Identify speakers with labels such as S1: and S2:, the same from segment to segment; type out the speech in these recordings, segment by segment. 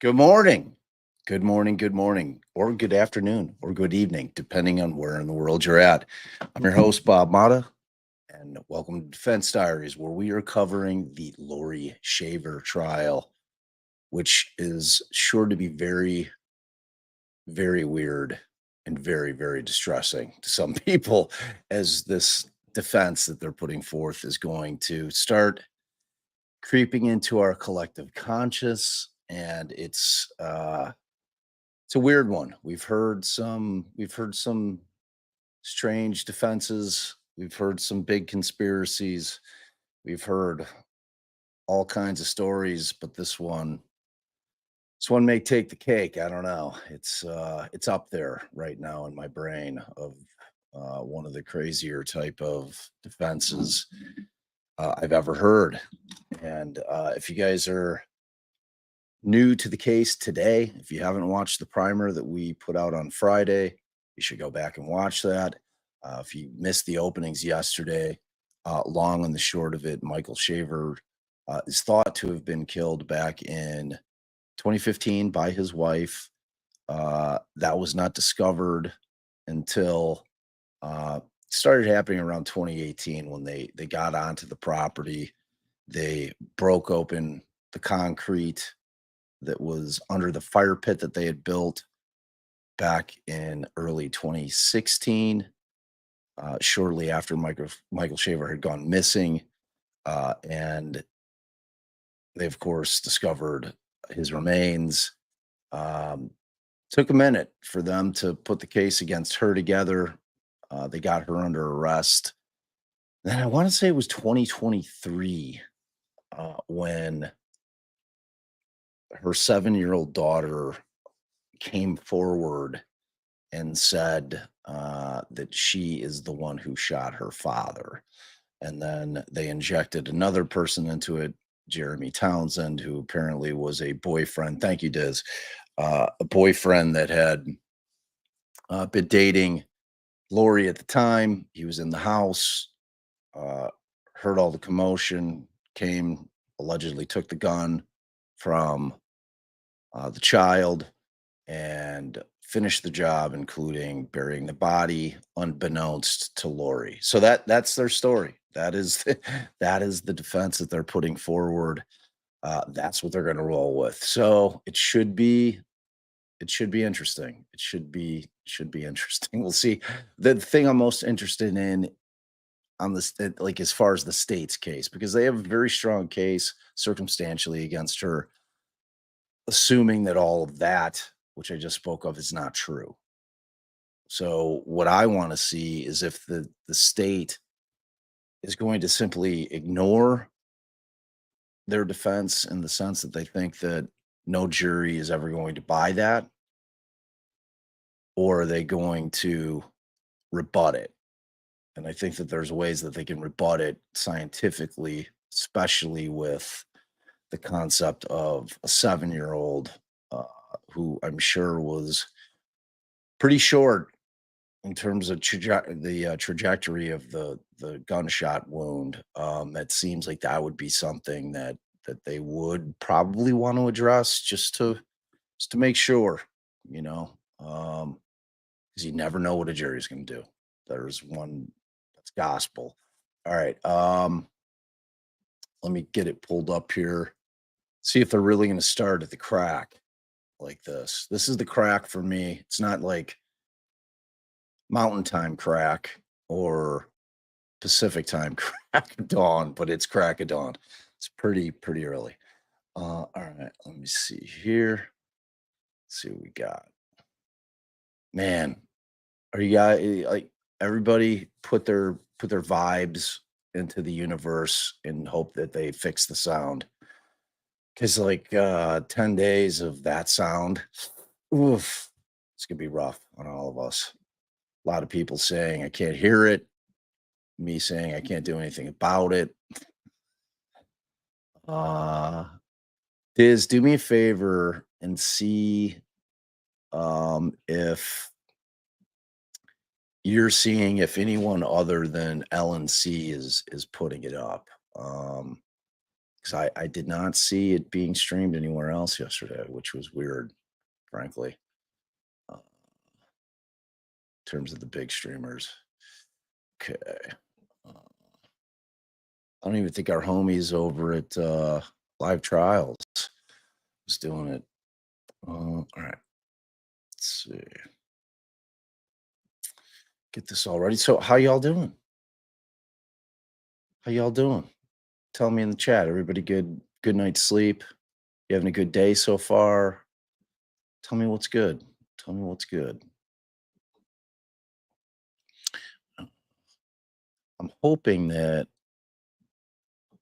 S1: Good morning. Good morning, good morning, or good afternoon, or good evening, depending on where in the world you're at. I'm your host, Bob Mata, and welcome to Defense Diaries, where we are covering the Laurie Shaver trial, which is sure to be very, very weird and very, very distressing to some people, as this defense that they're putting forth is going to start creeping into our collective conscious, and it's a weird one. We've heard some strange defenses. We've heard some big conspiracies. We've heard all kinds of stories, but this one may take the cake. I don't know. It's up there right now in my brain of one of the crazier type of defenses I've ever heard. And if you guys are new to the case today, if you haven't watched the primer that we put out on Friday, you should go back and watch that. If you missed the openings yesterday, long and the short of it, Michael Shaver is thought to have been killed back in 2015 by his wife. That was not discovered until started happening around 2018 when they got onto the property. They broke open the concrete that was under the fire pit that they had built back in early 2016, shortly after Michael Shaver had gone missing. And they, of course, discovered his remains. Um, Took a minute for them to put the case against her together. They got her under arrest. Then I want to say it was 2023 when her 7-year-old daughter came forward and said that she is the one who shot her father. And then they injected another person into it, Jeremy Townsend, who apparently was a boyfriend. Thank you, Diz. A boyfriend that had been dating Lori at the time. He was in the house, uh, heard all the commotion, came, allegedly took the gun from the child and finished the job, including burying the body unbeknownst to Lori. So that's their story. That is that is the defense that they're putting forward. That's what they're going to roll with. So it should be interesting. It should be interesting. We'll see. The thing I'm most interested in on this, like as far as the state's case, because they have a very strong case circumstantially against her, assuming that all of that, which I just spoke of, is not true. So what I want to see is if the state is going to simply ignore their defense in the sense that they think that no jury is ever going to buy that, or are they going to rebut it? And I think that there's ways that they can rebut it scientifically, especially with the concept of a 7-year-old uh, who I'm sure was pretty short in terms of the trajectory of the gunshot wound. It seems like that would be something that they would probably want to address just to make sure, you know, because you never know what a jury's going to do. There's one that's gospel. All right, let me get it pulled up here. See if they're really going to start at the crack like this. This is the crack for me. It's not like mountain time crack or Pacific time crack of dawn, but it's crack of dawn. It's pretty early. All right, let me see here. See what we got. Man, are you guys like everybody put their vibes into the universe and hope that they fix the sound? Because like 10 days of that sound, oof, it's gonna be rough on all of us. A lot of people saying I can't hear it, me saying I can't do anything about it. Uh Diz, do me a favor and see if you're seeing if anyone other than LNC is putting it up. because I did not see it being streamed anywhere else yesterday, which was weird, frankly, in terms of the big streamers. Okay. Uh, I don't even think our homies over at Live Trials was doing it. All right. Let's see. Get this all ready. So, how y'all doing? How y'all doing? Tell me in the chat. Everybody good? Good night's sleep? You having a good day so far? Tell me what's good. Tell me what's good. I'm hoping that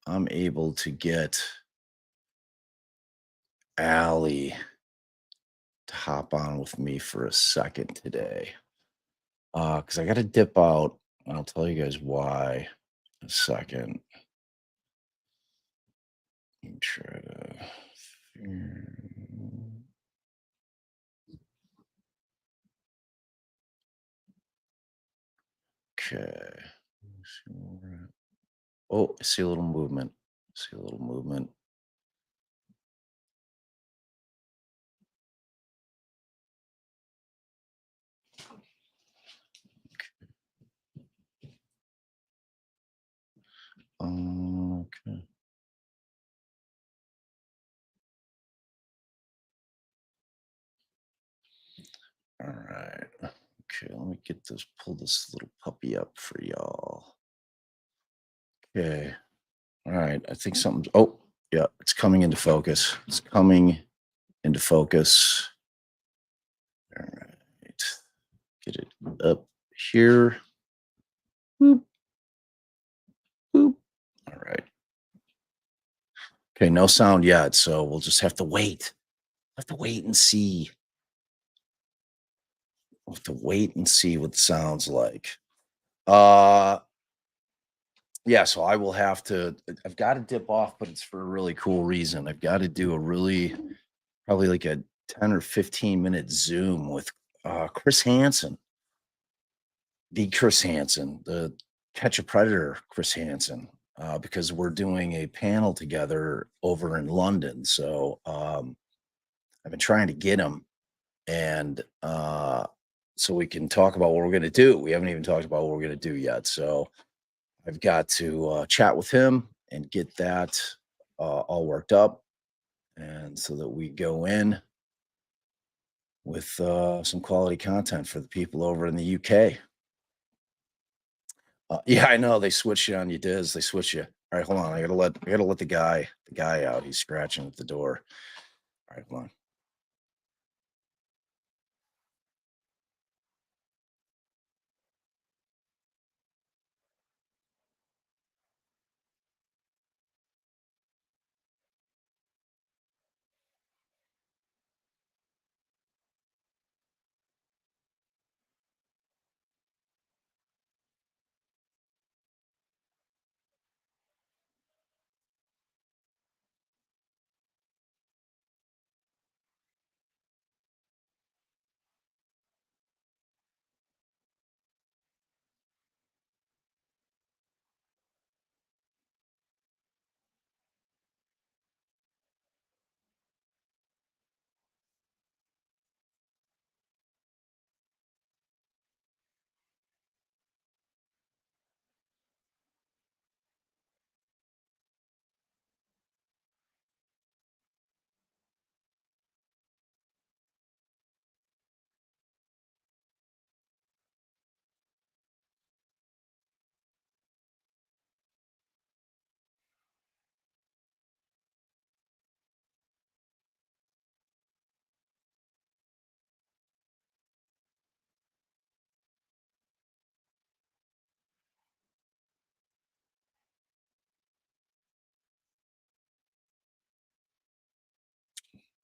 S1: I'm able to get Allie to hop on with me for a second today. Because I got to dip out, and I'll tell you guys why in a second. Let me try to. Okay. Oh, I see a little movement. See a little movement. Okay. All right. Okay, let me get this, pull this little puppy up for y'all. Okay. All right. I think something's, oh, yeah, it's coming into focus. It's coming into focus. All right. Get it up here. Boop. Boop. All right. Okay, no sound yet, so we'll just have to wait. Have to wait and see. We'll have to wait and see what it sounds like. Uh yeah, so I will have to, I've got to dip off, but it's for a really cool reason. I've got to do a really, probably like a 10 or 15-minute Zoom with Chris Hansen, the Chris Hansen, the Catch a Predator Chris Hansen, because we're doing a panel together over in London. So I've been trying to get him, and so we can talk about what we're going to do. We haven't even talked about what we're going to do yet. So I've got to chat with him and get that all worked up, and so that we go in with some quality content for the people over in the UK. Yeah, I know they switch you on you, Diz. They switch you. All right, hold on. I gotta let the guy out. He's scratching at the door. All right, hold on.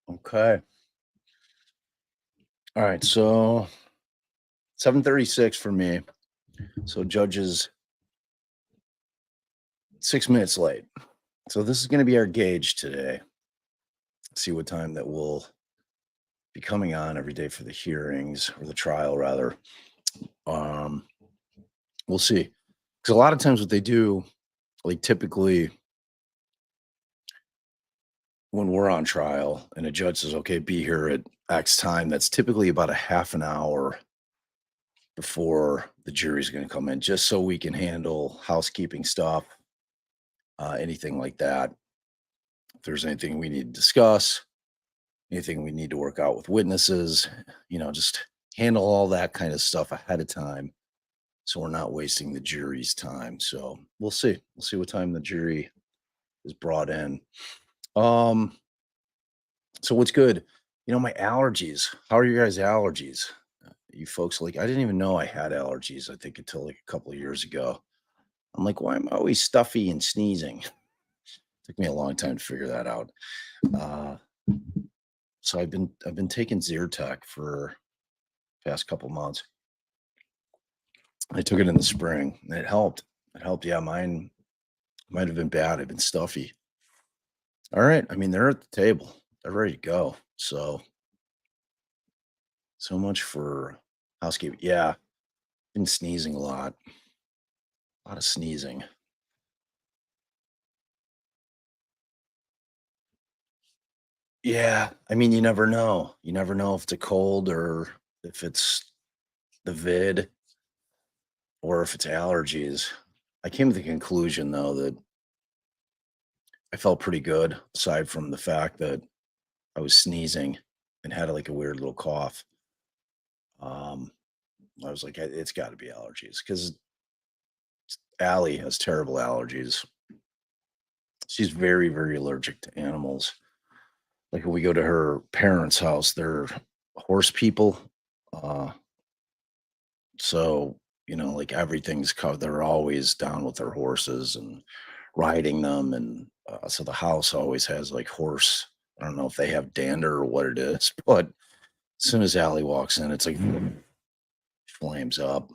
S1: Okay. All right. So 7:36 for me. So judges 6 minutes late. So this is going to be our gauge today. See what time that will be coming on every day for the hearings, or the trial rather. Um, we'll see. Because a lot of times what they do, like typically when we're on trial and a judge says, okay, be here at X time, that's typically about a half an hour before the jury's going to come in, just so we can handle housekeeping stuff, anything like that. If there's anything we need to discuss, anything we need to work out with witnesses, just handle all that kind of stuff ahead of time so we're not wasting the jury's time. So we'll see. We'll see what time the jury is brought in. So what's good? My allergies. How are your guys' allergies? You folks, I didn't even know I had allergies, I think, until like a couple of years ago. I'm like, why am I always stuffy and sneezing? Took me a long time to figure that out. Uh, so I've been taking Zyrtec for the past couple months. I took it in the spring and it helped. It helped. Yeah, mine might have been bad. I've been stuffy. All right. I mean, they're at the table. They're ready to go. So much for housekeeping. Yeah, been sneezing a lot. A lot of sneezing. Yeah, I mean, you never know. You never know if it's a cold or if it's the vid or if it's allergies. I came to the conclusion though that I felt pretty good aside from the fact that I was sneezing and had like a weird little cough. Um, I was like, It's got to be allergies because Allie has terrible allergies. She's very, very allergic to animals. Like when we go to her parents' house, they're horse people. Uh, so like everything's covered. They're always down with their horses and riding them, and so the house always has like horse. I don't know if they have dander or what it is, but as soon as Allie walks in, it's like flames up,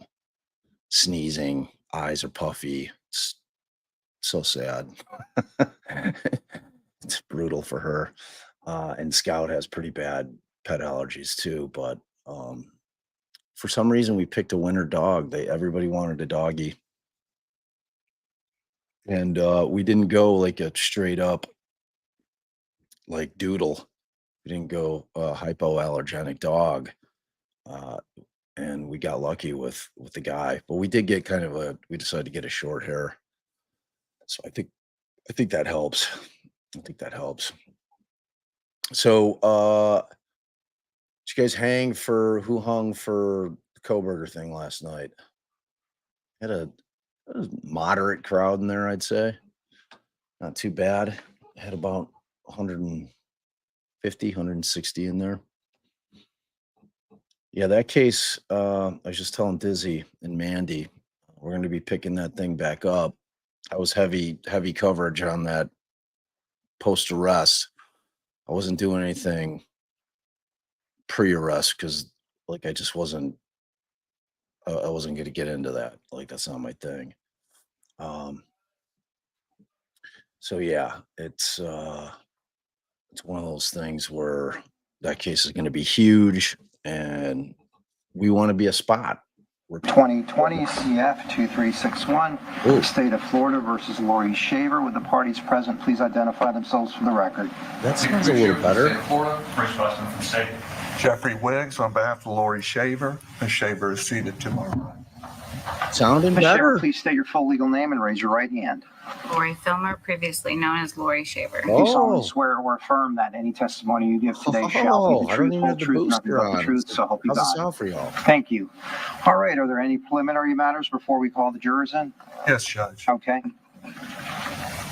S1: sneezing, eyes are puffy. It's so sad. It's brutal for her. And Scout has pretty bad pet allergies too, but for some reason we picked a winter dog. Everybody wanted a doggy. And we didn't go like a straight up like doodle. We didn't go hypoallergenic dog. Uh, and we got lucky with the guy. But we did get we decided to get a short hair. So I think that helps. I think that helps. So did you guys who hung for the Coburger thing last night? Had a moderate crowd in there, I'd say. Not too bad. Had about 150, 160 in there. Yeah, that case, I was just telling Dizzy and Mandy, we're going to be picking that thing back up. I was heavy coverage on that post arrest. I wasn't doing anything pre arrest because, I just wasn't. I wasn't going to get into that. Like, that's not my thing. So yeah, it's one of those things where that case is going to be huge, and we want to be a spot.
S2: 2020 CF 2361, State of Florida versus Laurie Shaver. With the parties present, please identify themselves for the record.
S1: That sounds a little better.
S3: Florida, Bruce Weston from State.
S4: Jeffrey Wiggs on behalf of Laurie Shaver. Ms. Shaver is seated to my right.
S1: Sounding
S2: Ms.
S1: better.
S2: Shaver, please state your full legal name and raise your right hand.
S5: Laurie Filmer, previously known as Laurie Shaver.
S2: Do you solemnly swear or affirm that any testimony you give today shall be the truth, whole truth, nothing but the truth, so help you
S1: How's it
S2: God?
S1: sound for y'all?
S2: Thank you. All right, are there any preliminary matters before we call the jurors in?
S4: Yes, Judge.
S2: Okay.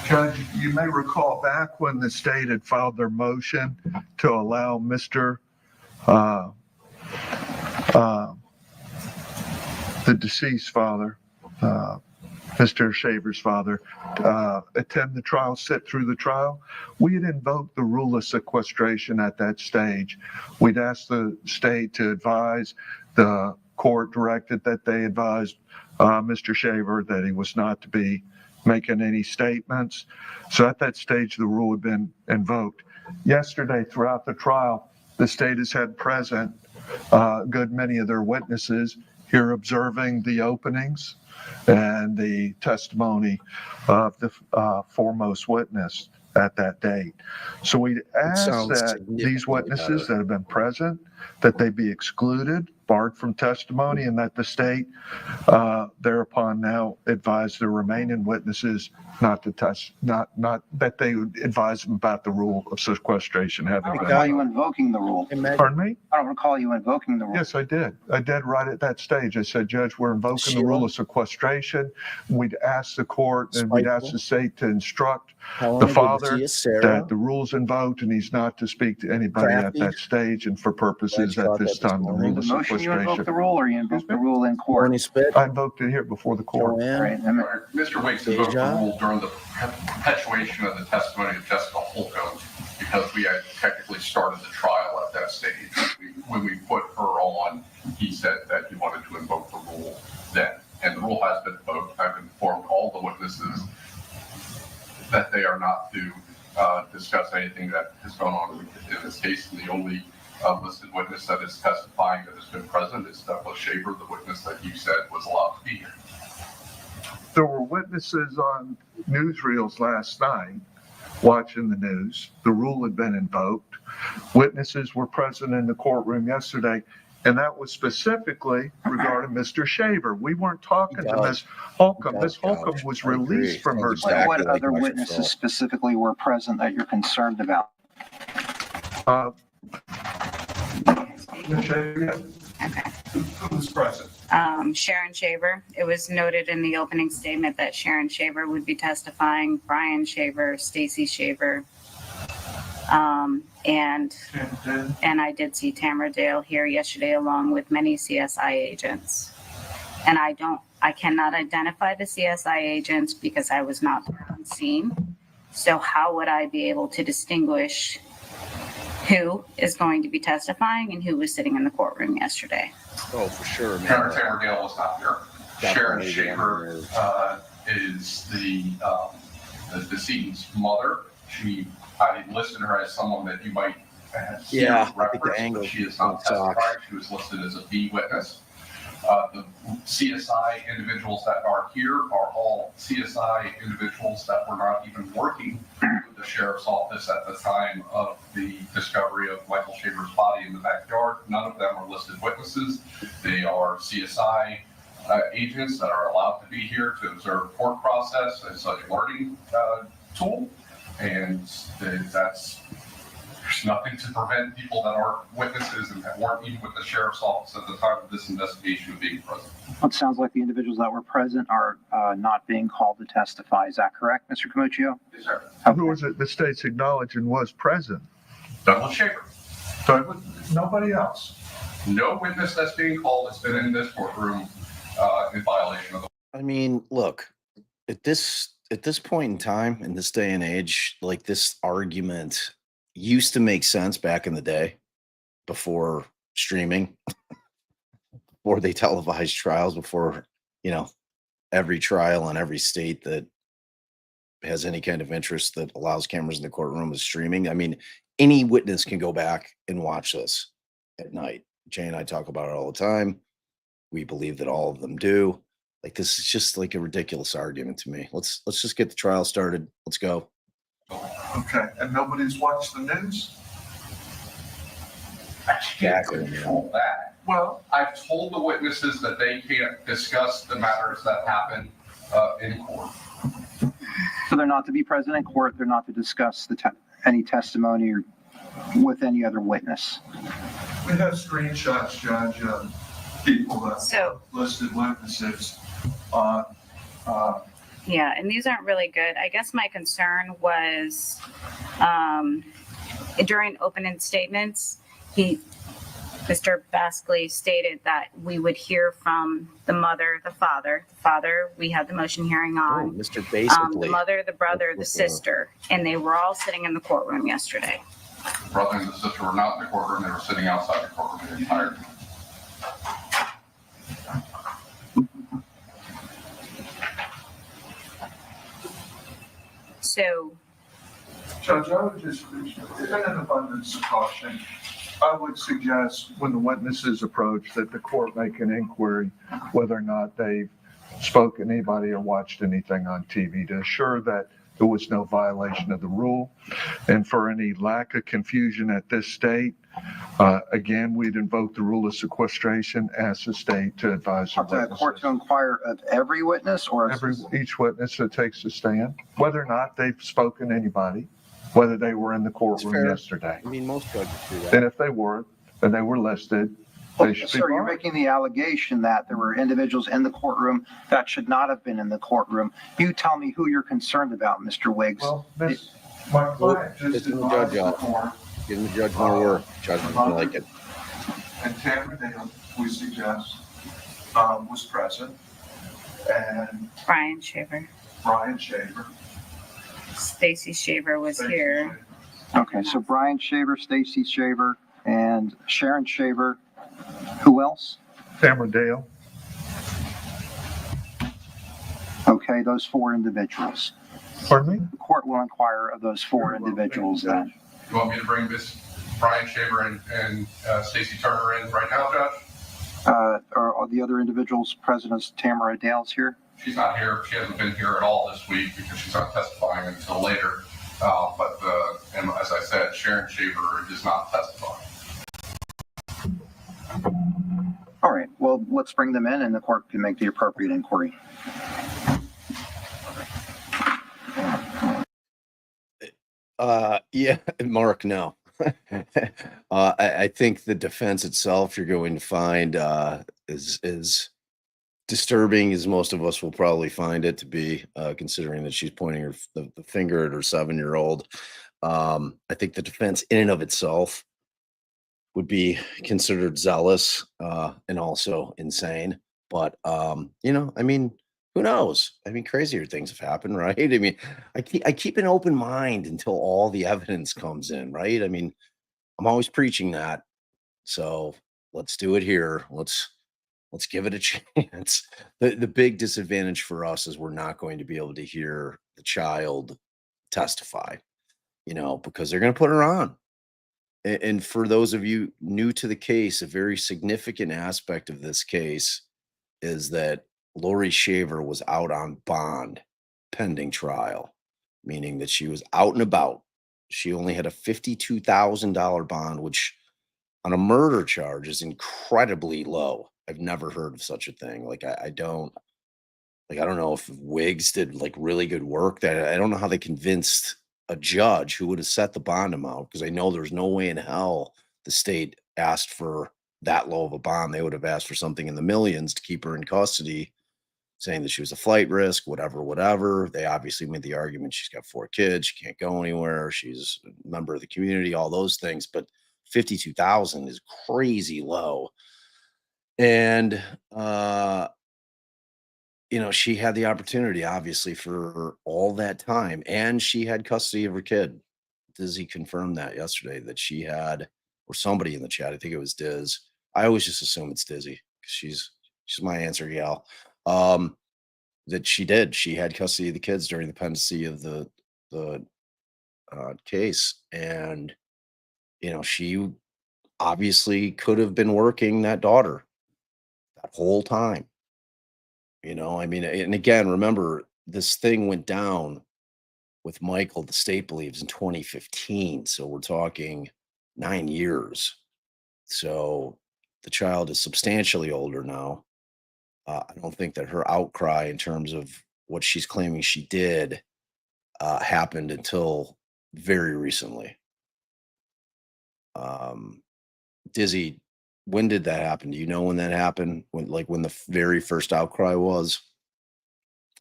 S4: Judge, you may recall back when the state had filed their motion to allow the deceased father, Mr. Shaver's father, attend the trial, sit through the trial. We had invoked the rule of sequestration at that stage. We'd asked the state to advise, the court directed that they advised Mr. Shaver that he was not to be making any statements. So at that stage, the rule had been invoked. Yesterday, throughout the trial, the state has had present a good many of their witnesses here observing the openings and the testimony of the foremost witness, at that date. So we ask
S1: sounds
S4: that these
S1: significantly
S4: witnesses
S1: better.
S4: that have been present, that they be excluded, barred from testimony, and that the state thereupon now advise the remaining witnesses not to not that they would advise them about the rule of sequestration
S2: I
S4: having
S2: don't
S4: been.
S2: recall you invoking the rule.
S4: Pardon me?
S2: I don't recall you invoking the rule.
S4: Yes, I did. I did right at that stage. I said, Judge, we're invoking the rule of sequestration. We'd ask the court and we'd ask the state to instruct the father that the rule's invoked and he's not to speak to anybody at that stage and for purposes at this time, the rule
S2: The
S4: of
S2: motion you invoke
S4: sequestration.
S2: the rule, or you invoke the rule in court?
S1: Tony Spit,
S4: I invoked it here before the court.
S2: All
S1: Joanne,
S2: right,
S3: Mr. Wicks invoked the rule during the perpetuation of the testimony of Jessica Holcomb because we had technically started the trial at that stage. When we put her on, he said that he wanted to invoke the rule then. And the rule has been invoked. I've informed all the witnesses that they are not to discuss anything that has gone on in this case. And the only listed witness that is testifying that has been present is Douglas Shaver, the witness that you said was allowed to be here.
S4: There were witnesses on newsreels last night watching the news. The rule had been invoked. Witnesses were present in the courtroom yesterday, and that was specifically regarding Mr. Shaver. We weren't talking to Ms. Holcomb. Ms. Holcomb was released from her.
S2: what other witnesses specifically were present that you're concerned about?
S4: Ms. Shaver,
S5: Okay.
S3: Who was present?
S5: Sharon Shaver. It was noted in the opening statement that Sharon Shaver would be testifying, Brian Shaver, Stacy Shaver. And I did see Tamara Dale here yesterday along with many CSI agents. And I cannot identify the CSI agents because I was not on scene. So how would I be able to distinguish who is going to be testifying and who was sitting in the courtroom yesterday?
S1: oh, for sure, man.
S3: Tamara Dale was not here. Sharon Shaver is the decedent's mother. I listed her as someone that you might see reference, but she is not testified. She was listed as a B witness. The CSI individuals that are here are all CSI individuals that were not even working with the sheriff's office at the time of the discovery of Michael Shaver's body in the backyard. None of them are listed witnesses. They are CSI agents that are allowed to be here to observe court process as a learning tool. And there's nothing to prevent people that aren't witnesses and that weren't even with the sheriff's office at the time of this investigation being present.
S2: It sounds like the individuals that were present are not being called to testify. Is that correct, Mr. Amatuccio?
S3: Yes, sir.
S4: Who was it the state's acknowledging was present?
S3: Douglas Shaver.
S4: So it was nobody else.
S3: No witness that's being called has been in this courtroom in violation of the.
S1: I mean, look, at this point in time, in this day and age, like this argument used to make sense back in the day before streaming, before they televised trials, before, every trial in every state that has any kind of interest that allows cameras in the courtroom is streaming. I mean, any witness can go back and watch this at night. Jay and I talk about it all the time. We believe that all of them do. Like, this is just like a ridiculous argument to me. Let's just get the trial started. Let's go.
S4: Okay, and nobody's watched the news?
S3: I can't control that.
S4: Well,
S3: I've told the witnesses that they can't discuss the matters that happen in court.
S2: So they're not to be present in court. They're not to discuss any testimony or with any other witness.
S4: we have screenshots, Judge, of people that
S5: So-
S4: listed witnesses.
S5: Yeah, and these aren't really good. I guess my concern was during opening statements, Mr. Baskley stated that we would hear from the mother, the father. The father, we had the motion hearing
S1: Oh,
S5: on.
S1: Mr.
S5: The
S1: Basically.
S5: mother, the brother, the
S1: With the-
S5: sister, and they were all sitting in the courtroom yesterday.
S3: The brother and the sister were not in the courtroom. They were sitting outside the courtroom the entire time.
S5: So,
S4: Judge, I would just, in an abundance of caution, I would suggest when the witnesses approach that the court make an inquiry whether or not they've spoken to anybody or watched anything on TV to assure that There was no violation of the rule. And for any lack of confusion at this state, again, we'd invoke the rule of sequestration, ask the state to advise the
S2: The court to inquire of every witness or
S4: each witness that takes a stand, whether or not they've spoken to anybody, whether they were in the courtroom yesterday.
S1: I mean, most judges do that.
S4: And if they weren't, and they were listed, they should be
S2: Sir, you're making the allegation that there were individuals in the courtroom that should not have been in the courtroom. You tell me who you're concerned about, Mr. Wiggs.
S4: Well, my client just
S1: Getting the judge out. Giving the judge more work. Judge doesn't like it.
S4: And Tamara Dale, we suggest, was present, and
S5: Brian Shaver.
S4: Brian Shaver.
S5: Stacy Shaver was here.
S2: Okay, so Brian Shaver, Stacy Shaver, and Sharon Shaver. Who else?
S4: Tamara Dale.
S2: Okay, those 4 individuals.
S4: Pardon me?
S2: The court will inquire of those 4 individuals then.
S3: You want me to bring this Brian Shaver and Stacy Turner in right now, Judge?
S2: Are the other individuals present as Tamara Dale's here?
S3: She's not here. She hasn't been here at all this week because she's not testifying until later. And as I said, Sharon Shaver is not testifying.
S2: All right, well, let's bring them in and the court can make the appropriate inquiry.
S1: Yeah, Mark, no. I think the defense itself you're going to find is disturbing as most of us will probably find it to be, considering that she's pointing the finger at her 7-year-old. I think the defense in and of itself would be considered zealous and also insane. But, I mean, who knows? I mean, crazier things have happened, right? I mean, I keep an open mind until all the evidence comes in, right? I mean, I'm always preaching that. So let's do it here. Let's give it a chance. The big disadvantage for us is we're not going to be able to hear the child testify, because they're going to put her on. And for those of you new to the case, a very significant aspect of this case is that Laurie Shaver was out on bond pending trial, meaning that she was out and about. She only had a $52,000 bond, which on a murder charge is incredibly low. I've never heard of such a thing. I don't know if Wiggs did really good work. That I don't know how they convinced a judge who would have set the bond amount, because I know there's no way in hell the state asked for that low of a bond. They would have asked for something in the millions to keep her in custody, saying that she was a flight risk, whatever. They obviously made the argument she's got 4 kids, she can't go anywhere, she's a member of the community, all those things. But 52,000 is crazy low. And she had the opportunity, obviously, for all that time, and she had custody of her kid. Dizzy confirmed that yesterday, that she had, or somebody in the chat, I think it was Diz. I always just assume it's Dizzy because she's my answer gal. That she had custody of the kids during the pendency of the case, and she obviously could have been working that daughter that whole time. I mean, and again, remember, this thing went down with Michael, the state believes, in 2015. So we're talking 9 years. So the child is substantially older now. I don't think that her outcry in terms of what she's claiming she did happened until very recently. Dizzy, when did that happen? Do you know when that happened? When the very first outcry was?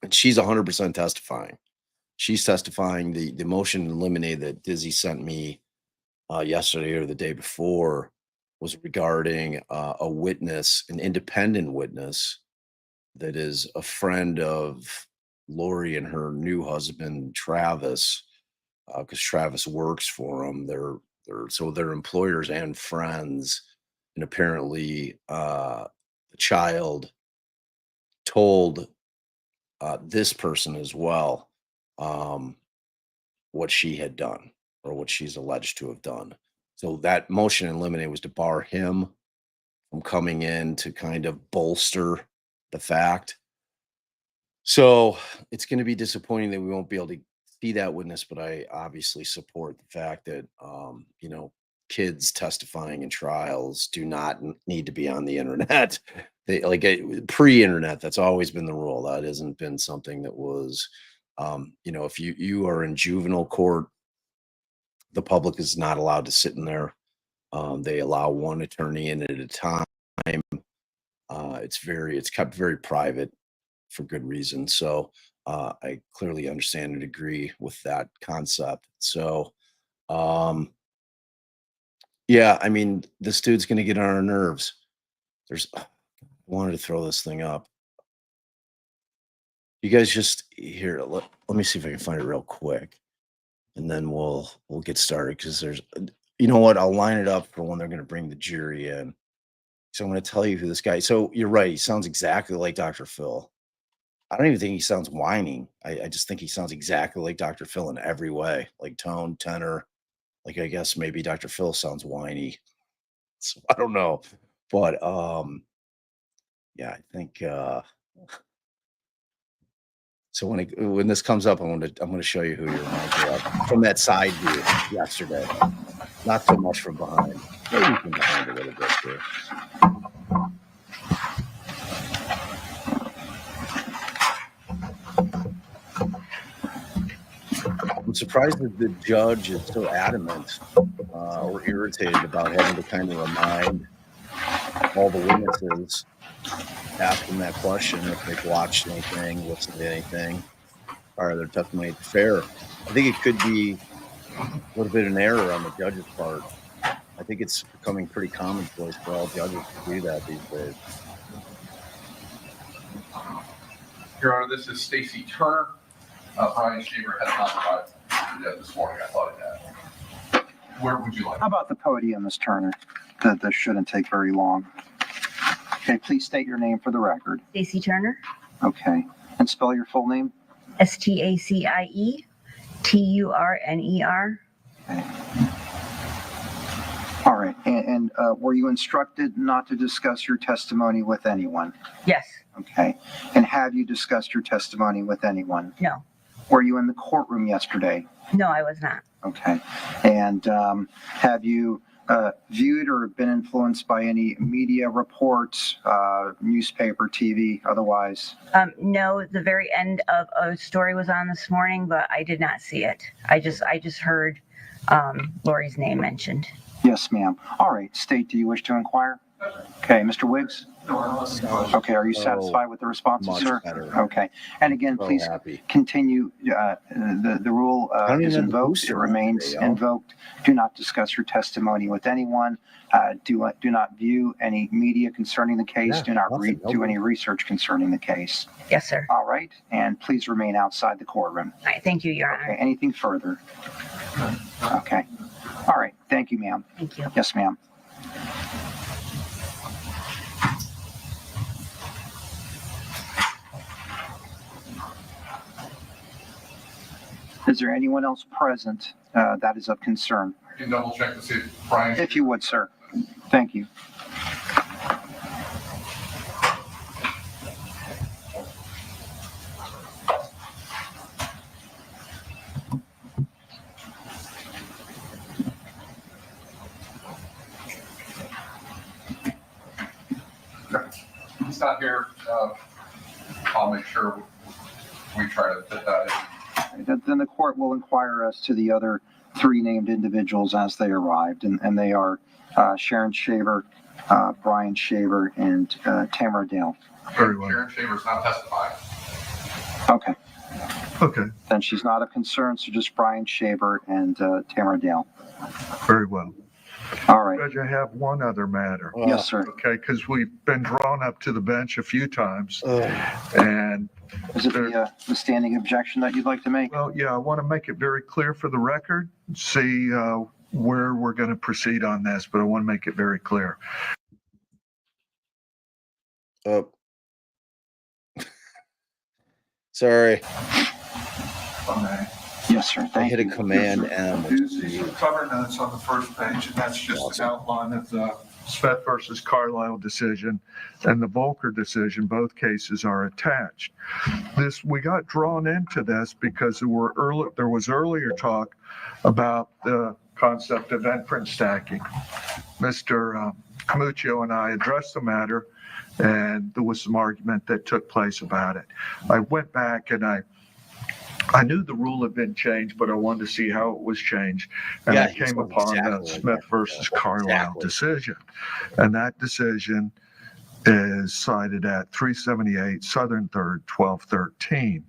S1: And she's 100% testifying. She's testifying. The motion to eliminate that Dizzy sent me yesterday or the day before was regarding a witness, an independent witness that is a friend of Laurie and her new husband, Travis, because Travis works for them. They're employers and friends. And apparently the child told this person as well what she had done, or what she's alleged to have done. So that motion in limine was to bar him from coming in to kind of bolster the fact. So it's going to be disappointing that we won't be able to be that witness, but I obviously support the fact that, kids testifying in trials do not need to be on the internet. They like pre-internet. That's always been the rule. That hasn't been something that was, if you are in juvenile court, the public is not allowed to sit in there. They allow one attorney in at a time. It's kept very private for good reason. So I clearly understand and agree with that concept. So, yeah, I mean, this dude's going to get on our nerves. I wanted to throw this thing up. You guys just here. Let me see if I can find it real quick, and then we'll get started because there's, you know what? I'll line it up for when they're going to bring the jury in. So I'm going to tell you who this guy. So you're right. He sounds exactly like Dr. Phil. I don't even think he sounds whining. I just think he sounds exactly like Dr. Phil in every way, like tone, tenor. Like I guess maybe Dr. Phil sounds whiny. So I don't know, but yeah, I think. So when this comes up, I'm gonna show you who you're on from that side view yesterday. Not so much from behind. Maybe from behind a little bit too. I'm surprised that the judge is so adamant or irritated about having to kind of remind all the witnesses, ask them that question if they've watched anything, listened to anything, or their testimony fair. I think it could be a little bit of an error on the judge's part. I think it's becoming pretty commonplace for all judges to do that these days.
S3: Your Honor, this is Stacy Turner. Brian Shaver has not arrived yet this morning. I thought it had. Where would you like?
S2: How about the podium, Ms. Turner? This shouldn't take very long. Okay, please state your name for the record.
S6: Stacy Turner.
S2: Okay, and spell your full name.
S6: STACIE TURNER.
S2: Okay. All right, and were you instructed not to discuss your testimony with anyone?
S6: Yes.
S2: Okay, and have you discussed your testimony with anyone?
S6: No.
S2: Were you in the courtroom yesterday?
S6: No, I was not.
S2: Okay, and have you viewed or been influenced by any media reports, newspaper, TV, otherwise?
S6: No, the very end of a story was on this morning, but I did not see it. I just heard Laurie's name mentioned.
S2: Yes, ma'am. All right, State, do you wish to inquire? Okay, Mr. Wiggs? Okay, are you satisfied with the responses, sir?
S1: Better.
S2: Okay, and again, please continue. The rule is invoked. It remains invoked. Do not discuss your testimony with anyone. Do not view any media concerning the case.
S1: Yeah,
S2: do not do any research concerning the case.
S6: Yes, sir.
S2: All right, and please remain outside the courtroom.
S6: All right, thank you, Your Honor.
S2: Okay, anything further? Okay. All right, thank you, ma'am.
S6: Thank you.
S2: Yes, ma'am. Is there anyone else present that is of concern?
S3: I can double check to see if Brian.
S2: If you would, sir. Thank you.
S3: He's not here. I'll make sure we try to fit that in.
S2: Then the court will inquire as to the other three named individuals as they arrived, and they are Sharon Shaver, Brian Shaver, and Tamara Dale.
S4: Very well.
S3: Sharon Shaver's not testifying.
S2: Okay.
S4: Okay,
S2: Then she's not of concern, so just Brian Shaver and Tamara Dale.
S4: very well.
S2: All right.
S4: Judge, I have one other matter.
S2: Yes, sir.
S4: Okay, because we've been drawn up to the bench a few times, and
S2: Is it the standing objection that you'd like to make?
S4: well, yeah, I want to make it very clear for the record, see where we're going to proceed on this, but I want to make it very clear.
S1: Oh. Sorry,
S7: Okay.
S2: Yes, sir.
S1: I
S2: Thank
S1: hit a
S2: you.
S1: Command M.
S7: These are cover notes on the first page, and that's just an outline of the
S4: Smith versus Carlisle decision and the Volker decision, both cases are attached. We got drawn into this because there was earlier talk about the concept of inference stacking. Mr. Amatuccio and I addressed the matter, and there was some argument that took place about it. I went back and I knew the rule had been changed, but I wanted to see how it was changed. And I came upon the Smith versus Carlisle decision. And that decision is cited at 378 Southern 3rd, 1213.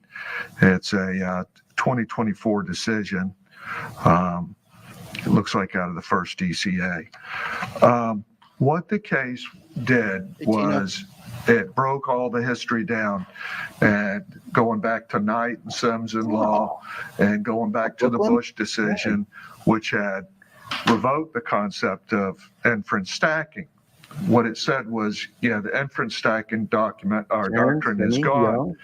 S4: It's a 2024 decision. It looks like out of the first DCA. What the case did was it broke all the history down, and going back to Knight and Sims and Law, and going back to the Bush decision, which had revoked the concept of inference stacking. What it said was, the inference stacking doctrine is gone.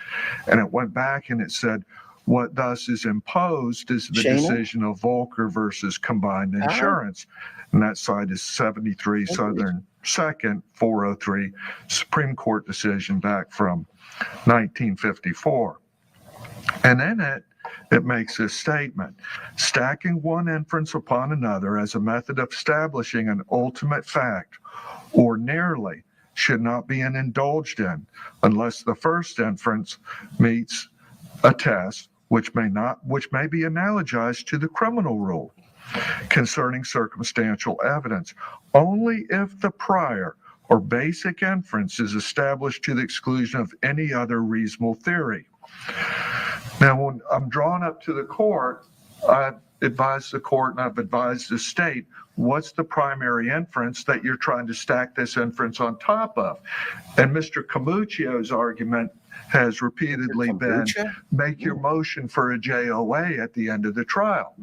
S4: And it went back and it said, what thus is imposed is the decision of Volker versus combined insurance. And that side is 73 Southern 2nd, 403, Supreme Court decision back from 1954. And in it makes this statement: stacking one inference upon another as a method of establishing an ultimate fact ordinarily should not be indulged in unless the first inference meets a test which may be analogized to the criminal rule concerning circumstantial evidence, only if the prior or basic inference is established to the exclusion of any other reasonable theory. Now, when I'm drawn up to the court, I've advised the court and I've advised the state, what's the primary inference that you're trying to stack this inference on top of? And Mr. Amatuccio's argument has repeatedly been, make your motion for a JOA at the end of the trial.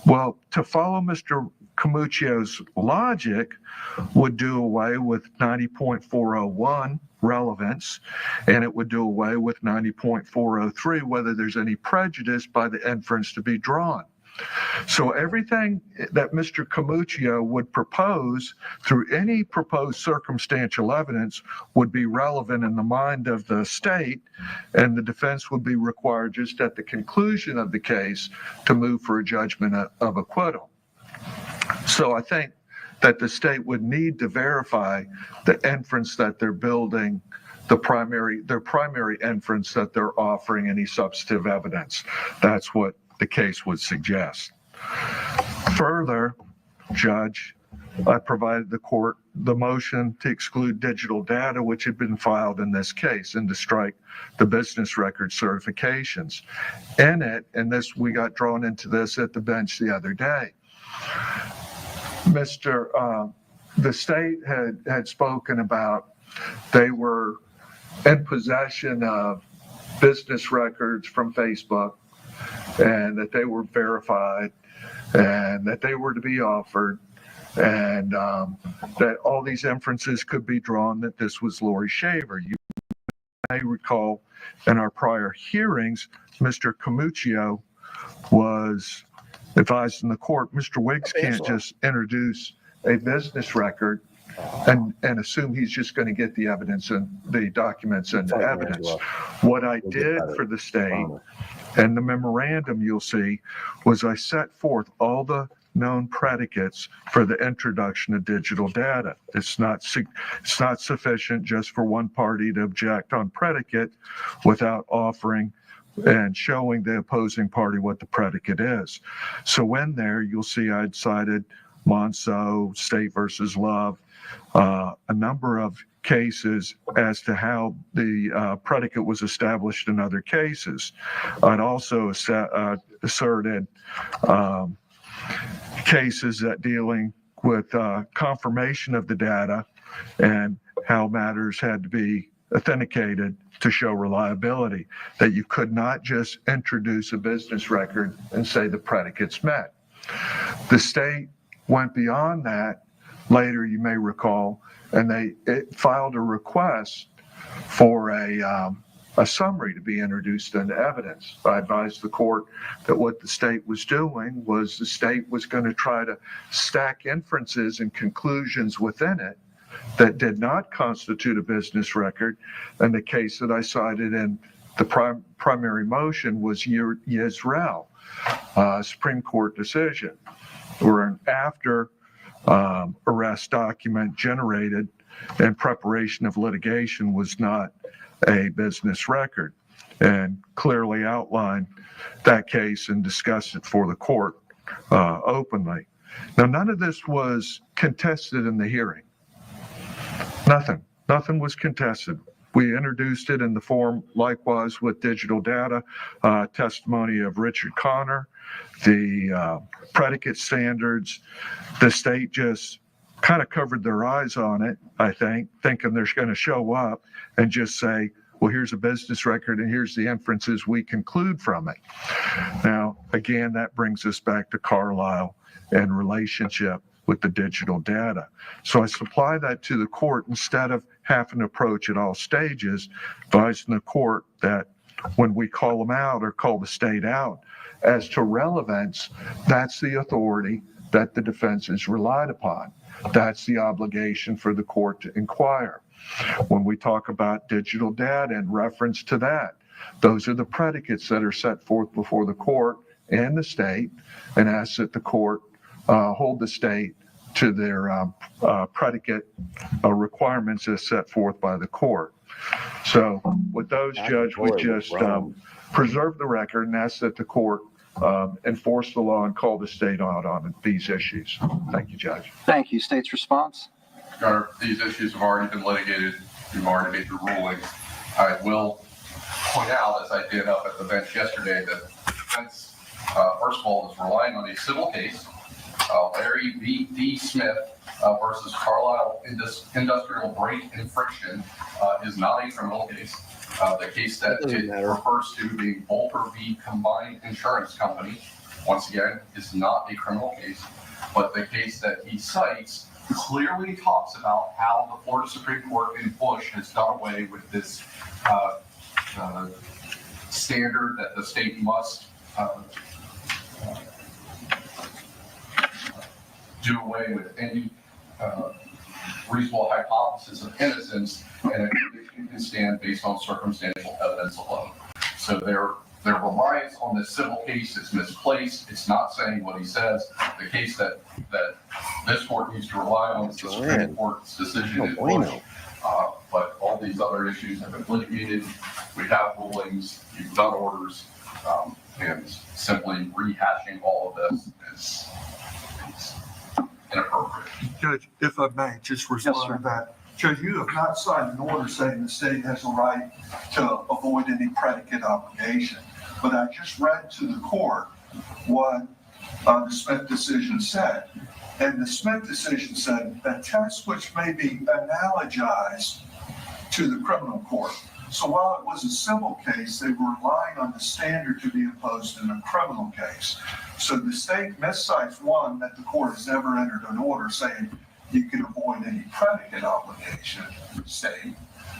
S4: Well, to follow Mr. Amatuccio's logic would do away with 90.401 relevance, and it would do away with 90.403 whether there's any prejudice by the inference to be drawn. So everything that Mr. Amatuccio would propose through any proposed circumstantial evidence would be relevant in the mind of the state, and the defense would be required just at the conclusion of the case to move for a judgment of acquittal. So I think that the state would need to verify the inference that they're building, their primary inference that they're offering any substantive evidence. That's what the case would suggest. Further, Judge, I provided the court the motion to exclude digital data which had been filed in this case and to strike the business record certifications. In it, and we got drawn into this at the bench the other day, the state had spoken about they were in possession of business records from Facebook, and that they were verified, and that they were to be offered, and that all these inferences could be drawn that this was Laurie Shaver. You may recall in our prior hearings, Mr. Amatuccio was advised in the court, Mr. Wiggs can't just introduce a business record and assume he's just going to get the evidence and the documents and the evidence. What I did for the state, and the memorandum you'll see, was I set forth all the known predicates for the introduction of digital data. It's not sufficient just for one party to object on predicate without offering and showing the opposing party what the predicate is. So in there, you'll see I'd cited Monceau, State versus Love, a number of cases as to how the predicate was established in other cases. I'd also asserted cases that dealing with confirmation of the data and how matters had to be authenticated to show reliability, that you could not just introduce a business record and say the predicate's met. The state went beyond that later, you may recall, and it filed a request for a summary to be introduced into evidence. I advised the court that what the state was doing was the state was going to try to stack inferences and conclusions within it that did not constitute a business record. And the case that I cited in the primary motion was Yisrael, Supreme Court decision, where an after arrest document generated in preparation of litigation was not a business record, and clearly outlined that case and discussed it for the court openly. Now, none of this was contested in the hearing. Nothing was contested. We introduced it in the form, likewise, with digital data, testimony of Richard Connor, the predicate standards. The state just kind of covered their eyes on it, I think, thinking they're going to show up and just say, well, here's a business record and here's the inferences we conclude from it. Now, again, that brings us back to Carlisle and relationship with the digital data. So I supply that to the court instead of having to approach at all stages, advising the court that when we call them out or call the state out as to relevance, that's the authority that the defense is relied upon. That's the obligation for the court to inquire. When we talk about digital data in reference to that, those are the predicates that are set forth before the court and the state, and ask that the court hold the state to their predicate requirements as set forth by the court. So with those, Judge, we just preserve the record and ask that the court enforce the law and call the state out on these issues. Thank you, Judge.
S2: Thank you. State's response?
S3: Your Honor, these issues have already been litigated. You've already made your ruling. I will point out, as I did up at the bench yesterday, that the defense, first of all, is relying on a civil case, Larry D. Smith versus Carlisle Industrial Break and Friction, is not a criminal case. The case that it refers to being Bolter v. Combined Insurance Company, once again, is not a criminal case. But the case that he cites clearly talks about how the Florida Supreme Court in Bush has done away with this standard that the state must do away with any reasonable hypothesis of innocence, and a conviction can stand based on circumstantial evidence alone. So their reliance on this civil case is misplaced. It's not saying what he says. The case that this court needs to rely on is the Supreme Court's decision in Bush. But all these other issues have been litigated. We have rulings, you've done orders, and simply rehashing all of this is inappropriate.
S4: Judge, if I may, just respond to that. Judge, you have not signed an order saying the state has a right to avoid any predicate obligation. But I just read to the court what the Smith decision said. And the Smith decision said a test which may be analogized to the criminal court. So while it was a civil case, they were relying on the standard to be imposed in a criminal case. So the state miscites one that the court has never entered an order saying you can avoid any predicate obligation, state.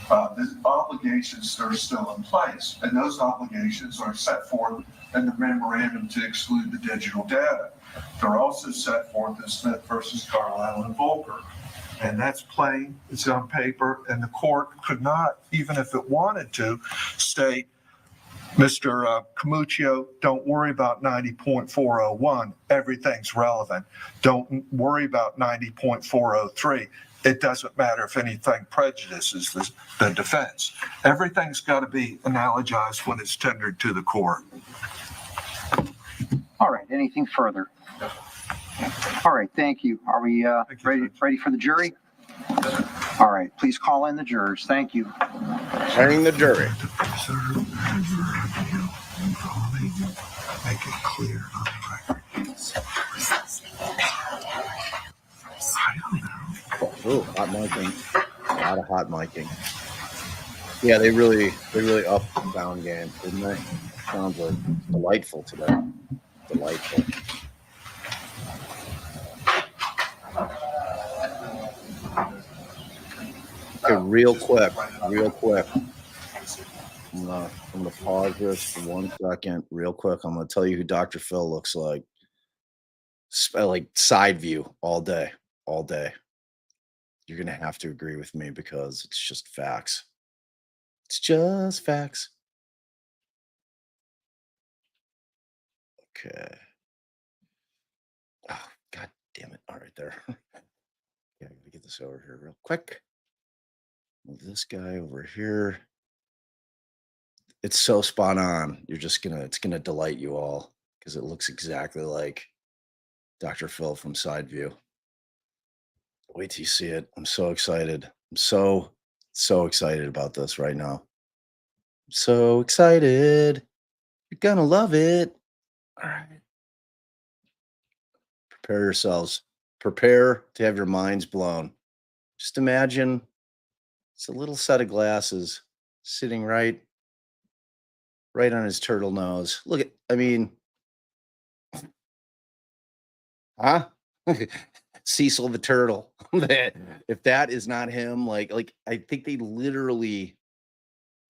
S4: The obligations are still in place, and those obligations are set forth in the memorandum to exclude the digital data. They're also set forth in Smith versus Carlisle and Volker. And that's plain, it's on paper, and the court could not, even if it wanted to, state, Mr. Amatuccio, don't worry about 90.401. Everything's relevant. Don't worry about 90.403. It doesn't matter if anything prejudices the defense. Everything's got to be analogized when it's tendered to the court.
S2: All right. Anything further? All right. Thank you. Are we ready for the jury? All right. Please call in the jurors. Thank you.
S1: Hearing the jury.
S4: Make it clear on the record. I don't know.
S1: Oh, hot miking. A lot of hot miking. Yeah, they really upped the sound game, didn't they? Sounds like delightful today. Delightful. Okay, real quick. I'm gonna pause this for 1 second, real quick. I'm gonna tell you who Dr. Phil looks like. Like side view all day. You're going to have to agree with me because it's just facts. It's just facts. Okay. Oh, God damn it. All right, there. Yeah, I gotta get this over here real quick. Move this guy over here. It's so spot on. It's gonna delight you all because it looks exactly like Dr. Phil from side view. Wait till you see it. I'm so excited. I'm so excited about this right now. I'm so excited. You're gonna love it. All right. Prepare yourselves. Prepare to have your minds blown. Just imagine it's a little set of glasses sitting right on his turtle nose. Look at, I mean, huh? Cecil the turtle. If that is not him, like I think they literally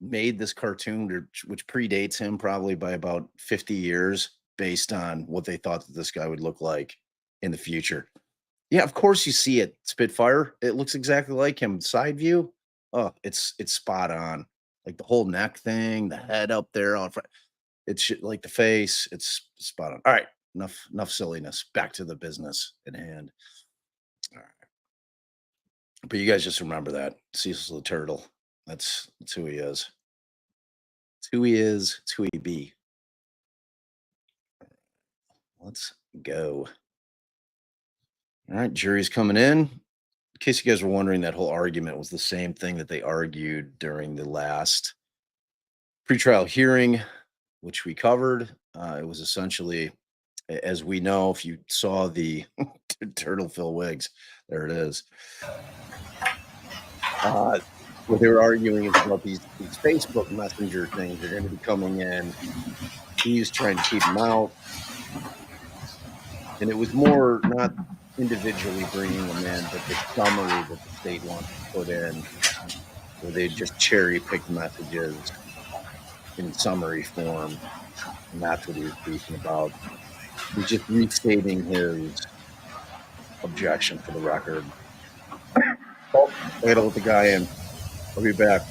S1: made this cartoon which predates him probably by about 50 years based on what they thought that this guy would look like in the future. Yeah, of course you see it, Spitfire. It looks exactly like him. Side view. Oh, it's spot on. Like the whole neck thing, the head up there on front. It's like the face. It's spot on. All right, enough silliness. Back to the business at hand. All right. But you guys just remember that Cecil the turtle. That's who he is. It's who he is. It's who he be. Let's go. All right, jury's coming in. In case you guys were wondering, that whole argument was the same thing that they argued during the last pretrial hearing, which we covered. It was essentially, as we know, if you saw the Turtle Phil wigs, there it is. What they were arguing is about these Facebook Messenger things. They're going to be coming in. He's trying to keep them out. And it was more not individually bringing them in, but the summary that the state wants to put in, where they just cherry pick messages in summary form. And that's what he was speaking about. He's just restating his objection for the record. Oh, I gotta let the guy in. I'll be back.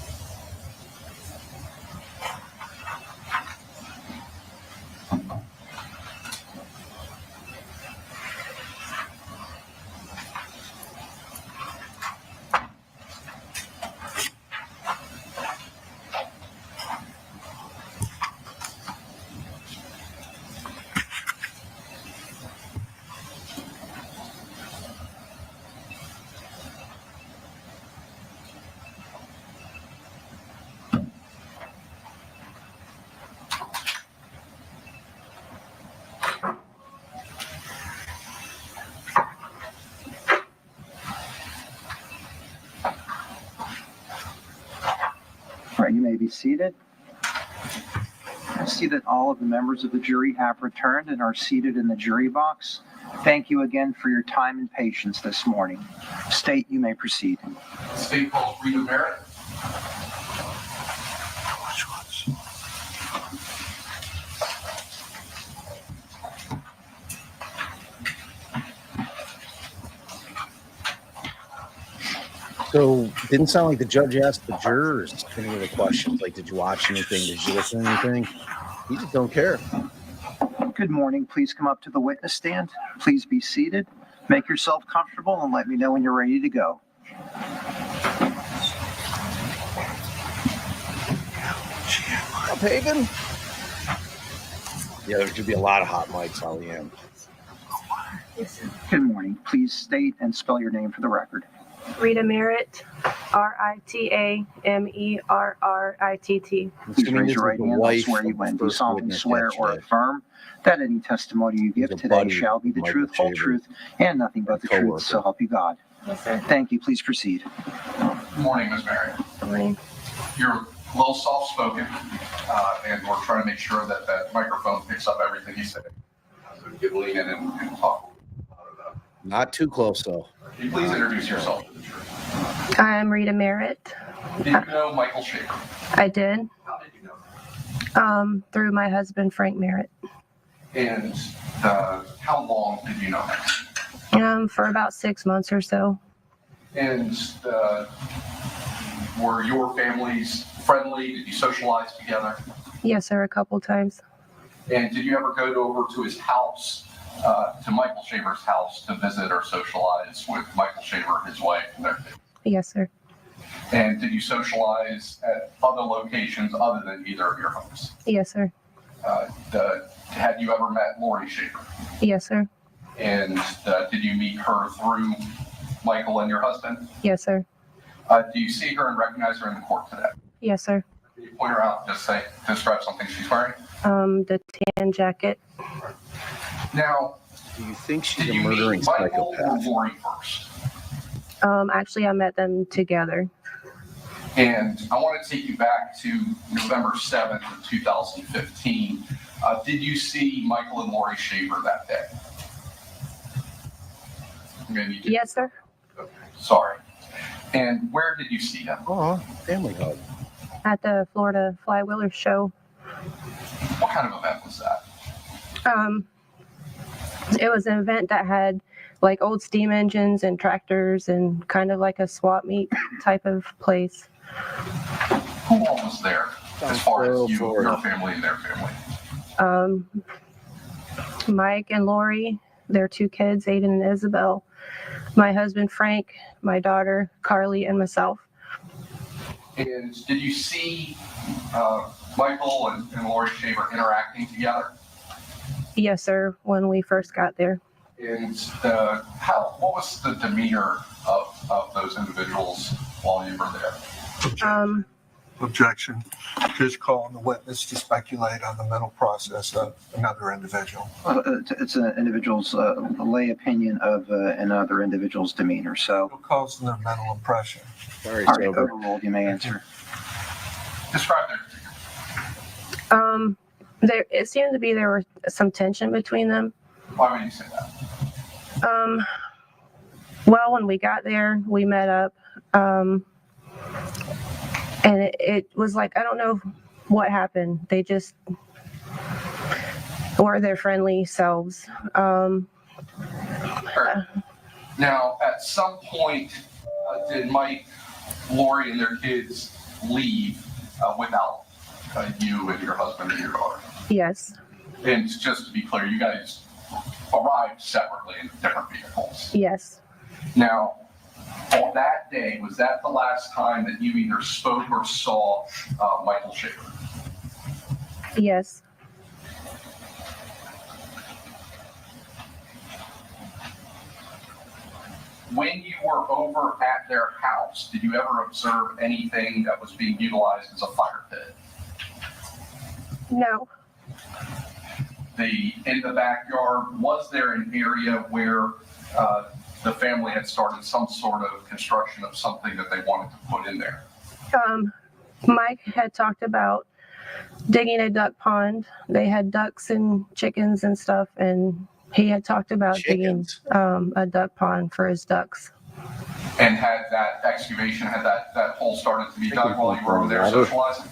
S2: Right, you may be seated. I see that all of the members of the jury have returned and are seated in the jury box. Thank you again for your time and patience this morning. State, you may proceed.
S3: State calls Rita Merritt.
S1: So didn't sound like the judge asked the jurors any of the questions. Like, did you watch anything? Did you listen to anything? He just don't care.
S2: Good morning. Please come up to the witness stand. Please be seated. Make yourself comfortable and let me know when you're ready to go.
S1: Uphaven? Yeah, there could be a lot of hot mics on the end.
S2: Good morning. Please state and spell your name for the record.
S8: Rita Merritt, RITAMERRITT.
S2: Please raise your right hand. I swear you when do solemnly swear or affirm that any testimony you give today shall be the truth, whole truth, and nothing but the truth, so help you God.
S8: Yes, sir.
S2: Thank you. Please proceed.
S3: Good morning, Ms. Merritt.
S8: Good morning.
S3: You're a little soft-spoken, and we're trying to make sure that that microphone picks up everything you say. So you can lean in and talk.
S1: Not too close, though.
S3: Can you please introduce yourself to the jury?
S8: I'm Rita Merritt.
S3: Did you know Michael Shaver?
S8: I did,
S3: How did you know?
S8: through my husband, Frank Merritt.
S3: And how long did you know him?
S8: For about 6 months or so.
S3: And were your families friendly? Did you socialize together?
S8: Yes, sir, a couple times.
S3: And did you ever go over to his house, to Michael Shaver's house, to visit or socialize with Michael Shaver, his wife, and their kids?
S8: Yes, sir.
S3: And did you socialize at other locations other than either of your homes?
S8: Yes, sir.
S3: Had you ever met Laurie Shaver?
S8: Yes, sir.
S3: And did you meet her through Michael and your husband?
S8: Yes, sir.
S3: Do you see her and recognize her in the court today?
S8: Yes, sir.
S3: Can you point her out, just describe something she's wearing?
S8: The tan jacket.
S3: Now,
S1: Do you think she's
S3: did
S1: a
S3: you
S1: murdering
S3: meet Michael or
S1: psychopath?
S3: Laurie first?
S8: Actually, I met them together.
S3: And I want to take you back to November 7th of 2015. Did you see Michael and Laurie Shaver that day? Maybe you did.
S8: Yes, sir.
S3: Okay, sorry. And where did you see them?
S1: Oh, family hug.
S8: At the Florida Flywheeler show.
S3: What kind of event was that?
S8: It was an event that had like old steam engines and tractors and kind of like a swap meet type of place.
S3: Who all was there as far as you,
S1: Florida.
S3: your family, and their family?
S8: Mike and Lori, their two kids, Aiden and Isabel, my husband Frank, my daughter Carly, and myself.
S3: And did you see Michael and Laurie Shaver interacting together?
S8: Yes, sir, when we first got there.
S3: And what was the demeanor of those individuals while you were there?
S4: Objection. Just calling the witness to speculate on the mental process of another individual.
S2: It's an individual's lay opinion of another individual's demeanor. So,
S4: What caused their mental impression?
S1: Sorry,
S2: all right,
S1: sober.
S2: overruled. You may answer.
S3: Describe their
S8: It seemed to be there was some tension between them.
S3: Why would you say that?
S8: Well, when we got there, we met up, and it was like, I don't know what happened. They just were their friendly selves.
S3: All right. Now, at some point, did Mike, Laurie, and their kids leave without you and your husband and your daughter?
S8: Yes,
S3: And just to be clear, you guys arrived separately in different vehicles.
S8: yes,
S3: Now, on that day, was that the last time that you either spoke or saw Michael Shaver?
S8: yes.
S3: When you were over at their house, did you ever observe anything that was being utilized as a fire pit?
S8: No,
S3: In the backyard, was there an area where the family had started some sort of construction of something that they wanted to put in there?
S8: Mike had talked about digging a duck pond. They had ducks and chickens and stuff, and he had talked about
S1: Chickens?
S8: digging a duck pond for his ducks.
S3: And had that excavation, had that hole started to be done while you were over there
S1: Water.
S3: socializing?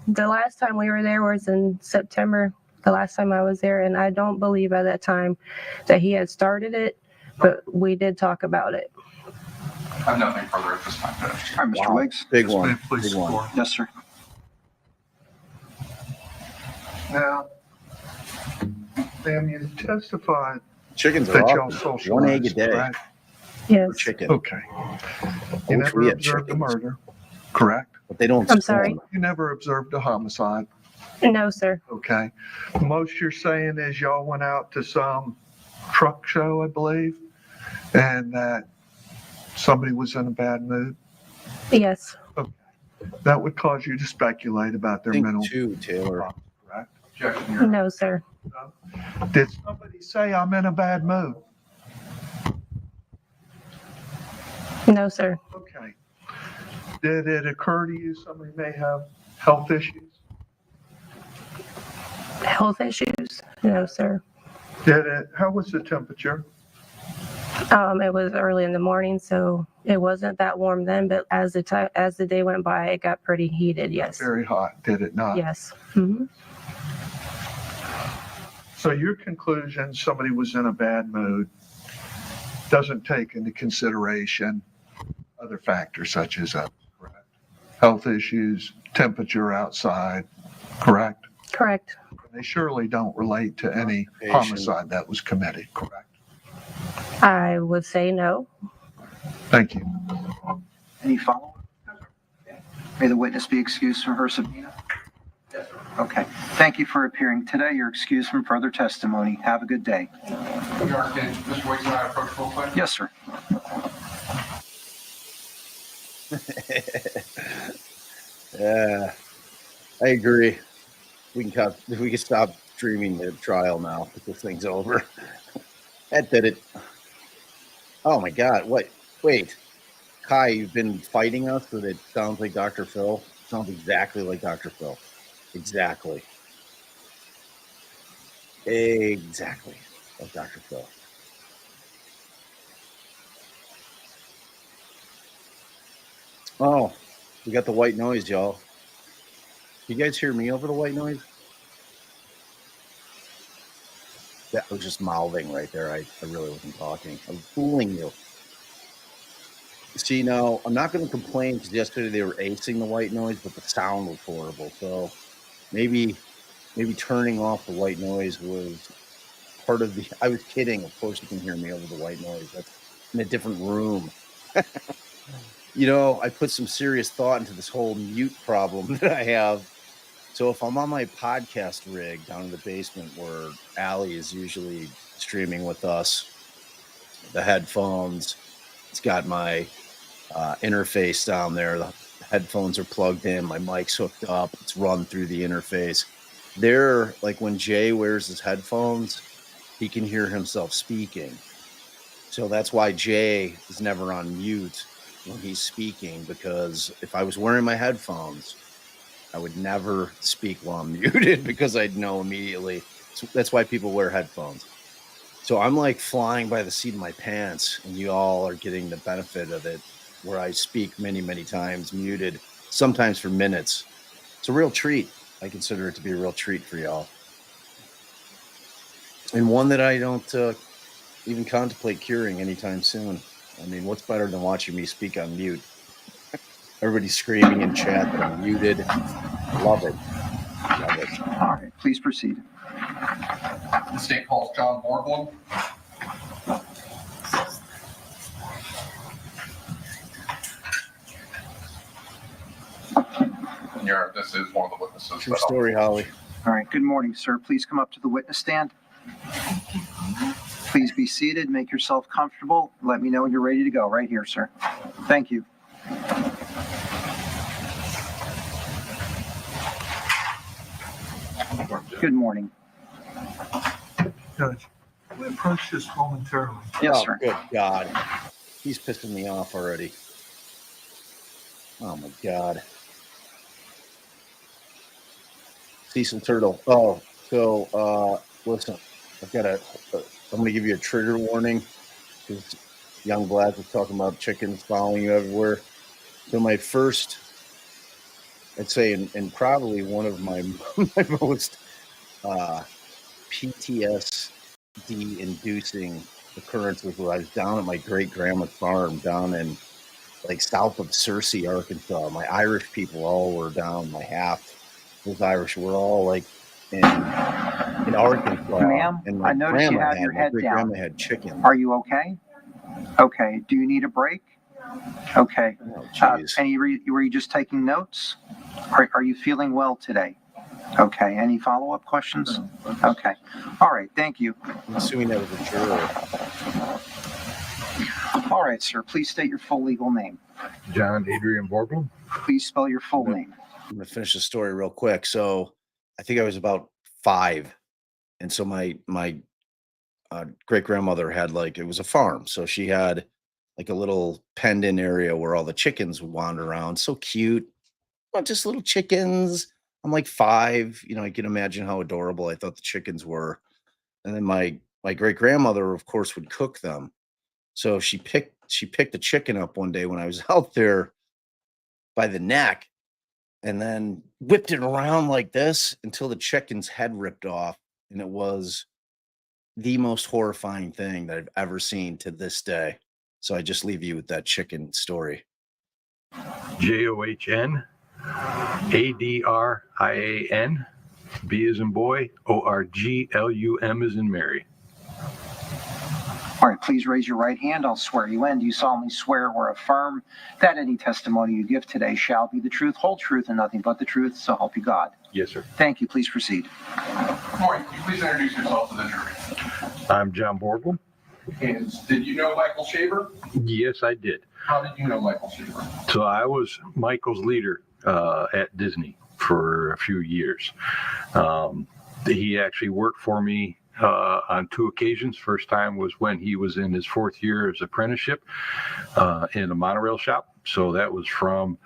S8: The last time we were there was in September, the last time I was there, and I don't believe at that time that he had started it, but we did talk about it.
S3: I have nothing further at this time, Judge.
S2: All right, Mr.
S1: Wow.
S2: Wiggs.
S1: Big
S4: Yes,
S1: one.
S4: ma'am, please
S1: Big one.
S4: score.
S2: Yes, sir.
S4: Now, ma'am, you testified
S1: Chickens are
S4: that y'all
S1: awesome.
S4: socialized.
S1: One egg a day
S4: correct?
S1: for
S8: Yes.
S1: chicken.
S4: Okay. You
S1: Wish
S4: never
S1: we had
S4: observed a
S1: chickens.
S4: murder, correct?
S1: But they don't.
S8: I'm
S1: spawn.
S8: sorry.
S4: You never observed a homicide,
S8: No, sir.
S4: okay? Most you're saying is y'all went out to some truck show, I believe, and that somebody was in a bad mood.
S8: Yes.
S4: That would cause you to speculate about
S1: I
S4: their
S1: think
S4: mental.
S1: too, Taylor.
S4: Correct?
S3: Objection, Your Honor.
S8: No, sir.
S4: Did somebody say I'm in a bad mood?
S8: No, sir.
S4: Okay. Did it occur to you somebody may have health issues?
S8: Health issues? No, sir.
S4: How was the temperature?
S8: It was early in the morning, so it wasn't that warm then, but as the day went by, it got pretty heated. Yes.
S4: Very hot, did it not?
S8: Yes. Hmm.
S4: So your conclusion, somebody was in a bad mood, doesn't take into consideration other factors such as health issues, temperature outside, correct?
S8: Correct.
S4: They surely don't relate to any homicide that was committed, correct?
S8: I would say no.
S4: Thank you.
S2: Any follow-up? May the witness be excused from her subpoena?
S3: Yes, sir.
S2: Okay. Thank you for appearing today. You're excused from further testimony. Have a good day.
S3: Your Honor, can Mr. Wiggs and I approach real quick?
S2: Yes, sir.
S1: Yeah, I agree. We can stop streaming the trial now that this thing's over. That did it. Oh my God! Wait, Kai, you've been fighting us that it sounds like Dr. Phil. It sounds exactly like Dr. Phil. Exactly like Dr. Phil. Oh, we got the white noise, y'all. You guys hear me over the white noise? That was just mouthing right there. I really wasn't talking. I'm fooling you. See, now, I'm not going to complain because yesterday they were acing the white noise, but the sound was horrible. So maybe turning off the white noise was part of the... I was kidding. Of course you can hear me over the white noise. That's in a different room. You know, I put some serious thought into this whole mute problem that I have. So if I'm on my podcast rig down in the basement where Allie is usually streaming with us, the headphones, it's got my interface down there. The headphones are plugged in. My mic's hooked up. It's run through the interface. There, like when Jay wears his headphones, he can hear himself speaking. So that's why Jay is never on mute when he's speaking, because if I was wearing my headphones, I would never speak while I'm muted because I'd know immediately. So that's why people wear headphones. So I'm like flying by the seat of my pants, and you all are getting the benefit of it, where I speak many, many times muted, sometimes for minutes. It's a real treat. I consider it to be a real treat for y'all. And one that I don't even contemplate curing anytime soon. I mean, what's better than watching me speak on mute? Everybody's screaming in chat that I'm muted. Love it. Love it.
S2: All right. Please proceed.
S3: The state calls John Borgland. This is one of the witnesses.
S1: True story, Holly.
S2: All right. Good morning, sir. Please come up to the witness stand. Please be seated. Make yourself comfortable. Let me know when you're ready to go. Right here, sir. Thank you. Good morning.
S4: Judge, we approach this momentarily.
S2: Yes,
S1: Oh,
S2: sir.
S1: good God. He's pissing me off already. Oh, my God. Cecil Turtle. Oh, so, listen, I'm going to give you a trigger warning, because young Vlad was talking about chickens following you everywhere. So my first, I'd say, and probably one of my most PTSD inducing occurrences where I was down at my great grandma's farm down in like south of Searcy, Arkansas. My Irish people all were down. My half was Irish. We're all like in Arkansas.
S2: Ma'am,
S1: and my
S2: I noticed you
S1: grandma
S2: have your head
S1: great
S2: down.
S1: grandma had chickens.
S2: Are you okay? Okay. Do you need a break? Okay.
S1: Oh, jeez.
S2: Were you just taking notes? Are you feeling well today? Okay. Any follow-up questions? Okay. All right. Thank you.
S1: I'm assuming that was a juror.
S2: All right, sir. Please state your full legal name.
S7: John Adrian Borgland.
S2: Please spell your full name.
S1: I'm going to finish the story real quick. So I think I was about 5. And so my great grandmother had it was a farm. So she had like a little penned in area where all the chickens would wander around. So cute. Well, just little chickens. I'm like 5. You know, I can imagine how adorable I thought the chickens were. And then my great grandmother, of course, would cook them. So she picked the chicken up one day when I was out there by the neck, and then whipped it around like this until the chicken's head ripped off. And it was the most horrifying thing that I've ever seen to this day. So I just leave you with that chicken story.
S7: JOHN ADRIAN B as in boy ORGLUM as in Mary.
S2: All right, please raise your right hand. I'll swear you in. Do you solemnly swear or affirm that any testimony you give today shall be the truth, whole truth, and nothing but the truth, so help you God?
S7: Yes, sir.
S2: Thank you. Please proceed.
S3: Good morning. Can you please introduce yourself to the jury?
S7: I'm John Borgland.
S3: And did you know Michael Shaver?
S7: Yes, I did.
S3: How did you know Michael Shaver?
S7: So I was Michael's leader at Disney for a few years. He actually worked for me on 2 occasions. First time was when he was in his 4th year as apprenticeship in a monorail shop. So that was from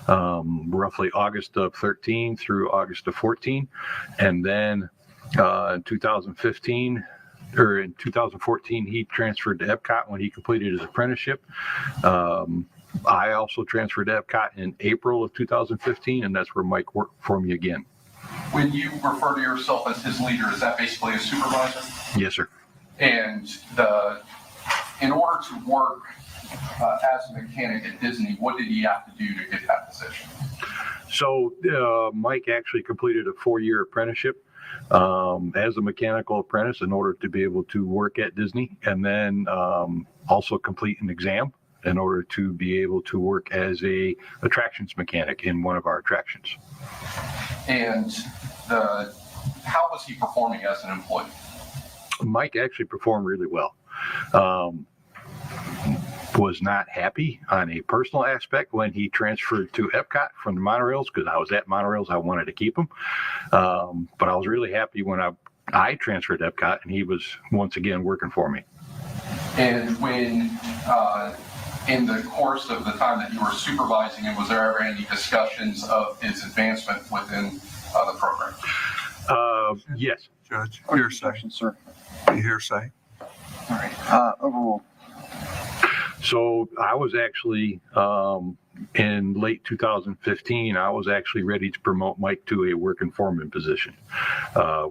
S7: roughly August of 13 through August of 14. And then in 2015, or in 2014, he transferred to Epcot when he completed his apprenticeship. I also transferred to Epcot in April of 2015, and that's where Mike worked for me again.
S3: When you refer to yourself as his leader, is that basically a supervisor?
S7: Yes, sir.
S3: And in order to work as a mechanic at Disney, what did he have to do to get that position?
S7: So Mike actually completed a 4-year apprenticeship as a mechanical apprentice in order to be able to work at Disney, and then also complete an exam in order to be able to work as a attractions mechanic in one of our attractions.
S3: And how was he performing as an employee?
S7: Mike actually performed really well. Was not happy on a personal aspect when he transferred to Epcot from the monorails, because I was at monorails. I wanted to keep him. But I was really happy when I transferred to Epcot and he was once again working for me.
S3: And when in the course of the time that you were supervising him, was there ever any discussions of his advancement within the program?
S7: Yes.
S4: Judge,
S2: Objection, sir.
S4: hearsay.
S2: All right. Overruled.
S7: So I was actually in late 2015, I was actually ready to promote Mike to a working foreman position,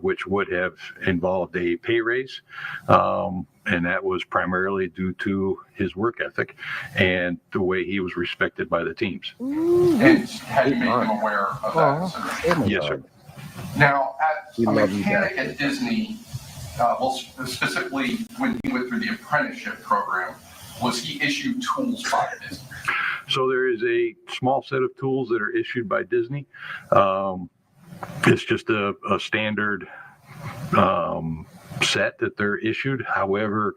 S7: which would have involved a pay raise. And that was primarily due to his work ethic and the way he was respected by the teams.
S3: And had you made him aware of that consideration?
S7: Yes, sir.
S3: Now, as
S1: We
S3: a
S1: love you,
S3: mechanic at Disney, well, specifically when he went through the apprenticeship program, was he issued tools by Disney?
S7: So there is a small set of tools that are issued by Disney. It's just a standard set that they're issued. However,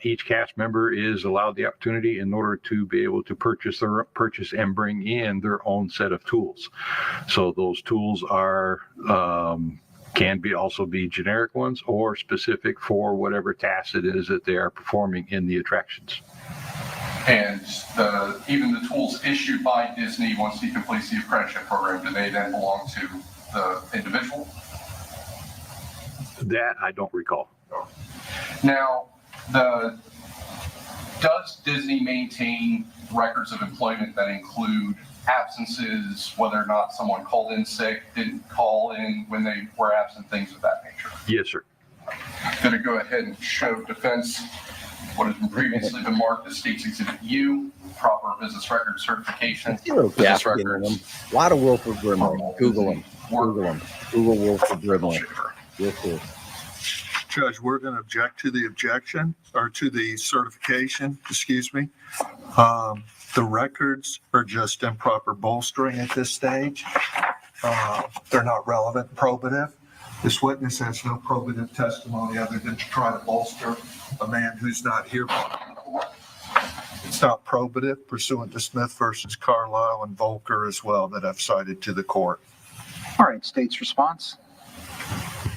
S7: each cast member is allowed the opportunity in order to be able to purchase and bring in their own set of tools. So those tools are can also be generic ones or specific for whatever task it is that they are performing in the attractions.
S3: And even the tools issued by Disney once he completes the apprenticeship program, do they then belong to the individual?
S7: That I don't recall.
S3: Now, does Disney maintain records of employment that include absences, whether or not someone called in sick, didn't call in when they were absent, things of that nature?
S7: Yes, sir.
S3: Going to go ahead and show defense what has previously been marked as State's Exhibit U, proper business record certification.
S1: Zero
S3: Business
S1: gap in
S3: records.
S1: them. A lot of Wilford Brimley. Google him. Google him. Google Wilford Brimley. Yes, sir.
S4: Judge, we're going to object to the objection or to the certification, excuse me. The records are just improper bolstering at this stage. They're not relevant, probative. This witness has no probative testimony other than to try to bolster a man who's not here. It's not probative pursuant to Smith versus Carlisle and Volker as well that I've cited to the court.
S2: All right. State's response.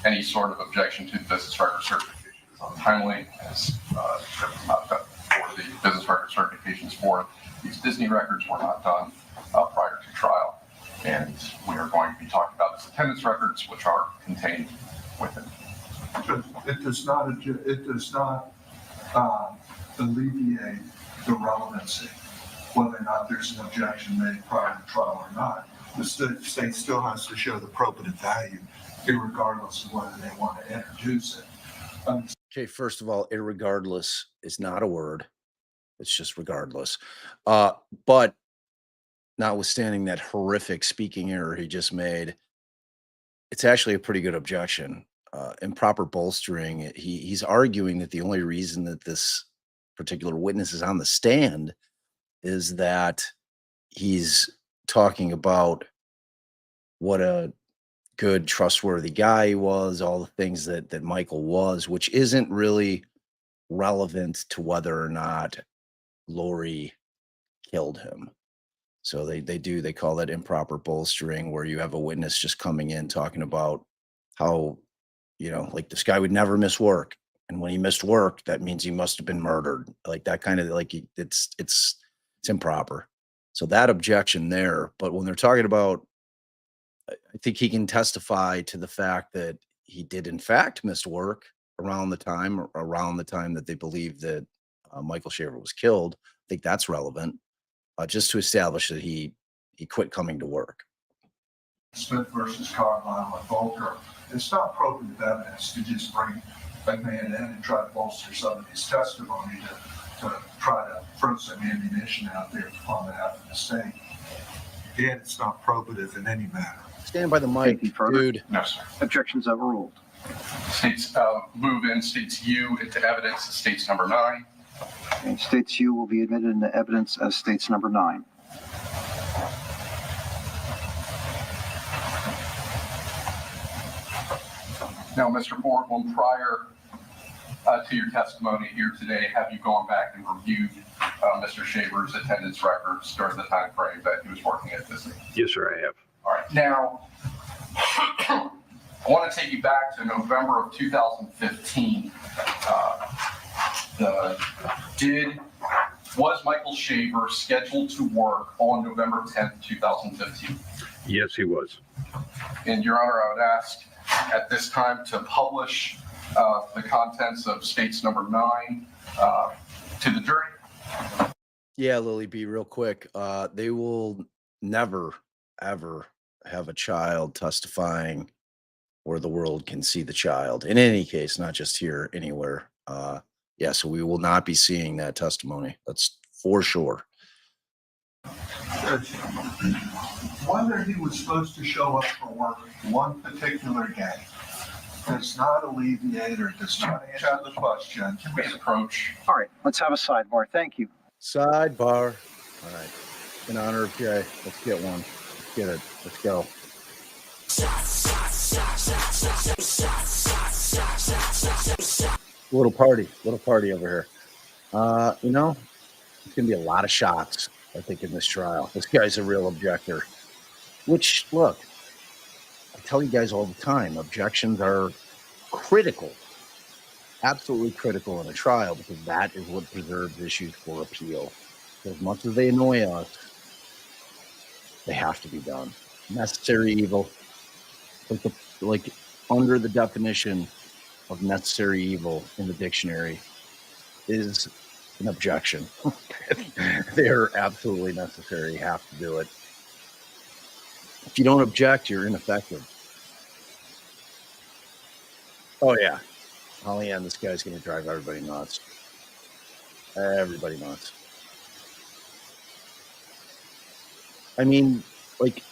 S3: Any sort of objection to the business record certification is untimely, as that was not done for the business record certifications for these Disney records were not done prior to trial. And we are going to be talking about his attendance records, which are contained within.
S4: It does not alleviate the relevancy, whether or not there's an objection made prior to trial or not. The state still has to show the probative value, irregardless of whether they want to introduce it.
S1: Okay, first of all, irregardless is not a word. It's just regardless. But notwithstanding that horrific speaking error he just made, it's actually a pretty good objection. Improper bolstering. He's arguing that the only reason that this particular witness is on the stand is that he's talking about what a good, trustworthy guy he was, all the things that Michael was, which isn't really relevant to whether or not Laurie killed him. So they call that improper bolstering, where you have a witness just coming in talking about how, like this guy would never miss work. And when he missed work, that means he must have been murdered. Like that kind of like it's improper. So that objection there. But when they're talking about, I think he can testify to the fact that he did in fact miss work around the time that they believe that Michael Shaver was killed. I think that's relevant, just to establish that he quit coming to work.
S4: Smith versus Carlisle and Volker. It's not appropriate evidence to just bring a man in and try to bolster some of his testimony to try to throw some ammunition out there on behalf of the state. Again, it's not probative in any manner.
S1: Stand by the mic, dude.
S3: No, sir.
S2: Objections overruled.
S3: States move in states U into evidence, states number 9.
S2: And states U will be admitted into evidence as states number 9.
S3: Now, Mr. Borgland, prior to your testimony here today, have you gone back and reviewed Mr. Shaver's attendance records during the time frame that he was working at Disney?
S7: Yes, sir, I have.
S3: All right. Now, I want to take you back to November of 2015. Was Michael Shaver scheduled to work on November 10th, 2015?
S7: Yes, he was.
S3: And Your Honor, I would ask at this time to publish the contents of states number 9 to the jury.
S1: Yeah, Lily B, real quick. They will never, ever have a child testifying where the world can see the child. In any case, not just here, anywhere. Yeah, so we will not be seeing that testimony. That's for sure.
S4: Whether he was supposed to show up for work one particular day does not alleviate or does not answer the question.
S3: Please approach.
S2: All right, let's have a sidebar. Thank you.
S1: Sidebar. All right. In honor of Jay, let's get one. Let's get it. Let's go. Little party over here. It's gonna be a lot of shots, I think, in this trial. This guy's a real objector. Which, look, I tell you guys all the time, objections are critical, absolutely critical in a trial, because that is what preserves issues for appeal. As much as they annoy us, they have to be done. Necessary evil, like under the definition of necessary evil in the dictionary, is an objection. They're absolutely necessary. You have to do it. If you don't object, you're ineffective. Oh, yeah. Oh, yeah, and this guy's going to drive everybody nuts. Everybody nuts. I mean, like,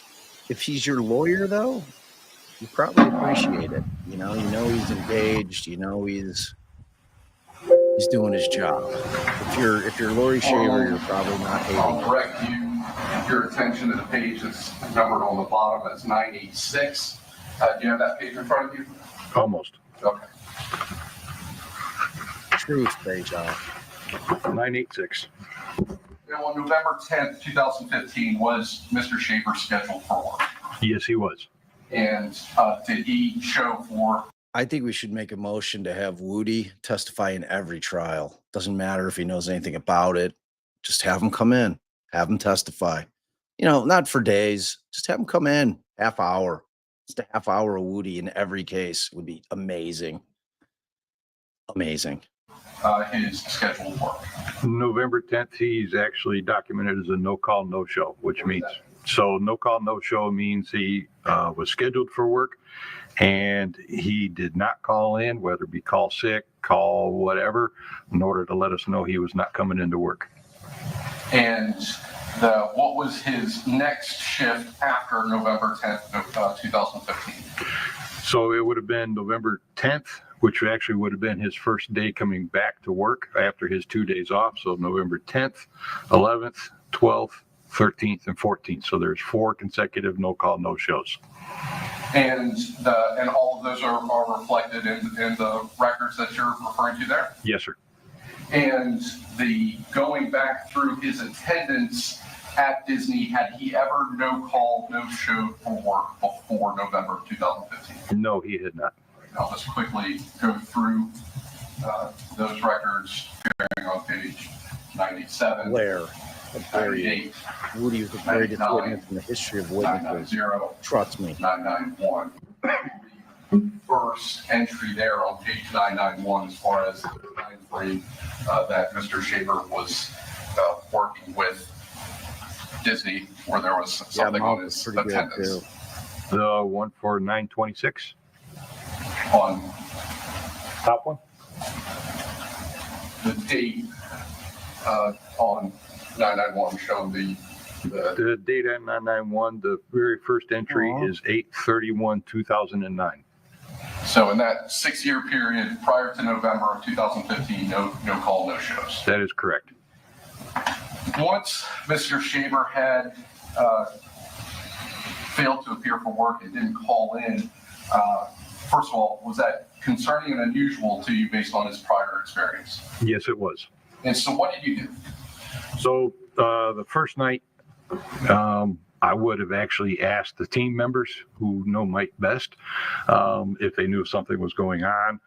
S1: if he's your lawyer, though, you probably appreciate it. You know he's engaged. You know he's doing his job. If you're Laurie Shaver, you're probably not hating
S3: I'll
S1: him.
S3: direct your attention to the page that's numbered on the bottom. That's 986. Do you have that page in front of you?
S7: Almost.
S3: Okay.
S1: Truth, Deja.
S7: 986.
S3: Now, on November 10th, 2015, was Mr. Shaver scheduled for work?
S7: Yes, he was.
S3: And did he show for?
S1: I think we should make a motion to have Woody testify in every trial. Doesn't matter if he knows anything about it. Just have him come in. Have him testify. Not for days. Just have him come in. Half hour. Just a half hour of Woody in every case would be amazing. Amazing.
S3: His scheduled work.
S7: November 10th, he's actually documented as a no-call, no-show, which means, so no-call, no-show means he was scheduled for work and he did not call in, whether it be call sick, call whatever, in order to let us know he was not coming into work.
S3: And what was his next shift after November 10th, 2015?
S7: So it would have been November 10th, which actually would have been his first day coming back to work after his 2 days off. So November 10th, 11th, 12th, 13th, and 14th. So there's 4 consecutive no-call, no-shows.
S3: And all of those are reflected in the records that you're referring to there?
S7: Yes, sir.
S3: And going back through his attendance at Disney, had he ever no-call, no-show for work before November 2015?
S7: No, he had not.
S3: I'll just quickly go through those records, beginning on page 97.
S1: Where? Woody was the very witness in the history of witnesses.
S3: 990,
S1: Trust me.
S3: 991. First entry there on page 991 as far as the time frame that Mr. Shaver was working with Disney, where there was something on his attendance.
S7: The one for 926
S3: On
S7: top one.
S3: the date on 991 showing
S7: The date on 991, the very first entry is 8/31/2009.
S3: So in that 6-year period prior to November of 2015, no call, no shows.
S7: That is correct.
S3: Once Mr. Shaver had failed to appear for work and didn't call in, first of all, was that concerning and unusual to you based on his prior experience?
S7: Yes, it was.
S3: And so what did you do?
S7: So the first night, I would have actually asked the team members who know Mike best if they knew something was going on,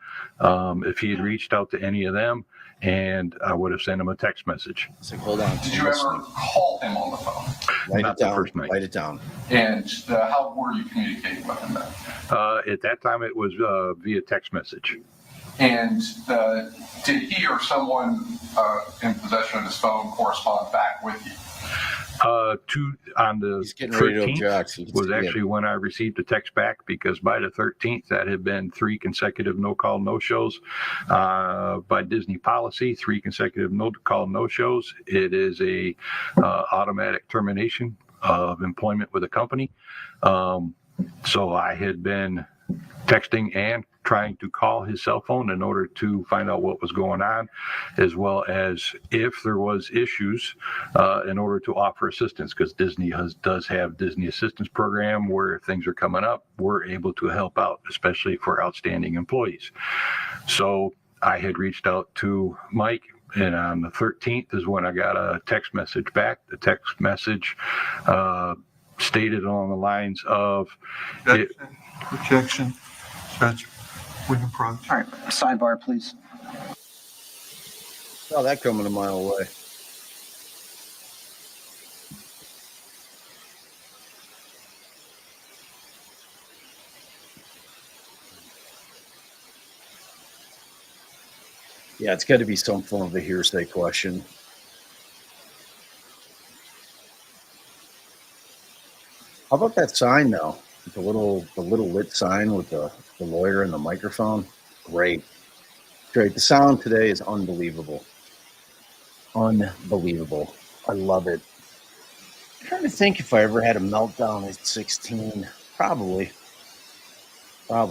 S7: if he had reached out to any of them, and I would have sent him a text message.
S1: It's like, hold on.
S3: Did you ever call him on the phone?
S1: Write
S7: Not
S1: it
S7: the
S1: down.
S7: first night.
S1: Write it down.
S3: And how were you communicating with him then?
S7: At that time, it was via text message.
S3: And did he or someone in possession of his phone correspond back with you?
S7: On the
S1: He's getting ready to
S7: 13th
S1: object.
S7: was actually when I received a text back, because by the 13th, that had been 3 consecutive no-call, no-shows. By Disney policy, 3 consecutive no-call, no-shows. It is a automatic termination of employment with a company. So I had been texting and trying to call his cell phone in order to find out what was going on, as well as if there was issues in order to offer assistance, because Disney does have Disney assistance program where if things are coming up, we're able to help out, especially for outstanding employees. So I had reached out to Mike, and on the 13th is when I got a text message back. The text message stated along the lines of
S4: Rejection. Judge William Price.
S2: All right, sidebar, please.
S1: Saw that coming a mile away. Yeah, it's got to be some form of a hearsay question. How about that sign though? The little lit sign with the lawyer and the microphone. Great. The sound today is unbelievable. Unbelievable. I love it. I'm trying to think if I ever had a meltdown at 16. Probably. I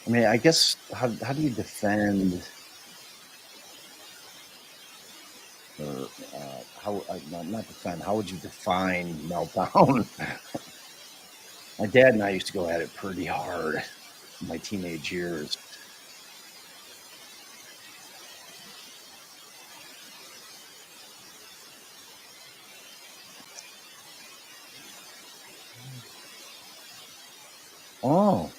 S1: mean, I guess, how do you defend, or not defend, how would you define meltdown? My dad and I used to go at it pretty hard in my teenage years. Oh.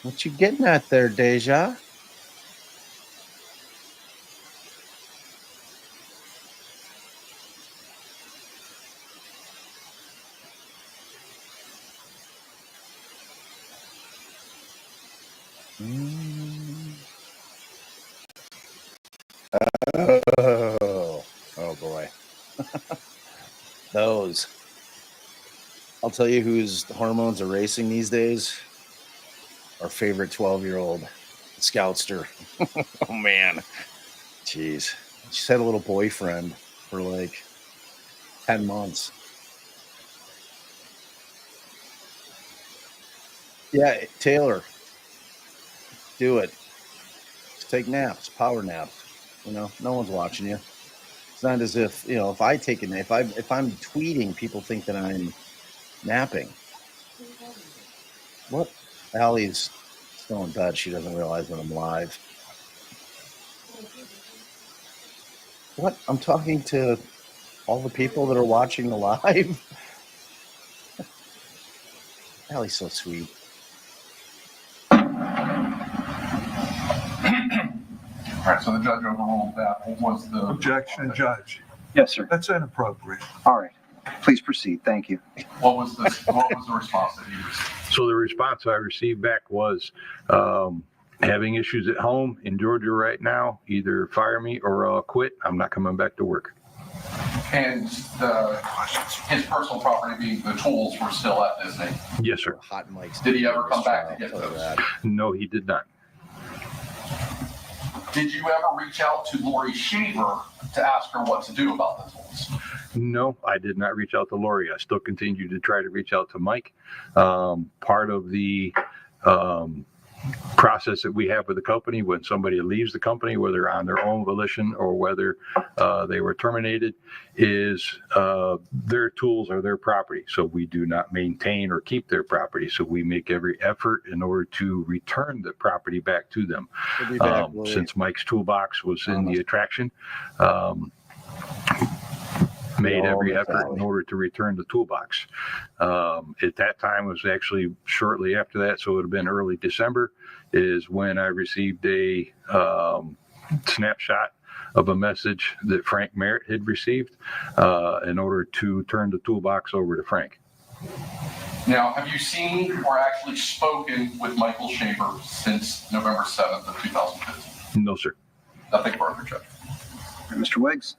S1: What you getting at there, Deja? Oh boy. Those. I'll tell you whose hormones are racing these days. Our favorite 12-year-old scoutster. Oh man, jeez. She's had a little boyfriend for like 10 months. Yeah, Taylor, do it. Just take naps, power naps. You know, no one's watching you. It's not as if, you know, if I take a nap, if I'm tweeting, people think that I'm napping. What? Allie's still in bed. She doesn't realize that I'm live. What? I'm talking to all the people that are watching the live. Allie's so sweet.
S3: All right, so the judge overruled that. What was the
S4: Objection, Judge.
S2: Yes, sir.
S4: That's inappropriate.
S2: All right. Please proceed. Thank you.
S3: What was the response that you received?
S7: So the response I received back was having issues at home in Georgia right now. Either fire me or I'll quit. I'm not coming back to work.
S3: And his personal property being the tools were still at Disney.
S7: Yes, sir.
S1: Hot mics.
S3: Did he ever come back to get those?
S7: No, he did not.
S3: Did you ever reach out to Laurie Shaver to ask her what to do about the tools?
S7: No, I did not reach out to Laurie. I still continue to try to reach out to Mike. Part of the process that we have with the company, when somebody leaves the company, whether on their own volition or whether they were terminated, is their tools are their property. So we do not maintain or keep their property. So we make every effort in order to return the property back to them. Since Mike's toolbox was in the attraction, made every effort in order to return the toolbox. At that time, it was actually shortly after that, so it would have been early December, is when I received a snapshot of a message that Frank Merritt had received in order to turn the toolbox over to Frank.
S3: Now, have you seen or actually spoken with Michael Shaver since November 7th of 2015?
S7: No, sir.
S3: Nothing further, Judge.
S2: Mr. Wiggs?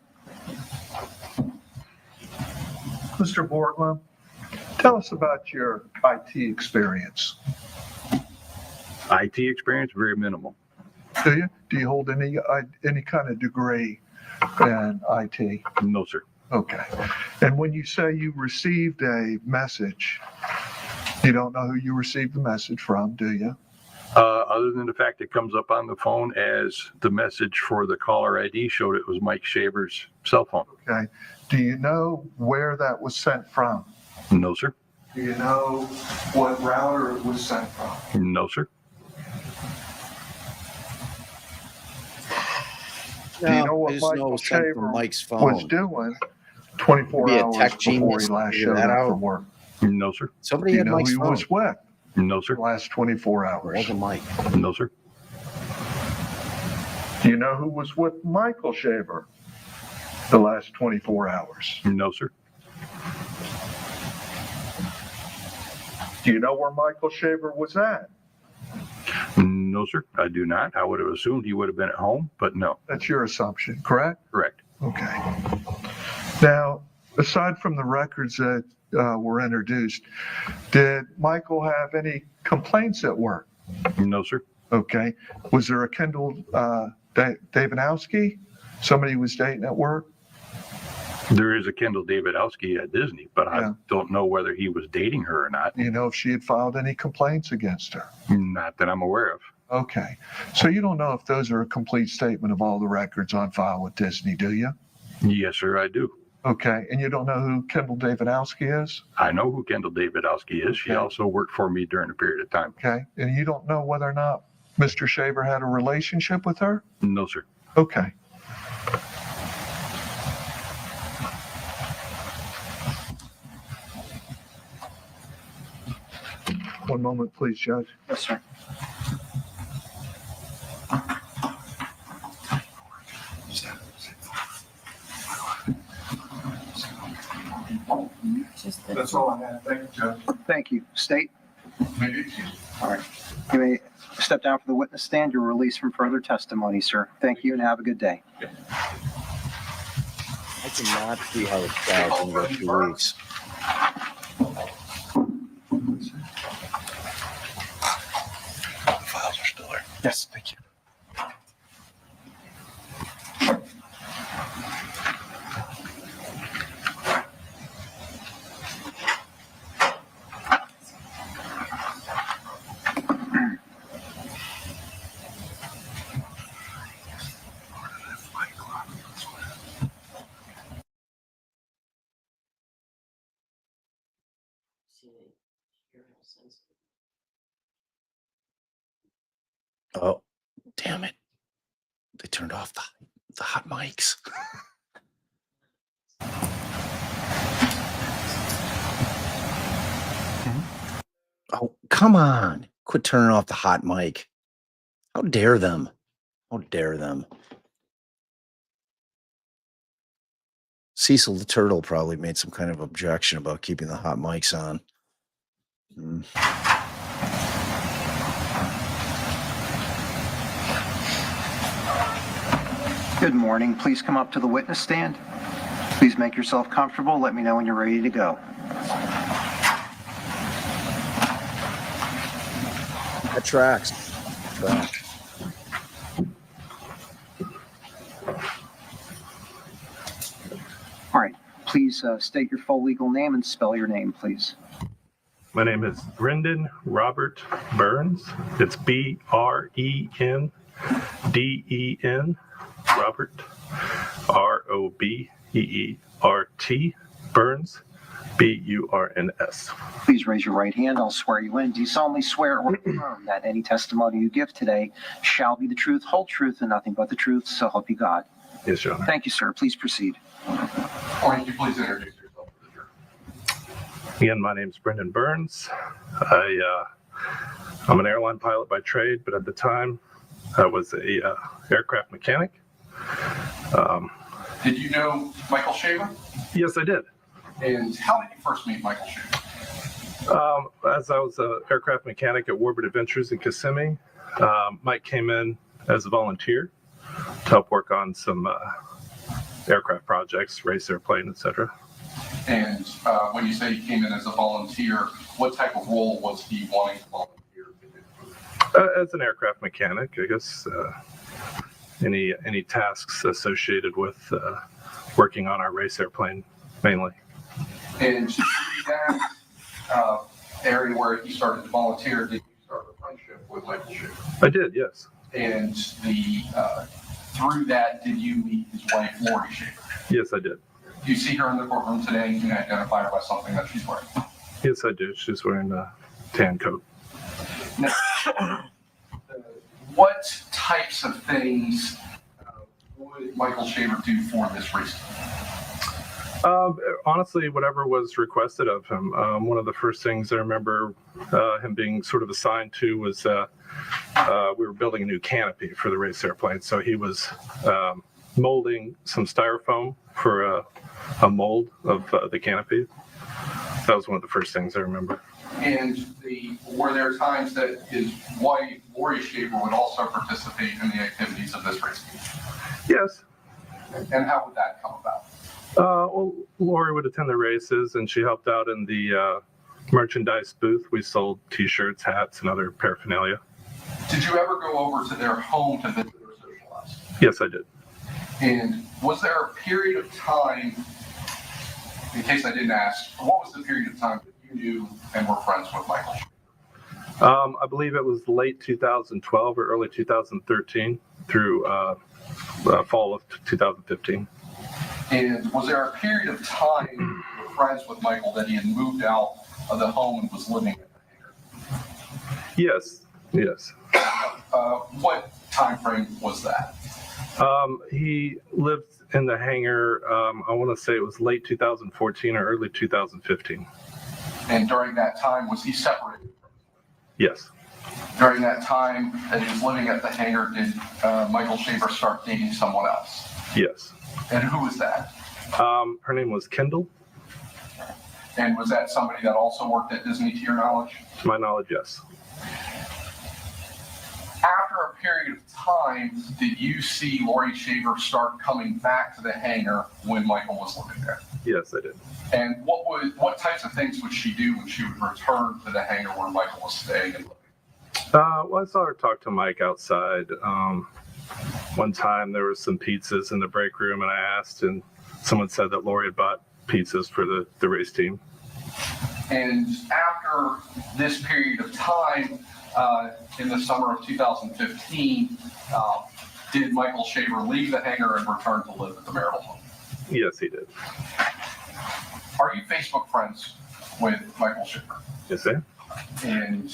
S4: Mr. Borgland, tell us about your IT experience.
S7: IT experience, very minimal.
S4: Do you? Do you hold any kind of degree in IT?
S7: No, sir.
S4: Okay. And when you say you received a message, you don't know who you received the message from, do you?
S7: Other than the fact it comes up on the phone as the message for the caller ID showed it was Mike Shaver's cell phone.
S4: Okay. Do you know where that was sent from?
S7: No, sir.
S4: Do you know what router it was sent from?
S7: No, sir.
S4: Do you know what Michael Shaver was doing 24 hours before he last showed up from work?
S7: No, sir.
S1: Somebody
S4: Do you
S1: had
S4: know
S1: Mike's
S4: who he
S1: phone.
S4: was with
S7: No, sir.
S4: the last 24
S1: It
S4: hours?
S1: wasn't Mike.
S7: No, sir.
S4: Do you know who was with Michael Shaver the last 24 hours?
S7: No, sir.
S4: Do you know where Michael Shaver was at?
S7: No, sir. I do not. I would have assumed he would have been at home, but no.
S4: That's your assumption, correct?
S7: Correct.
S4: Okay. Now, aside from the records that were introduced, did Michael have any complaints at work?
S7: No, sir.
S4: Okay. Was there a Kendall Davidowski? Somebody he was dating at work?
S7: There is a Kendall Davidowski at Disney, but
S4: Yeah.
S7: I don't know whether he was dating her or not.
S4: Do you know if she had filed any complaints against her?
S7: Not that I'm aware of.
S4: Okay. So you don't know if those are a complete statement of all the records on file with Disney, do you?
S7: Yes, sir, I do.
S4: Okay. And you don't know who Kendall Davidowski is?
S7: I know who Kendall Davidowski is. She
S4: Okay.
S7: also worked for me during a period of time.
S4: Okay. And you don't know whether or not Mr. Shaver had a relationship with her?
S7: No, sir.
S4: Okay. One moment, please, Judge.
S2: Yes, sir.
S4: That's all I have. Thank you, Judge.
S2: Thank you. State?
S3: Maybe.
S2: All right. You may step down from the witness stand. You're released from further testimony, sir. Thank you and have a good day.
S1: I cannot see how it's out in the 2 weeks. Yes, thank you. Oh, damn it. They turned off the hot mics. Oh, come on. Quit turning off the hot mic. How dare them? How dare them? Cecil the Turtle probably made some kind of objection about keeping the hot mics on.
S2: Good morning. Please come up to the witness stand. Please make yourself comfortable. Let me know when you're ready to go.
S1: That tracks.
S2: All right. Please state your full legal name and spell your name, please.
S9: My name is Brendan Robert Burns. It's BRENDEN, Robert, ROBEERT, Burns, BURNS.
S2: Please raise your right hand. I'll swear you in. Do you solemnly swear or affirm that any testimony you give today shall be the truth, whole truth, and nothing but the truth, so help you God?
S9: Yes, Your Honor.
S2: Thank you, sir. Please proceed.
S3: Or you please introduce yourself to the jury.
S9: Again, my name is Brendan Burns. I'm an airline pilot by trade, but at the time I was a aircraft mechanic.
S3: Did you know Michael Shaver?
S9: Yes, I did.
S3: And how did you first meet Michael Shaver?
S9: As I was an aircraft mechanic at Warbird Adventures in Kissimmee, Mike came in as a volunteer to help work on some aircraft projects, race airplane, etc.
S3: And when you say he came in as a volunteer, what type of role was he wanting to volunteer to do?
S9: As an aircraft mechanic, I guess any tasks associated with working on our race airplane mainly.
S3: And that area where he started to volunteer, did you start a friendship with Michael Shaver?
S9: I did, yes.
S3: And through that, did you meet his wife, Laurie Shaver?
S9: Yes, I did.
S3: Do you see her in the courtroom today? You can identify her by something that she's wearing.
S9: Yes, I do. She's wearing a tan coat.
S3: Now, what types of things would Michael Shaver do for this race?
S9: Honestly, whatever was requested of him. One of the first things I remember him being sort of assigned to was we were building a new canopy for the race airplane. So he was molding some styrofoam for a mold of the canopy. That was one of the first things I remember.
S3: And were there times that his wife, Laurie Shaver, would also participate in the activities of this race team?
S9: Yes.
S3: And how would that come about?
S9: Well, Laurie would attend the races, and she helped out in the merchandise booth. We sold T-shirts, hats, and other paraphernalia.
S3: Did you ever go over to their home to visit or socialize?
S9: Yes, I did.
S3: And was there a period of time, in case I didn't ask, what was the period of time that you knew and were friends with Michael?
S9: I believe it was late 2012 or early 2013 through fall of 2015.
S3: And was there a period of time you were friends with Michael that he had moved out of the home and was living at the hangar?
S9: Yes.
S3: What time frame was that?
S9: He lived in the hangar, I want to say it was late 2014 or early 2015.
S3: And during that time, was he separated?
S9: Yes.
S3: During that time that he was living at the hangar, did Michael Shaver start dating someone else?
S9: Yes.
S3: And who was that?
S9: Her name was Kendall.
S3: And was that somebody that also worked at Disney, to your knowledge?
S9: To my knowledge, yes.
S3: After a period of time, did you see Laurie Shaver start coming back to the hangar when Michael was living there?
S9: Yes, I did.
S3: And what types of things would she do when she would return to the hangar where Michael was staying and living?
S9: Well, I saw her talk to Mike outside. One time there was some pizzas in the break room, and I asked, and someone said that Laurie had bought pizzas for the race team.
S3: And after this period of time, in the summer of 2015, did Michael Shaver leave the hangar and return to live at the marital home?
S9: Yes, he did.
S3: Are you Facebook friends with Michael Shaver?
S9: Yes, sir.
S3: And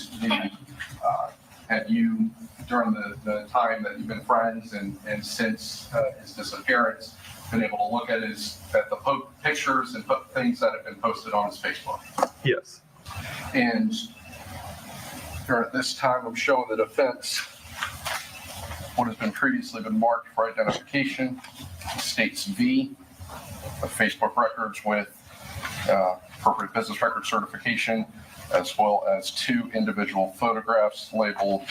S3: have you, during the time that you've been friends and since his disappearance, been able to look at the pictures and things that have been posted on his Facebook?
S9: Yes.
S3: And here at this time, I'm showing the defense what has been previously been marked for identification, states V, the Facebook records with appropriate business record certification, as well as 2 individual photographs labeled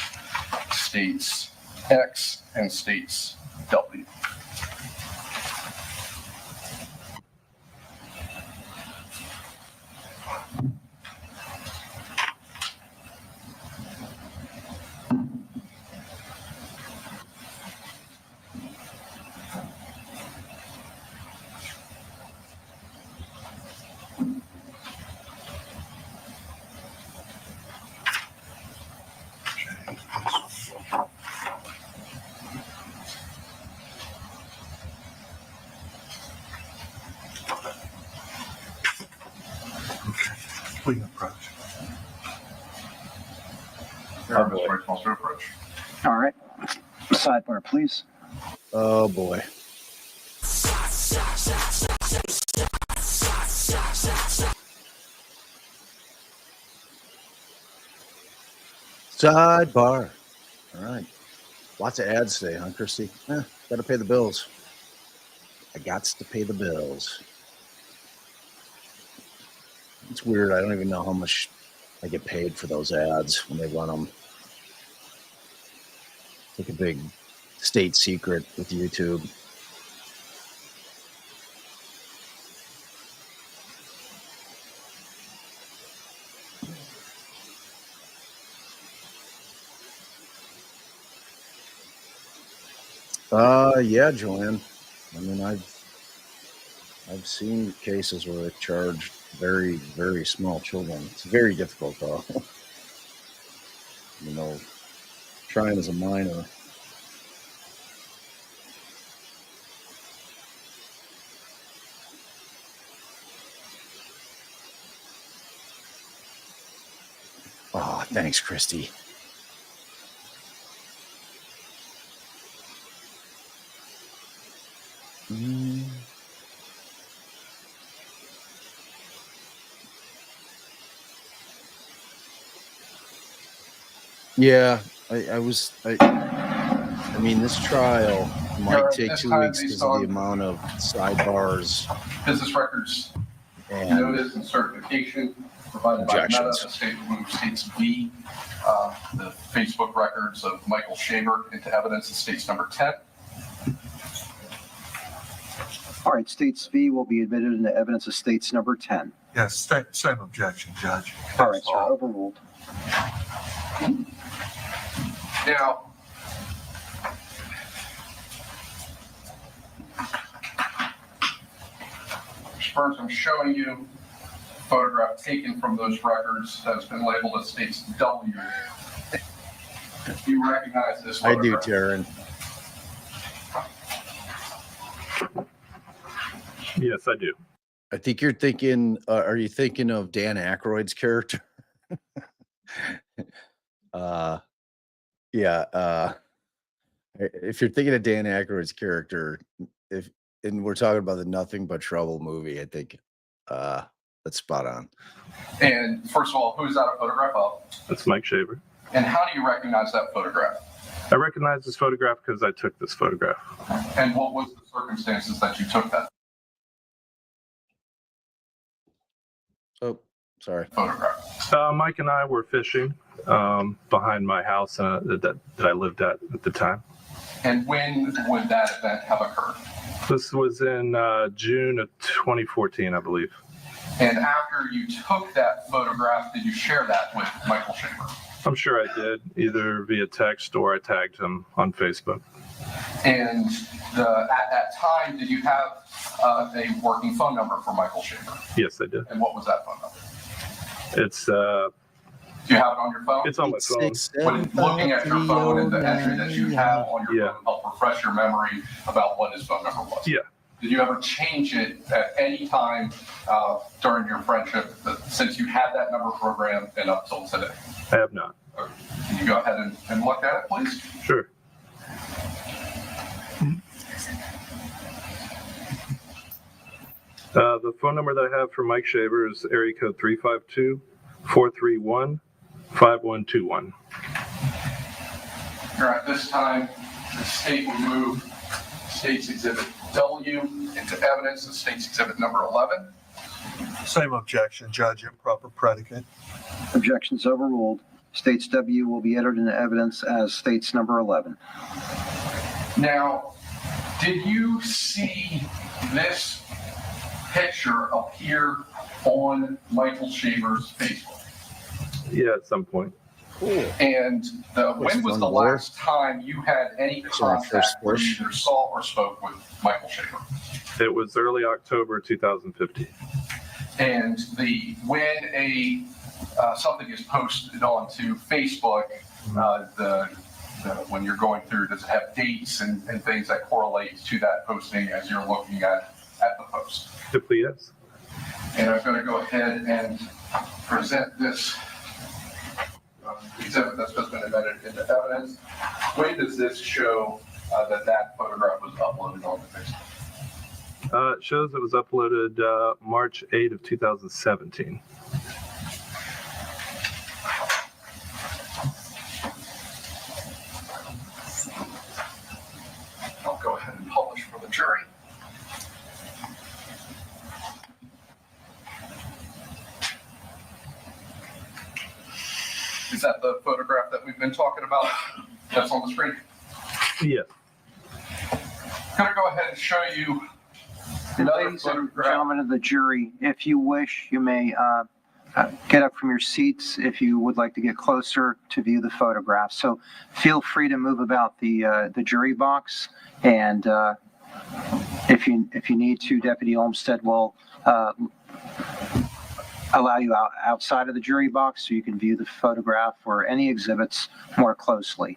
S3: states X and states W.
S4: We approach.
S3: Approach.
S2: All right. Sidebar, please.
S1: Oh boy. Sidebar. All right. Lots of ads today, huh, Christy? Gotta pay the bills. I gots to pay the bills. It's weird. I don't even know how much I get paid for those ads when they run them. It's like a big state secret with YouTube. Yeah, Joanne. I mean, I've seen cases where they charge very, very small children. It's very difficult, though. You know, trying as a minor. Oh, thanks, Christy. Yeah, I mean, this trial might take 2 weeks because of the amount of sidebars,
S3: business records,
S1: and
S3: notice and certification provided by Meta, the state removed states B, the Facebook records of Michael Shaver into evidence in states number 10.
S2: All right, states V will be admitted into evidence of states number 10.
S4: Yes, same objection, Judge.
S2: All right, sir, overruled.
S3: Now, first I'm showing you a photograph taken from those records that has been labeled as states W. Do you recognize this photograph?
S1: I do, Taryn.
S9: Yes, I do.
S1: I think you're thinking, are you thinking of Dan Aykroyd's character? Yeah. If you're thinking of Dan Aykroyd's character, and we're talking about the Nothing But Trouble movie, I think that's spot on.
S3: And first of all, who's that a photograph of?
S9: That's Mike Shaver.
S3: And how do you recognize that photograph?
S9: I recognize this photograph because I took this photograph.
S3: And what was the circumstances that you took that
S1: Oh, sorry.
S3: photograph?
S9: Mike and I were fishing behind my house that I lived at the time.
S3: And when would that event have occurred?
S9: This was in June of 2014, I believe.
S3: And after you took that photograph, did you share that with Michael Shaver?
S9: I'm sure I did, either via text or I tagged him on Facebook.
S3: And at that time, did you have a working phone number for Michael Shaver?
S9: Yes, I did.
S3: And what was that phone number?
S9: It's
S3: Do you have it on your phone?
S9: it's on my phone.
S3: When looking at your phone and the entry that you have on your phone, help refresh your memory about what his phone number was.
S9: Yeah.
S3: Did you ever change it at any time during your friendship since you had that number programmed and up till today?
S9: I have not.
S3: Okay. Can you go ahead and look at it, please?
S9: Sure. The phone number that I have for Mike Shaver is area code 352-431-5121.
S3: Here at this time, the state will move State's Exhibit W into evidence of State's Exhibit number 11.
S4: Same objection, Judge, improper predicate.
S2: Objections overruled. States W will be entered into evidence as states number 11.
S3: Now, did you see this picture appear on Michael Shaver's Facebook?
S9: Yeah, at some point.
S1: Cool.
S3: And when was the last time you had any contact where you either saw or spoke with Michael Shaver?
S9: It was early October 2015.
S3: And when something is posted onto Facebook, when you're going through, does it have dates and things that correlate to that posting as you're looking at the post?
S9: Typically, yes.
S3: And I'm going to go ahead and present this exhibit that's just been admitted into evidence. When does this show that photograph was uploaded on the Facebook?
S9: It shows it was uploaded March 8 of 2017.
S3: I'll go ahead and publish for the jury. Is that the photograph that we've been talking about that's on the screen?
S9: Yes.
S3: I'm going to go ahead and show you another
S2: Ladies and
S3: photograph.
S2: gentlemen of the jury, if you wish, you may get up from your seats if you would like to get closer to view the photograph. So feel free to move about the jury box, and if you need to, Deputy Olmsted will allow you outside of the jury box so you can view the photograph or any exhibits more closely.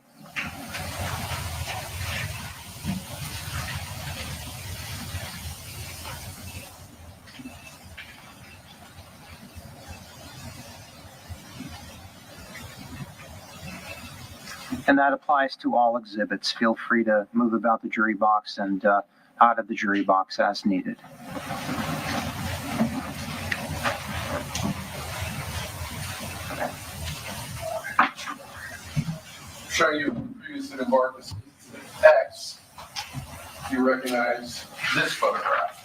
S2: And that applies to all exhibits. Feel free to move about the jury box and out of the jury box as needed.
S3: Showing you previously embarked as X, you recognize this photograph.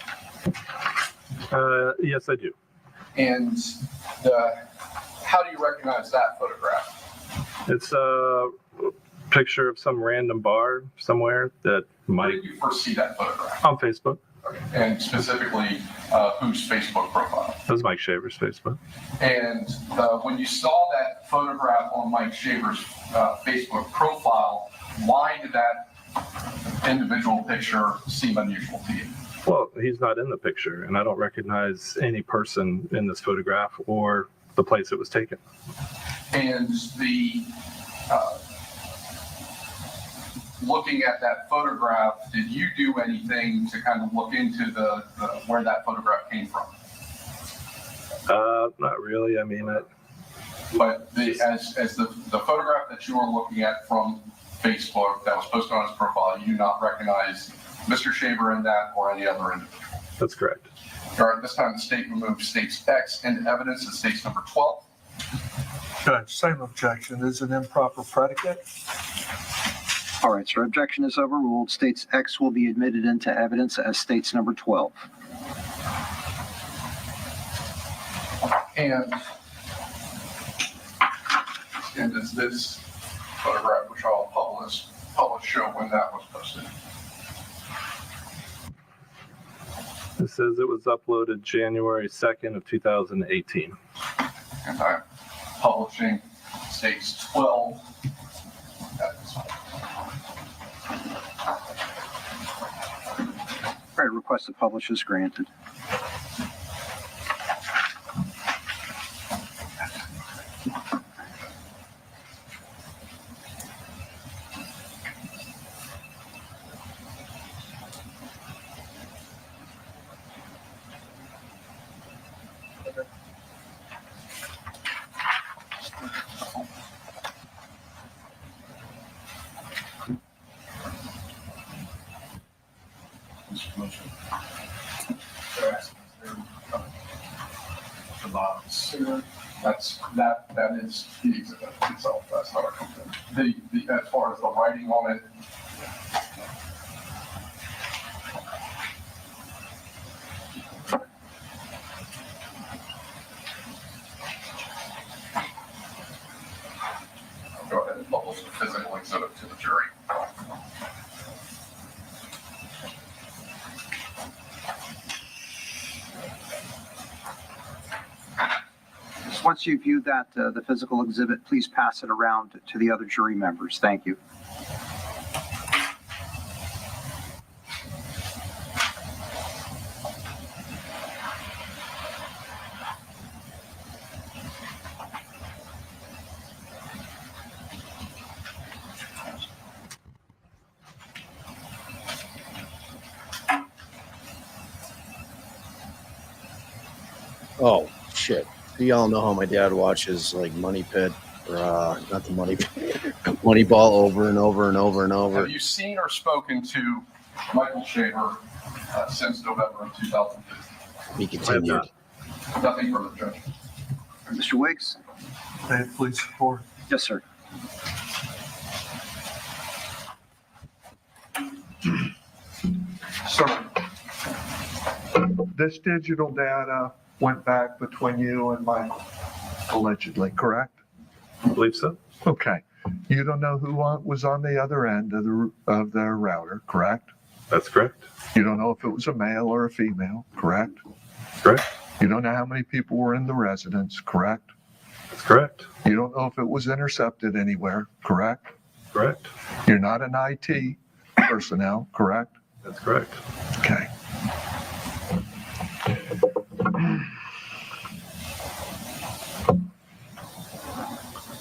S9: Yes, I do.
S3: And how do you recognize that photograph?
S9: It's a picture of some random bar somewhere that
S3: Where
S9: Mike
S3: did you first see that photograph?
S9: on Facebook.
S3: Okay. And specifically, whose Facebook profile?
S9: That was Mike Shaver's Facebook.
S3: And when you saw that photograph on Mike Shaver's Facebook profile, why did that individual picture seem unusual to you?
S9: Well, he's not in the picture, and I don't recognize any person in this photograph or the place it was taken.
S3: And looking at that photograph, did you do anything to kind of look into where that photograph came from?
S9: Not really. I mean,
S3: But as the photograph that you were looking at from Facebook that was posted on his profile, you do not recognize Mr. Shaver in that or any other individual.
S9: that's correct.
S3: All right, this time the state removed states X into evidence as states number 12.
S4: Judge, same objection. Is an improper predicate.
S2: All right, sir. Objection is overruled. States X will be admitted into evidence as states number 12.
S3: And is this photograph, which I'll publish show when that was posted?
S9: It says it was uploaded January 2nd of 2018.
S3: And I'm publishing States 12.
S2: Right, request to publish is granted.
S3: That is the exhibit itself. That's how it comes in. The as far as the writing on it, I'll go ahead and publish the physical exhibit to the jury.
S2: Once you view that, the physical exhibit, please pass it around to the other jury members. Thank you.
S1: Oh, shit. Y'all know how my dad watches like Money Pit or not the Money Pit, Moneyball over and over and over and over.
S3: Have you seen or spoken to Michael Shaver since November of 2015?
S1: He continued.
S3: Nothing from the judge.
S2: Mr. Wiggs?
S4: May it please support.
S2: Yes, sir.
S4: Sir, this digital data went back between you and Michael, allegedly, correct?
S9: I believe so.
S4: Okay. You don't know who was on the other end of their router, correct?
S9: That's correct.
S4: You don't know if it was a male or a female, correct?
S9: Correct.
S4: You don't know how many people were in the residence, correct?
S9: That's correct.
S4: You don't know if it was intercepted anywhere, correct?
S9: Correct.
S4: You're not an IT personnel, correct?
S9: That's correct.
S4: Okay.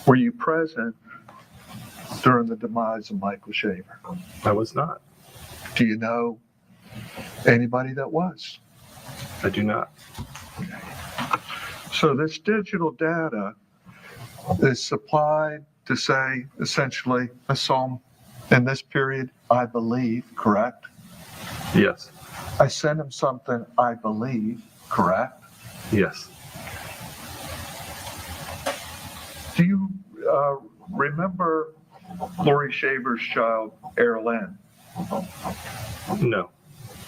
S4: Were you present during the demise of Michael Shaver?
S9: I was not.
S4: Do you know anybody that was?
S9: I do not.
S4: So this digital data is supplied to say, essentially, I saw him in this period, I believe, correct?
S9: Yes.
S4: I sent him something, I believe, correct?
S9: Yes.
S4: Do you remember Laurie Shaver's child, Erilyn?
S9: No.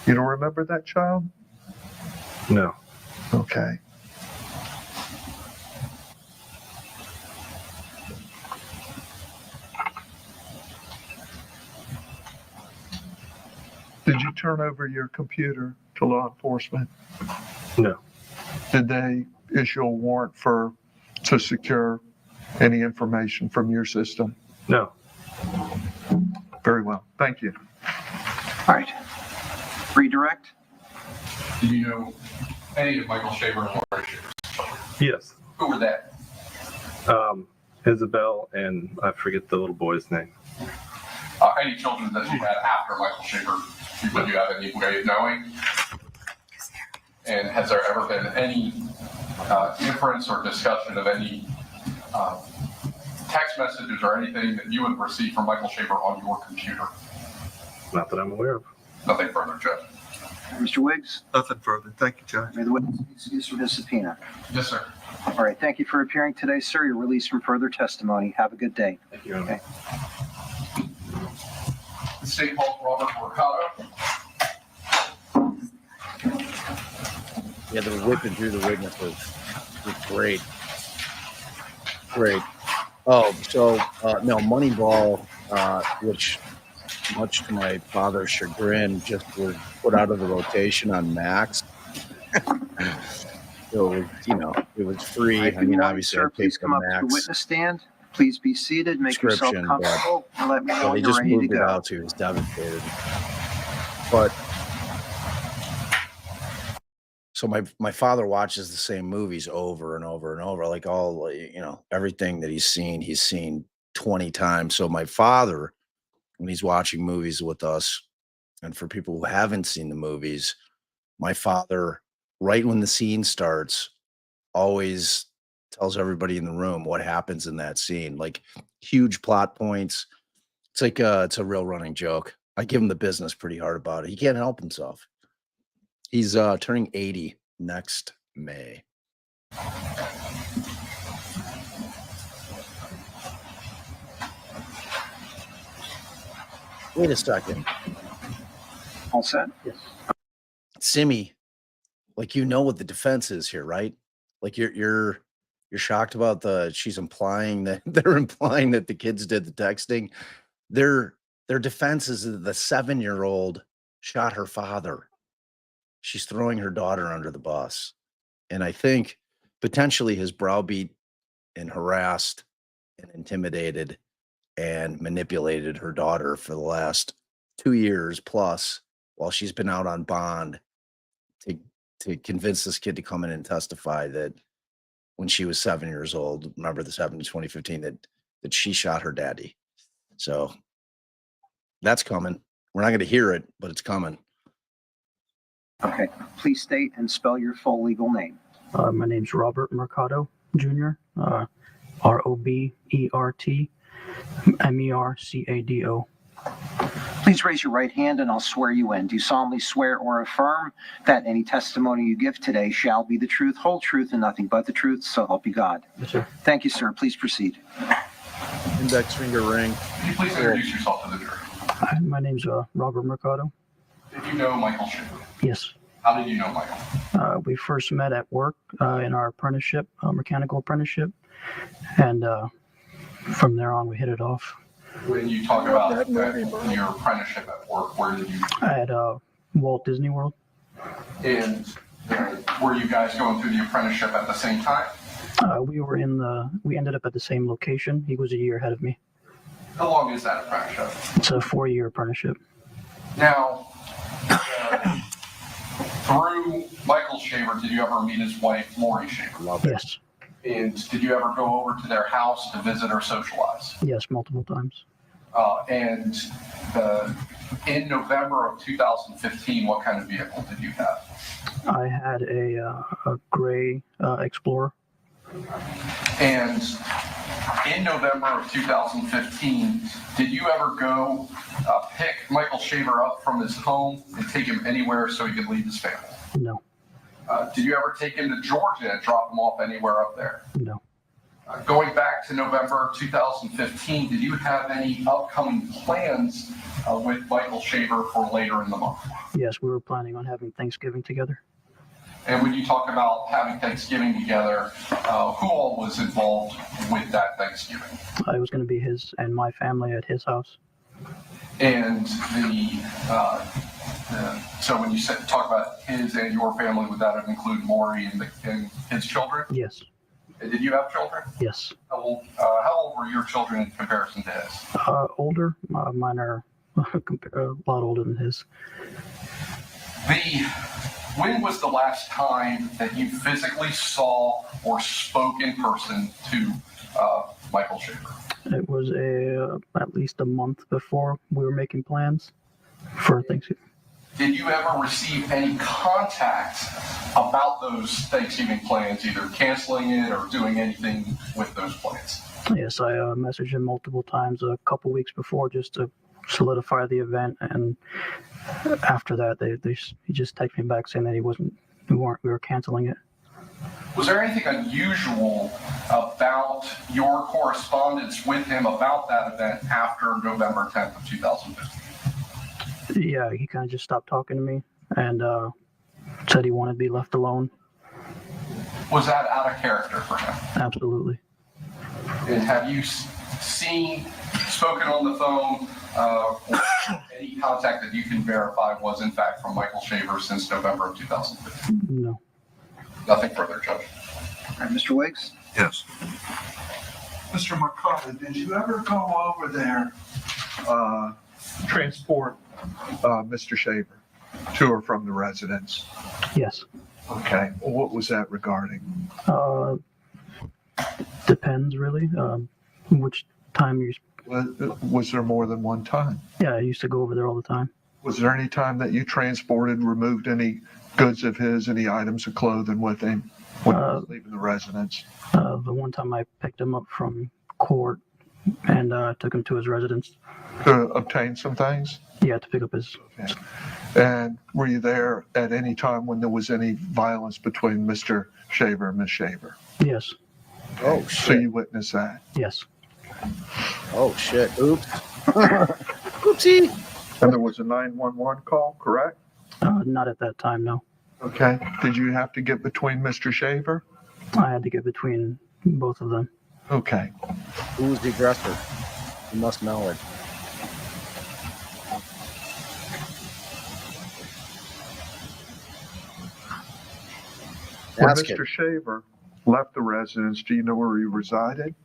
S4: You don't remember that child?
S9: No.
S4: Okay. Did you turn over your computer to law enforcement?
S9: No.
S4: Did they issue a warrant to secure any information from your system?
S9: No.
S4: Very well. Thank you.
S2: All right. Redirect?
S3: Do you know any of Michael Shaver and Laurie Shaver?
S9: Yes.
S3: Who were they?
S9: Isabel and I forget the little boy's name.
S3: Any children that you had after Michael Shaver, would you have any way of knowing? And has there ever been any inference or discussion of any text messages or anything that you would receive from Michael Shaver on your computer?
S9: Not that I'm aware of.
S3: Nothing further, Judge.
S2: Mr. Wiggs?
S4: Nothing further. Thank you, Judge.
S2: May the witness be excused from his subpoena.
S3: Yes, sir.
S2: All right. Thank you for appearing today, sir. You're released from further testimony. Have a good day.
S9: Thank you.
S2: Okay.
S3: The State Hall, Robert Marcato.
S1: Yeah, the whipping through the witness was great. Great. Oh, so no, Moneyball, which much to my father's chagrin, just was put out of the rotation on Max. So, it was free. I mean, obviously,
S2: sir,
S1: I paid
S2: please
S1: for
S2: come up to the
S1: Max.
S2: witness stand Please be seated, make yourself
S1: Description,
S2: comfortable, and let me know
S1: but
S2: when
S1: he
S2: you're
S1: just
S2: ready to
S1: moved it
S2: go.
S1: out, so he was devastated. But so my father watches the same movies over and over and over, like all, everything that he's seen 20 times. So my father, when he's watching movies with us, and for people who haven't seen the movies, my father, right when the scene starts, always tells everybody in the room what happens in that scene, like huge plot points. It's like it's a real running joke. I give him the business pretty hard about it. He can't help himself. He's turning 80 next May. Wait a second.
S2: All set?
S9: Yes.
S1: Simi, like, what the defense is here, right? Like you're shocked about she's implying that they're implying that the kids did the texting. Their defense is that the 7-year-old shot her father. She's throwing her daughter under the bus. And I think potentially has browbeat and harassed and intimidated and manipulated her daughter for the last 2 years plus while she's been out on bond to convince this kid to come in and testify that when she was 7 years old, remember the 2015, that she shot her daddy. So that's coming. We're not going to hear it, but it's coming.
S2: Okay. Please state and spell your full legal name.
S10: My name's Robert Mercado Jr. ROBERT MERCADO.
S2: Please raise your right hand and I'll swear you in. Do you solemnly swear or affirm that any testimony you give today shall be the truth, whole truth, and nothing but the truth, so help you God?
S10: Yes, sir.
S2: Thank you, sir. Please proceed.
S1: Index finger ring.
S3: Can you please introduce yourself to the jury?
S10: Hi, my name's Robert Mercado.
S3: Did you know Michael Shaver?
S10: Yes.
S3: How did you know Michael?
S10: We first met at work in our apprenticeship, mechanical apprenticeship, and from there on we hit it off.
S3: When you talk about your apprenticeship at work, where did you?
S10: At Walt Disney World.
S3: And were you guys going through the apprenticeship at the same time?
S10: We ended up at the same location. He was a year ahead of me.
S3: How long is that apprenticeship?
S10: It's a 4-year apprenticeship.
S3: Now, through Michael Shaver, did you ever meet his wife, Laurie Shaver?
S10: Yes.
S3: And did you ever go over to their house to visit or socialize?
S10: Yes, multiple times.
S3: And in November of 2015, what kind of vehicle did you have?
S10: I had a gray Explorer.
S3: And in November of 2015, did you ever go pick Michael Shaver up from his home and take him anywhere so he could leave his family?
S10: No.
S3: Did you ever take him to Georgia and drop him off anywhere up there?
S10: No.
S3: Going back to November 2015, did you have any upcoming plans with Michael Shaver for later in the month?
S10: Yes, we were planning on having Thanksgiving together.
S3: And when you talk about having Thanksgiving together, who all was involved with that Thanksgiving?
S10: It was going to be his and my family at his house.
S3: And so when you talk about his and your family, would that include Maury and his children?
S10: Yes.
S3: And did you have children?
S10: Yes.
S3: How old were your children in comparison to his?
S10: Older. Mine are a lot older than his.
S3: When was the last time that you physically saw or spoke in person to Michael Shaver?
S10: It was at least a month before we were making plans for Thanksgiving.
S3: Did you ever receive any contact about those Thanksgiving plans, either canceling it or doing anything with those plans?
S10: Yes, I messaged him multiple times a couple weeks before just to solidify the event, and after that, he just texted me back saying that we were canceling it.
S3: Was there anything unusual about your correspondence with him about that event after November 10th of 2015?
S10: Yeah, he kind of just stopped talking to me and said he wanted to be left alone.
S3: Was that out of character for him?
S10: Absolutely.
S3: And have you spoken on the phone, or any contact that you can verify was in fact from Michael Shaver since November of 2015?
S10: No.
S3: Nothing further, Judge.
S2: All right, Mr. Wiggs?
S4: Yes. Mr. Marcato, did you ever go over there, transport Mr. Shaver to or from the residence?
S10: Yes.
S4: Okay. What was that regarding?
S10: Depends really. Which time you?
S4: Was there more than one time?
S10: Yeah, I used to go over there all the time.
S4: Was there any time that you transported, removed any goods of his, any items of clothing with him when he was leaving the residence?
S10: The one time I picked him up from court and took him to his residence.
S4: To obtain some things?
S10: Yeah, to pick up his.
S4: Okay. And were you there at any time when there was any violence between Mr. Shaver and Miss Shaver?
S10: Yes.
S1: Oh,
S4: So
S1: shit.
S4: you witnessed that?
S10: Yes.
S1: Oh, shit. Oops. Oopsie.
S4: And there was a 911 call, correct?
S10: Not at that time, no.
S4: Okay. Did you have to get between Mr. Shaver?
S10: I had to get between both of them.
S4: Okay.
S1: Who was the aggressor? You must know it.
S4: When
S1: Ask it.
S4: Mr. Shaver left the residence, do you know where he resided?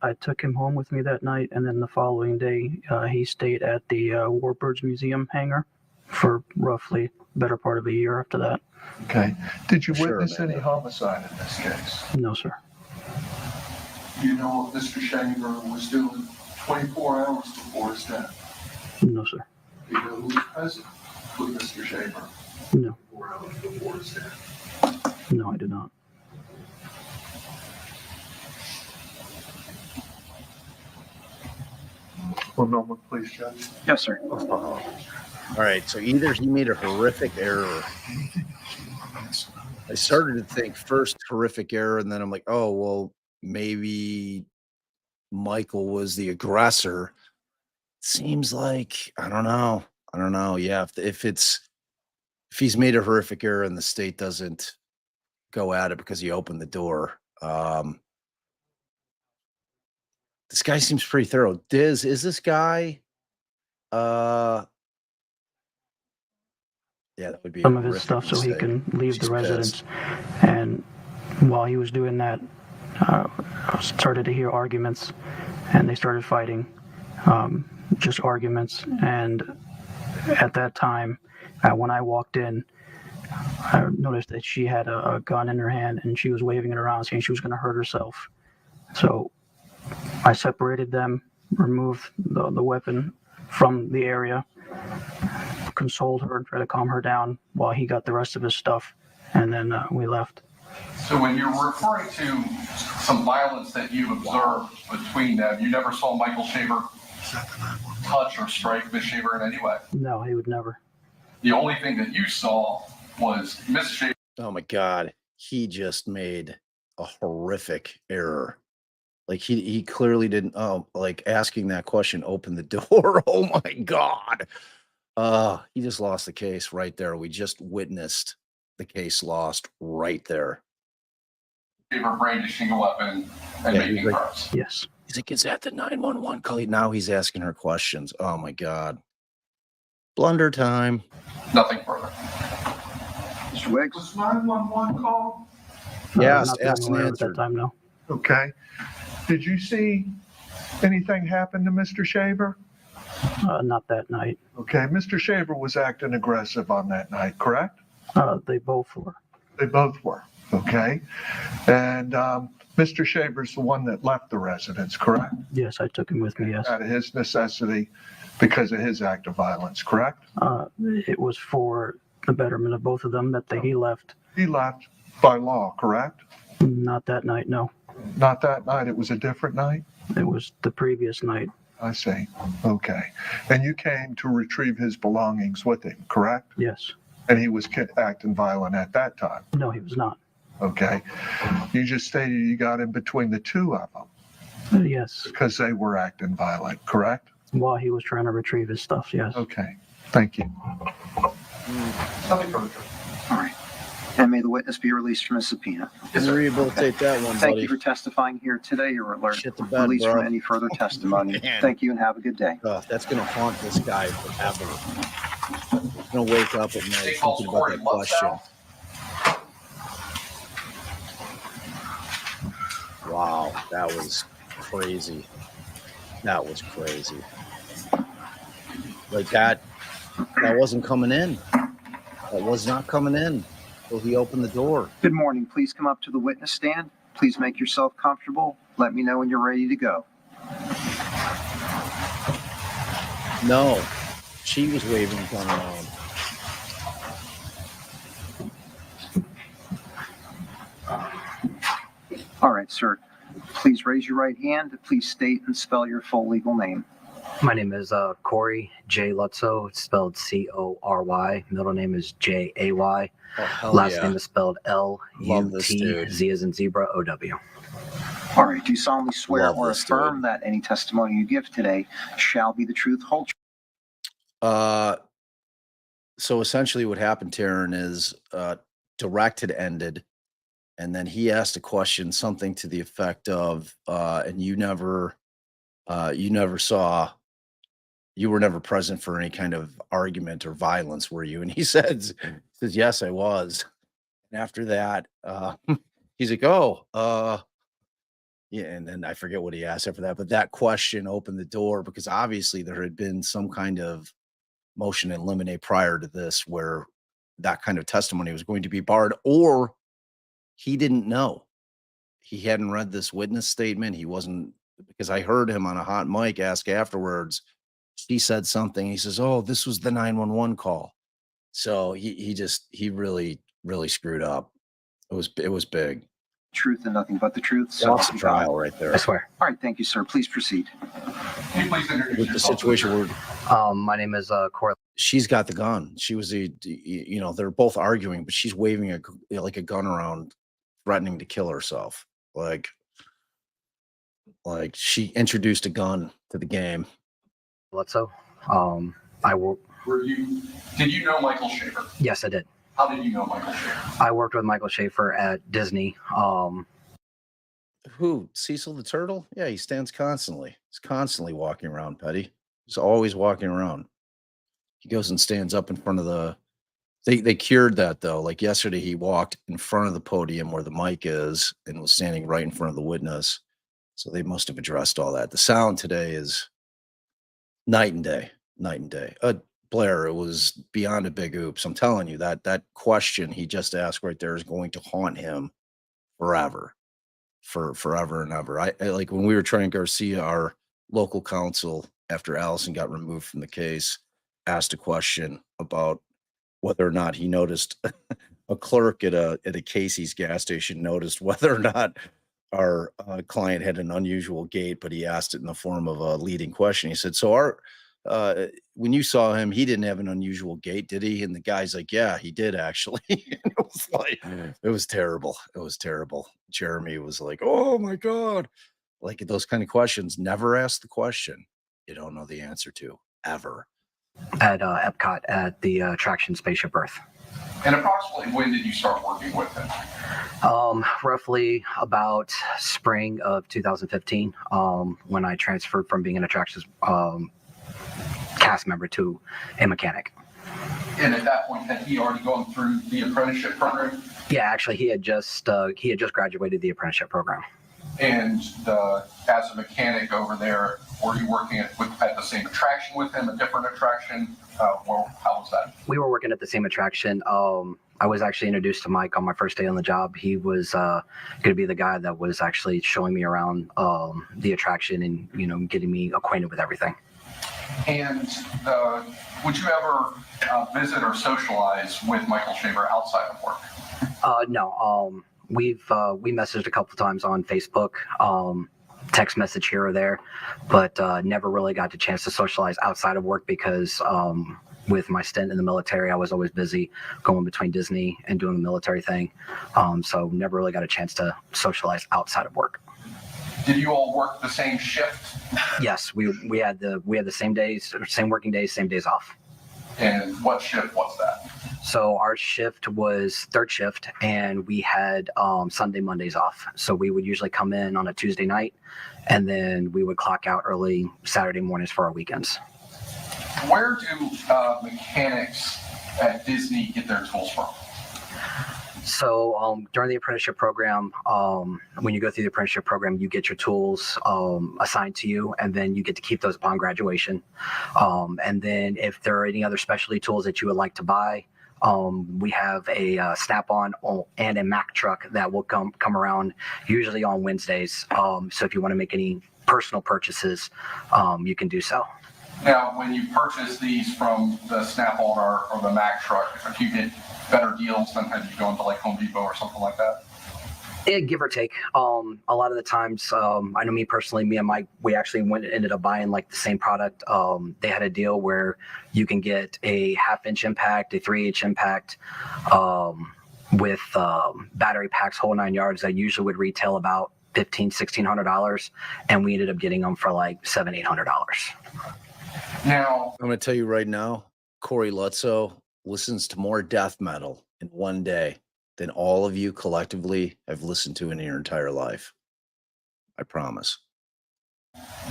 S10: I took him home with me that night, and then the following day, he stayed at the Warbirds Museum hangar for roughly better part of a year after that.
S4: Okay. Did you
S1: Sure,
S4: witness
S1: man.
S4: any homicide in this case?
S10: No, sir.
S4: Do you know what Mr. Shaver was doing 24 hours before his death?
S10: No, sir.
S4: Do you know who was present with Mr. Shaver
S10: No.
S4: 4 hours before his death?
S10: No, I do not.
S4: One moment, please, Judge.
S2: Yes, sir.
S1: All right. So either he made a horrific error. I started to think first horrific error, and then I'm like, oh, well, maybe Michael was the aggressor. Seems like, I don't know. Yeah. If he's made a horrific error and the state doesn't go at it because he opened the door. This guy seems pretty thorough. Diz, is this guy? Yeah, that would be
S10: Some of his
S1: horrific
S10: stuff so he
S1: mistake.
S10: can leave
S1: She's
S10: the residence. And while he was doing that, I started to hear arguments, and they started fighting. Just arguments. And at that time, when I walked in, I noticed that she had a gun in her hand, and she was waving it around, saying she was going to hurt herself. So I separated them, removed the weapon from the area, consoled her, tried to calm her down while he got the rest of his stuff, and then we left.
S3: So when you're referring to some violence that you've observed between them, you never saw Michael Shaver touch or strike Miss Shaver in any way?
S10: No, he would never.
S3: The only thing that you saw was Miss Shaver.
S1: Oh my God. He just made a horrific error. Like he clearly didn't, like asking that question, open the door. Oh my God. He just lost the case right there. We just witnessed the case lost right there.
S3: Shaver brandishing a weapon and
S1: Yeah,
S3: making threats.
S10: Yes.
S1: He's like, is that the 911 call? Now he's asking her questions. Oh my God. Blunder time.
S3: Nothing further.
S2: Mr. Wiggs?
S4: Was 911 call?
S1: Yes,
S10: not that I'm
S1: asked and
S10: aware of at
S1: answered.
S10: that time, no.
S4: Okay. Did you see anything happen to Mr. Shaver?
S10: Not that night.
S4: Okay. Mr. Shaver was acting aggressive on that night, correct?
S10: They both were.
S4: They both were. Okay. And Mr. Shaver's the one that left the residence, correct?
S10: Yes, I took him with me, yes.
S4: Out of his necessity because of his act of violence, correct?
S10: It was for the betterment of both of them that he left.
S4: He left by law, correct?
S10: Not that night, no.
S4: Not that night. It was a different night?
S10: It was the previous night.
S4: I see. Okay. And you came to retrieve his belongings with him, correct?
S10: Yes.
S4: And he was acting violent at that time?
S10: No, he was not.
S4: Okay. You just stated you got in between the two of them
S10: Yes.
S4: because they were acting violent, correct?
S10: While he was trying to retrieve his stuff, yes.
S4: Okay. Thank you.
S3: Nothing further.
S2: All right. And may the witness be released from his subpoena.
S1: Rehabilitate that one,
S2: Thank
S1: buddy.
S2: you for testifying here today. You're alert.
S1: Shit the bed,
S2: Released
S1: bro.
S2: from any further testimony.
S1: Man.
S2: Thank you and have a good day.
S1: That's going to haunt this guy forever. He's going to wake up at night
S3: State calls
S1: thinking about
S3: Corte
S1: that
S3: months
S1: question.
S3: out.
S1: Wow, that was crazy. That was crazy. Like that wasn't coming in. That was not coming in. So he opened the door.
S2: Good morning. Please come up to the witness stand. Please make yourself comfortable. Let me know when you're ready to go.
S1: No, she was waving the gun around.
S2: All right, sir. Please raise your right hand. Please state and spell your full legal name.
S11: My name is Corey J. Lutzo. It's spelled Cory. Middle name is Jay.
S1: Oh,
S11: Last name is spelled Lutt, Z as in zebra, OW.
S2: All right. Do you solemnly swear
S1: Love
S2: or
S1: this
S2: affirm
S1: dude.
S2: that any testimony you give today shall be the truth, whole truth?
S1: So essentially what happened, Taryn, is direct had ended, and then he asked a question, something to the effect of, and you were never present for any kind of argument or violence, were you? And he says, yes, I was. And after that, he's like, yeah. And then I forget what he asked after that, but that question opened the door because obviously there had been some kind of motion in limine prior to this where that kind of testimony was going to be barred, or he didn't know. He hadn't read this witness statement. He wasn't, because I heard him on a hot mic ask afterwards. She said something. He says, "Oh, this was the 911 call." So he really, really screwed up. It was big.
S2: Truth and nothing but the truth. So
S1: Lost the trial right there.
S11: I swear.
S2: All right. Thank you, sir. Please proceed.
S3: Can you please introduce
S1: With the
S3: yourself?
S1: situation where
S11: My name is Corte.
S1: she's got the gun. She was they're both arguing, but she's waving a gun around, threatening to kill herself. Like she introduced a gun to the game.
S11: Lutzo.
S3: Did you know Michael Shaver?
S11: Yes, I did.
S3: How did you know Michael Shaver?
S11: I worked with Michael Shaver at Disney.
S1: Who? Cecil the turtle? Yeah, he stands constantly. He's constantly walking around, Petty. He's always walking around. He goes and stands up in front of the. They cured that though. Like yesterday, he walked in front of the podium where the mic is and was standing right in front of the witness. So they must have addressed all that. The sound today is night and day. Blair, it was beyond a big oops. I'm telling you that question he just asked right there is going to haunt him forever. Forever and ever. I like when we were trying Garcia, our local counsel, after Allison got removed from the case, asked a question about whether or not he noticed a clerk at a Casey's gas station noticed whether or not our client had an unusual gait, but he asked it in the form of a leading question. He said, "So when you saw him, he didn't have an unusual gait, did he?" And the guy's like, "Yeah, he did actually." It was like, it was terrible. It was terrible. Jeremy was like, "Oh my God." Like those kind of questions, never ask the question you don't know the answer to, ever.
S11: At Epcot at the attraction Spaceship Earth.
S3: And approximately when did you start working with him?
S11: Roughly about spring of 2015, when I transferred from being an attractions cast member to a mechanic.
S3: And at that point, had he already gone through the apprenticeship program?
S11: Yeah, actually, he had just graduated the apprenticeship program.
S3: And as a mechanic over there, were you working at the same attraction with him, a different attraction? How was that?
S11: We were working at the same attraction. I was actually introduced to Mike on my first day on the job. He was going to be the guy that was actually showing me around the attraction and, getting me acquainted with everything.
S3: And would you ever visit or socialize with Michael Shaver outside of work?
S11: No. We messaged a couple of times on Facebook, text message here or there, but never really got the chance to socialize outside of work because with my stint in the military, I was always busy going between Disney and doing the military thing. So never really got a chance to socialize outside of work.
S3: Did you all work the same shift?
S11: Yes, we had the same days, same working days, same days off.
S3: And what shift was that?
S11: So our shift was third shift, and we had Sunday, Mondays off. So we would usually come in on a Tuesday night, and then we would clock out early Saturday mornings for our weekends.
S3: Where do mechanics at Disney get their tools from?
S11: So during the apprenticeship program, when you go through the apprenticeship program, you get your tools assigned to you, and then you get to keep those upon graduation. And then if there are any other specialty tools that you would like to buy, we have a Snap-on and a Mack truck that will come around usually on Wednesdays. So if you want to make any personal purchases, you can do so.
S3: Now, when you purchase these from the Snap-on or the Mack truck, if you get better deals than if you go into like Home Depot or something like that?
S11: Yeah, give or take. A lot of the times, I know me personally, me and Mike, we actually ended up buying like the same product. They had a deal where you can get a 1/2-inch impact, a 3-inch impact, with battery packs, whole 9 yards, that usually would retail about $1,500–1,600, and we ended up getting them for like $700–800.
S3: Now,
S1: I'm going to tell you right now, Corey Lutzo listens to more death metal in one day than all of you collectively have listened to in your entire life. I promise.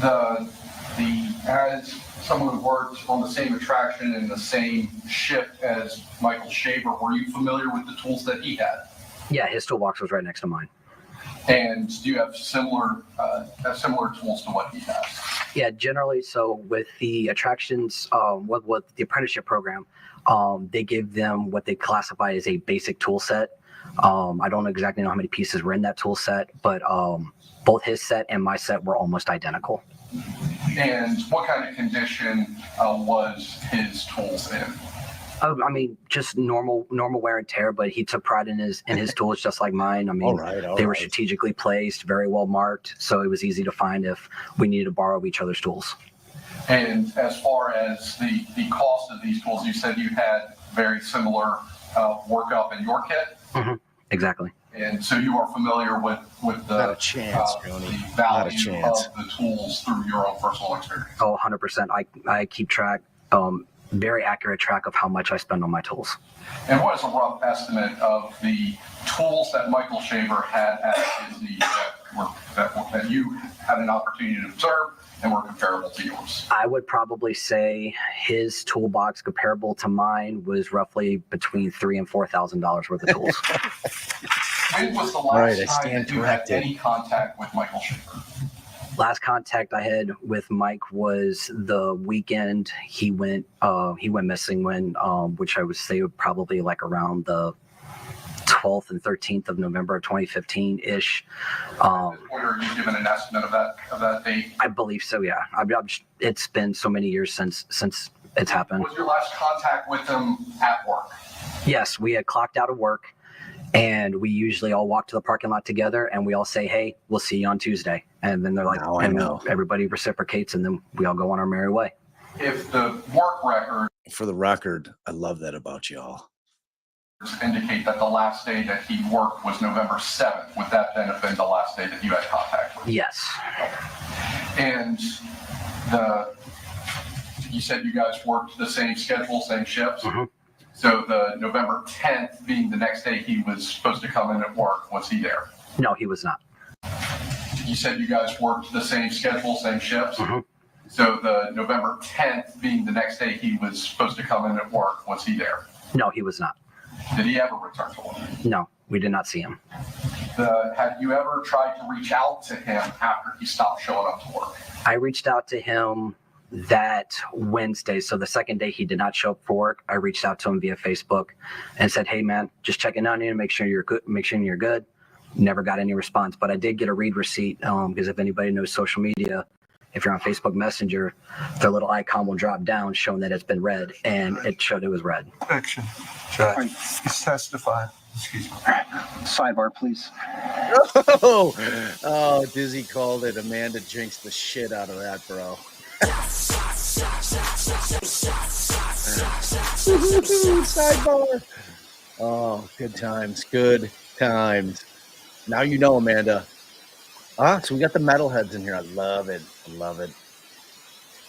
S3: As someone who worked on the same attraction in the same shift as Michael Shaver, were you familiar with the tools that he had?
S11: Yeah, his toolbox was right next to mine.
S3: And do you have similar tools to what he has?
S11: Yeah, generally. So with the attractions, with the apprenticeship program, they give them what they classify as a basic tool set. I don't exactly know how many pieces were in that tool set, but both his set and my set were almost identical.
S3: And what kind of condition was his tools in?
S11: I mean, just normal wear and tear, but he took pride in his tools just like mine. I mean, they were strategically placed, very well marked, so it was easy to find if we needed to borrow each other's tools.
S3: And as far as the cost of these tools, you said you had very similar workup in your kit?
S11: Mm-hmm. Exactly.
S3: And so you are familiar with the,
S1: Not a chance,
S3: the
S1: Joni.
S3: value of the tools through your own personal experience?
S11: Oh, 100%. I keep track, very accurate track of how much I spend on my tools.
S3: And what is a rough estimate of the tools that Michael Shaver had at Disney that you had an opportunity to observe and were comparable to yours?
S11: I would probably say his toolbox comparable to mine was roughly between $3,000 and $4,000 worth of tools.
S3: When was the last time that you had any contact with Michael Shaver?
S11: Last contact I had with Mike was the weekend he went missing, which I would say probably like around the 12th and 13th of November of 2015-ish.
S3: Are you given an estimate of that date?
S11: I believe so, yeah. It's been so many years since it's happened.
S3: Was your last contact with him at work?
S11: Yes, we had clocked out of work, and we usually all walk to the parking lot together, and we all say, "Hey, we'll see you on Tuesday." And then they're like,
S1: I know.
S11: Everybody reciprocates, and then we all go on our merry way.
S3: If the work record,
S1: for the record, I love that about y'all,
S3: indicate that the last day that he worked was November 7th, would that then have been the last day that you had contact with him?
S11: Yes.
S3: And you said you guys worked the same schedule, same shifts?
S11: Mm-hmm.
S3: So the November 10th being the next day he was supposed to come in at work, was he there?
S11: No, he was not.
S3: You said you guys worked the same schedule, same shifts?
S11: Mm-hmm.
S3: So the November 10th being the next day he was supposed to come in at work, was he there?
S11: No, he was not.
S3: Did he ever return to work?
S11: No, we did not see him.
S3: Had you ever tried to reach out to him after he stopped showing up to work?
S11: I reached out to him that Wednesday, so the second day he did not show up for work. I reached out to him via Facebook and said, "Hey man, just checking on you, make sure you're good." Never got any response, but I did get a read receipt, because if anybody knows social media, if you're on Facebook Messenger, their little icon will drop down showing that it's been read, and it showed it was read.
S4: Objection. Judge, he's testifying. Excuse me.
S2: Sidebar, please.
S1: Oh, Dizzy called it. Amanda jinxed the shit out of that, bro. Sidebar. Oh, good times. Good times. Now you know, Amanda. So we got the metalheads in here. I love it.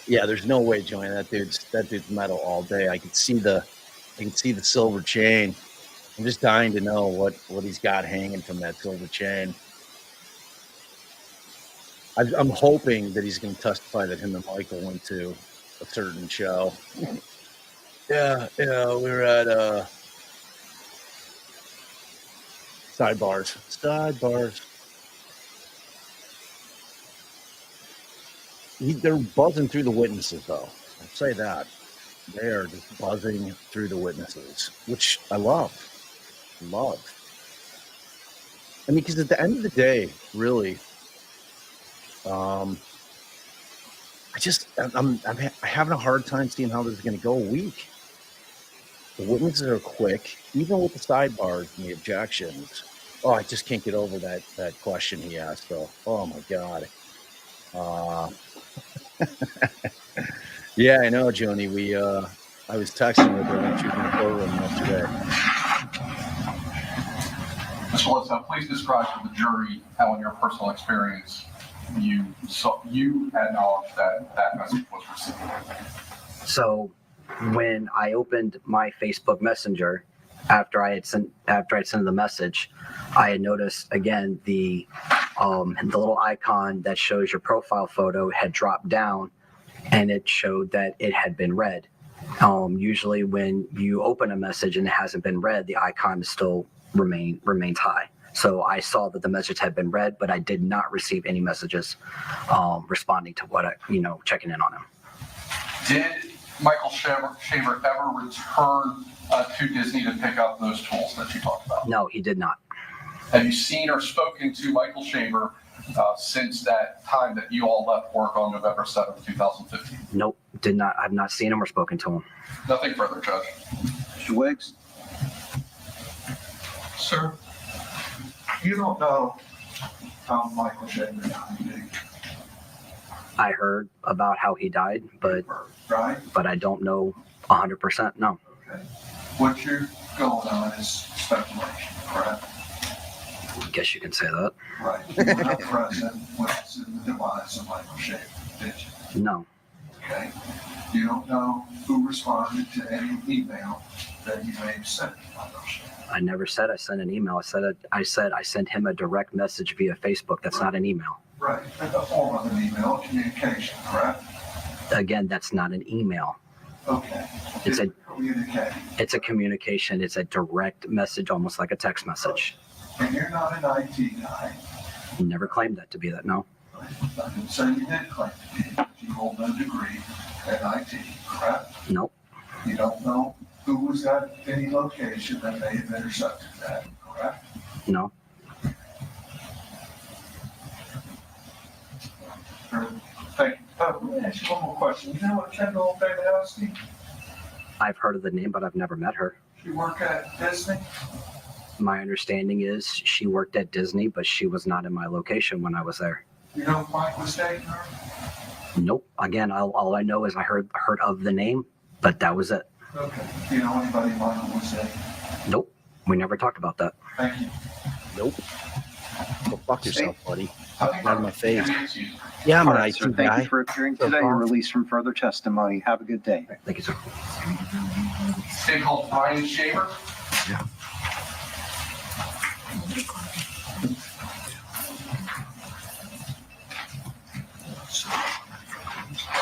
S1: Yeah, there's no way, Joanne. That dude's metal all day. I can see the silver chain. I'm just dying to know what he's got hanging from that silver chain. I'm hoping that he's going to testify that him and Michael went to a certain show. Yeah, we were at Sidebars. They're buzzing through the witnesses, though. I'll say that. They are just buzzing through the witnesses, which I love. I mean, because at the end of the day, really, I'm having a hard time seeing how this is going to go a week. The witnesses are quick, even with the sidebars and the objections. Oh, I just can't get over that question he asked, though. Oh, my God. Yeah, I know, Joni. I was texting with her when she was in the courtroom yesterday.
S3: Mr. Luto, please describe to the jury how, in your personal experience, you had knowledge that message was received.
S11: So when I opened my Facebook Messenger after I had sent the message, I had noticed again the little icon that shows your profile photo had dropped down, and it showed that it had been read. Usually when you open a message and it hasn't been read, the icon still remains high. So I saw that the message had been read, but I did not receive any messages responding to what checking in on him.
S3: Did Michael Shaver ever return to Disney to pick up those tools that you talked about?
S11: No, he did not.
S3: Have you seen or spoken to Michael Shaver since that time that you all left work on November 7th, 2015?
S11: Nope, did not. I've not seen him or spoken to him.
S3: Nothing further, Judge.
S2: Mr. Wiggs?
S4: Sir, you don't know how Michael Shaver died, do you?
S11: I heard about how he died, but
S4: Right?
S11: but I don't know 100%. No.
S4: Okay. What you're going on is speculation, correct?
S11: I guess you can say that.
S4: Right. You were not present when it's in the demise of Michael Shaver, did you?
S11: No.
S4: Okay. You don't know who responded to any email that you may have sent to Michael Shaver.
S11: I never said I sent an email. I said I sent him a direct message via Facebook. That's not an email.
S4: Right. In the form of an email communication, correct?
S11: Again, that's not an email.
S4: Okay.
S11: It's a
S4: communication.
S11: It's a communication. It's a direct message, almost like a text message.
S4: And you're not an IT guy.
S11: Never claimed that to be that. No.
S4: I didn't say you did claim to be, but you hold no degree in IT, correct?
S11: Nope.
S4: You don't know who was at any location that may have intercepted that, correct?
S11: No.
S4: Thank you. Let me ask you one more question. You know what Kendall Bailey?
S11: I've heard of the name, but I've never met her.
S4: She work at Disney?
S11: My understanding is she worked at Disney, but she was not in my location when I was there.
S4: You know if Mike was dating her?
S11: Nope. Again, all I know is I heard of the name, but that was it.
S4: Okay. Do you know anybody Michael was dating?
S11: Nope. We never talked about that.
S4: Thank you.
S1: Nope. Go fuck yourself, buddy.
S3: I think
S1: Out of my face.
S3: you.
S1: Yeah, I'm
S2: All
S1: an
S2: right,
S1: IT
S2: sir. Thank
S1: guy.
S2: you for appearing today. You're released from further testimony. Have a good day.
S11: Thank you, sir.
S3: State called Ryan Shaver.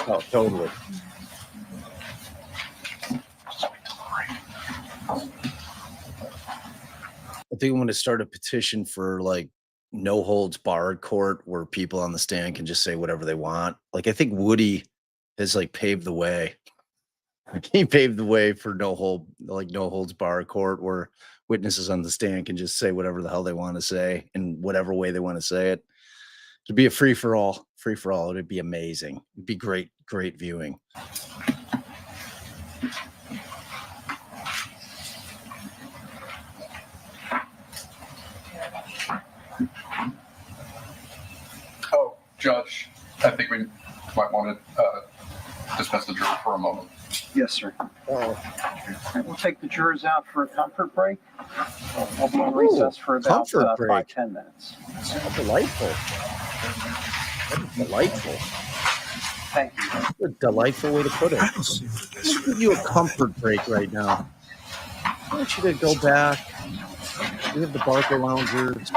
S1: Oh, totally. I think I'm going to start a petition for like no holds barred court where people on the stand can just say whatever they want. Like I think Woody has like paved the way. He paved the way for no holds barred court where witnesses on the stand can just say whatever the hell they want to say in whatever way they want to say it. It'd be a free for all. It'd be amazing. It'd be great viewing.
S3: Oh, Judge, I think we might want to discuss the jury for a moment.
S2: Yes, sir. All right, we'll take the jurors out for a comfort break. We'll be in recess for about
S1: Comfort break.
S2: 5-10 minutes.
S1: How delightful. That is delightful.
S2: Thank you.
S1: That's a delightful way to put it. Let's give you a comfort break right now. I want you to go back. We have the Barker Loungers,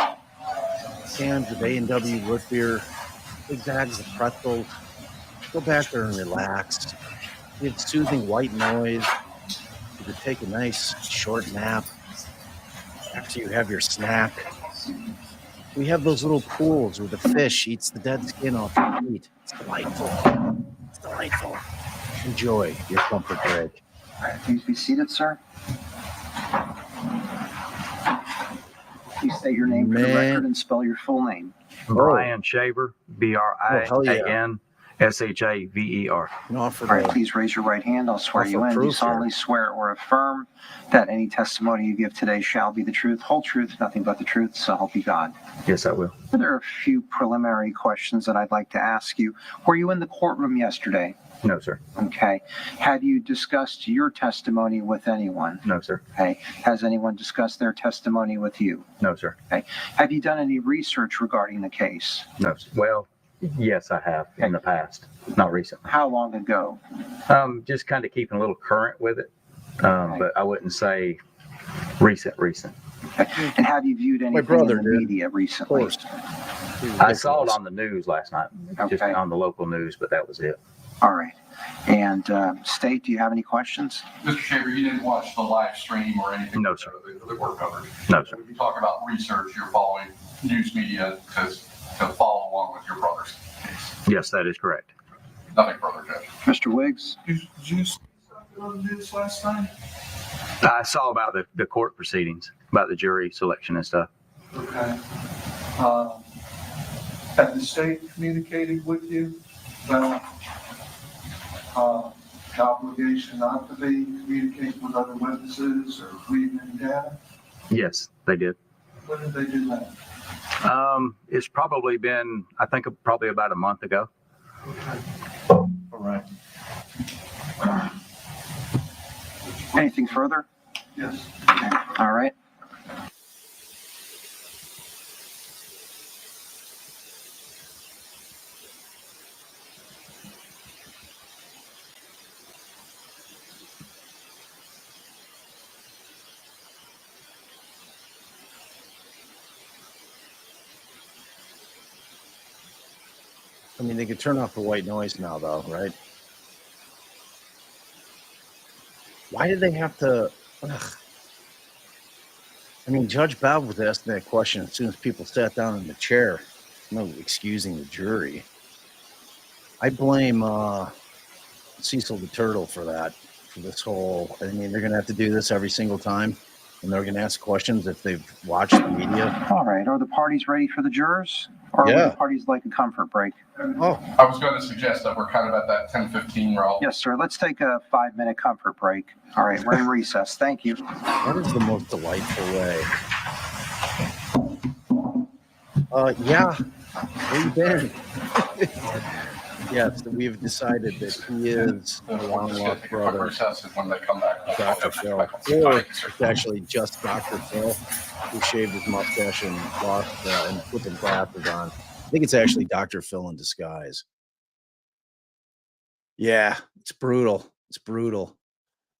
S1: cans of A&W root beer, big bags of pretzels. Go back there and relax. We have soothing white noise. You could take a nice short nap. After after you have your snack. We have those little pools where the fish eats the dead skin off your feet. It's delightful. It's delightful. Enjoy your comfort break.
S2: All right, please be seated, sir. Please state your name for the record and spell your full name.
S12: Brian Shaver,
S1: yeah.
S12: BRIANSHAVER.
S2: All right, please raise your right hand. I'll swear you in. Do you solemnly swear or affirm that any testimony you give today shall be the truth, whole truth, nothing but the truth, so help you God?
S12: Yes, I will.
S2: There are a few preliminary questions that I'd like to ask you. Were you in the courtroom yesterday?
S12: No, sir.
S2: Okay. Have you discussed your testimony with anyone?
S12: No, sir.
S2: Okay. Has anyone discussed their testimony with you?
S12: No, sir.
S2: Okay. Have you done any research regarding the case?
S12: No, sir. Well, yes, I have in the past, not recently.
S2: How long ago?
S12: Just kind of keeping a little current with it, but I wouldn't say recent.
S2: Okay. And have you viewed anything in the media recently?
S1: Of course.
S12: I saw it on the news last night, just
S2: Okay.
S12: on the local news, but that was it.
S2: All right. And State, do you have any questions?
S3: Mr. Shaver, you didn't watch the live stream or anything?
S12: No, sir.
S3: That were covered?
S12: No, sir.
S3: When you talk about research, you're following news media to follow along with your brother's case.
S12: Yes, that is correct.
S3: Nothing further, Judge.
S2: Mr. Wiggs?
S4: Did you see something on the news last night?
S12: I saw about the court proceedings, about the jury selection and stuff.
S4: Okay. Have the state communicated with you about the obligation not to be communicating with other witnesses or reading any data?
S12: Yes, they did.
S4: When did they do that?
S12: It's probably been, I think, probably about a month ago.
S4: Okay. All right.
S2: Anything further?
S4: Yes.
S2: Okay. All right.
S1: I mean, they could turn off the white noise now, though, right? Why did they have to? Ugh. I mean, Judge Bev was asking that question as soon as people sat down in the chair. No excusing the jury. I blame Cecil the Turtle for that, for this whole. I mean, they're going to have to do this every single time, and they're going to ask questions if they've watched the media.
S2: All right. Are the parties ready for the jurors? Or would the parties like a comfort break?
S1: Oh,
S3: I was going to suggest that we're kind of at that 10:15 realm.
S2: Yes, sir. Let's take a 5-minute comfort break. All right. We're in recess. Thank you.
S1: that is the most delightful way. Yeah. Where you been? Yes, we've decided that he is a long-lost brother,
S3: When they come back.
S1: Dr. Phil. Or it's actually just Dr. Phil, who shaved his mustache and lost and put the glasses on. I think it's actually Dr. Phil in disguise. Yeah, it's brutal. It's brutal.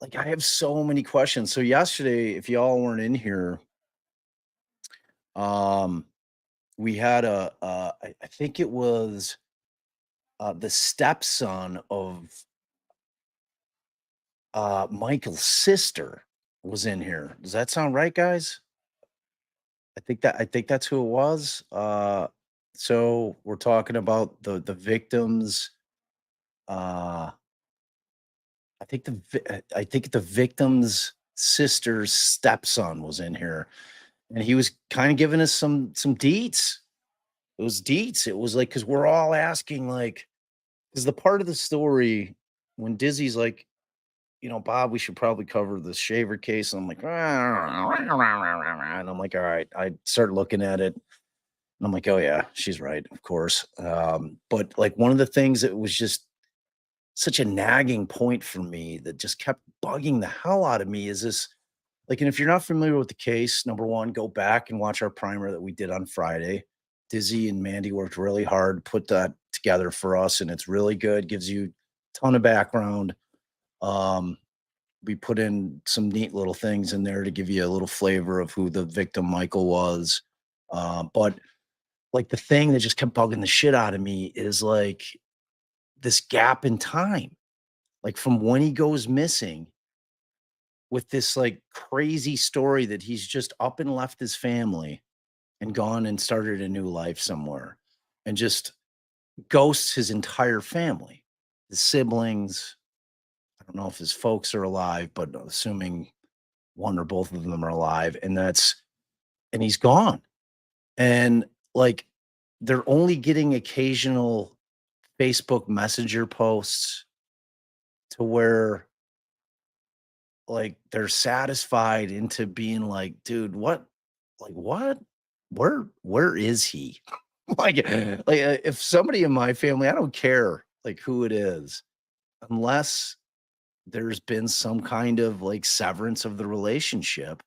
S1: Like, I have so many questions. So yesterday, if y'all weren't in here, we had I think it was the stepson of Michael's sister was in here. Does that sound right, guys? I think that's who it was. So we're talking about the victims. I think the victim's sister's stepson was in here, and he was kind of giving us some deets. It was deets. It was like, because we're all asking, like, because the part of the story when Dizzy's like, you know, Bob, we should probably cover the Shaver case. And I'm like, and I'm like, all right. I start looking at it, and I'm like, oh yeah, she's right, of course. But like, one of the things that was just such a nagging point for me that just kept bugging the hell out of me is this, like, and if you're not familiar with the case, number one, go back and watch our primer that we did on Friday. Dizzy and Mandy worked really hard, put that together for us, and it's really good. Gives you a ton of background. We put in some neat little things in there to give you a little flavor of who the victim Michael was. But like, the thing that just kept bugging the shit out of me is like this gap in time, like from when he goes missing with this like crazy story that he's just up and left his family and gone and started a new life somewhere and just ghosts his entire family, his siblings. I don't know if his folks are alive, but assuming one or both of them are alive, and he's gone. And like they're only getting occasional Facebook Messenger posts to where like they're satisfied into being like, dude, what? Like what? Where is he? If somebody in my family, I don't care like who it is, unless there's been some kind of like severance of the relationship,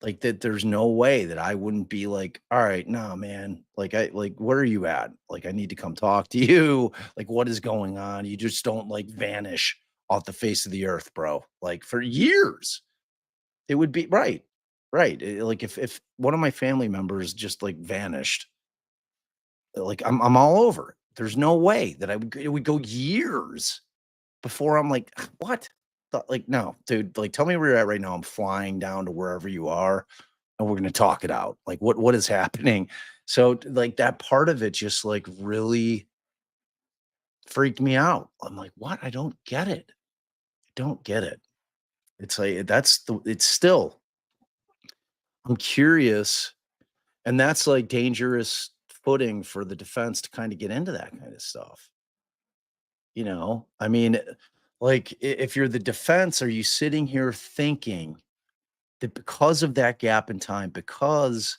S1: like that there's no way that I wouldn't be like, all right, nah, man, where are you at? Like, I need to come talk to you. Like, what is going on? You just don't like vanish off the face of the earth, bro. Like for years. It would be right. Right. Like if one of my family members just like vanished, like I'm all over it. There's no way that it would go years before I'm like, what? Like, no, dude, like tell me where you're at right now. I'm flying down to wherever you are and we're gonna talk it out. Like what is happening? So like that part of it just like really freaked me out. I'm like, what? I don't get it. I don't get it. It's like it's still, I'm curious. And that's like dangerous footing for the defense to kind of get into that kind of stuff. I mean, like if you're the defense, are you sitting here thinking that because of that gap in time, because,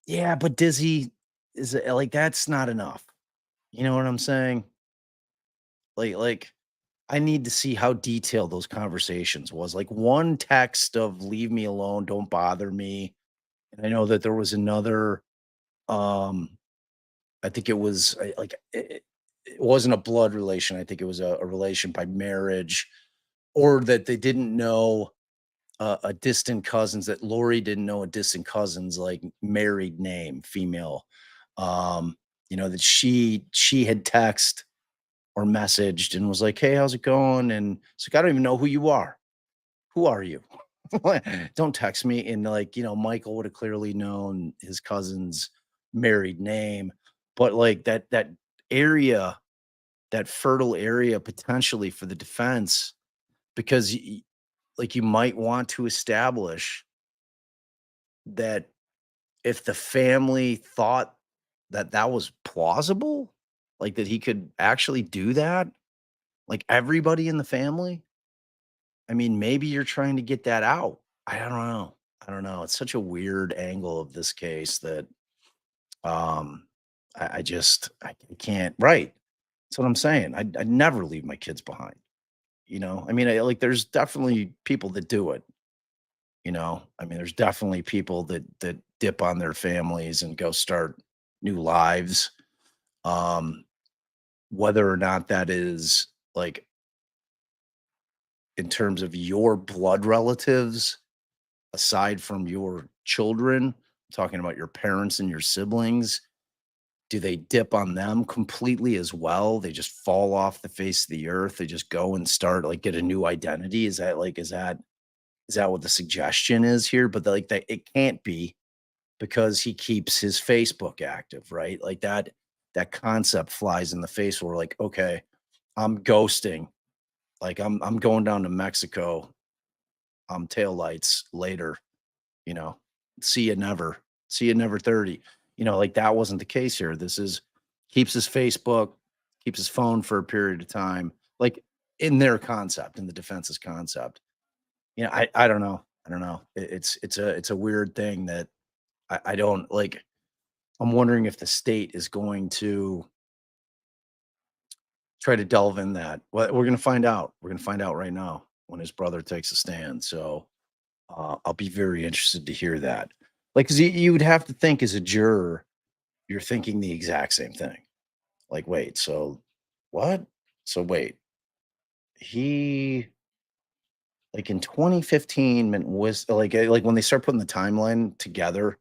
S1: yeah, but Dizzy is like, that's not enough. You know what I'm saying? Like I need to see how detailed those conversations was. Like one text of leave me alone, don't bother me. And I know that there was another, um, I think it was it wasn't a blood relation. I think it was a relation by marriage, or that they didn't know a distant cousins, that Laurie didn't know a distant cousin's like married name, female. Um, that she had text or messaged and was like, "Hey, how's it going?" And it's like, "I don't even know who you are. Who are you?" Don't text me. And like, Michael would have clearly known his cousin's married name, but like that area, that fertile area potentially for the defense, because like you might want to establish that if the family thought that that was plausible, like that he could actually do that, like everybody in the family, I mean, maybe you're trying to get that out. I don't know. I don't know. It's such a weird angle of this case that um I can't. Right. That's what I'm saying. I'd never leave my kids behind. I mean, like there's definitely people that do it. I mean, there's definitely people that dip on their families and go start new lives. Um, whether or not that is like in terms of your blood relatives aside from your children, talking about your parents and your siblings, do they dip on them completely as well? They just fall off the face of the earth. They just go and start like get a new identity. Is that what the suggestion is here? But like that, it can't be because he keeps his Facebook active, right? Like that concept flies in the face. Where we're like, okay, I'm ghosting. Like I'm going down to Mexico. Taillights later. You know, see you never. See you never 30. Like that wasn't the case here. This is keeps his Facebook, keeps his phone for a period of time, like in their concept, in the defense's concept. I don't know. I don't know. It's a weird thing that I don't like. I'm wondering if the state is going to try to delve in that. Well, we're going to find out. We're going to find out right now when his brother takes a stand. So I'll be very interested to hear that. Like, because you would have to think as a juror, you're thinking the exact same thing. Like, wait, so what? So wait, he like in 2015 was like when they start putting the timeline together,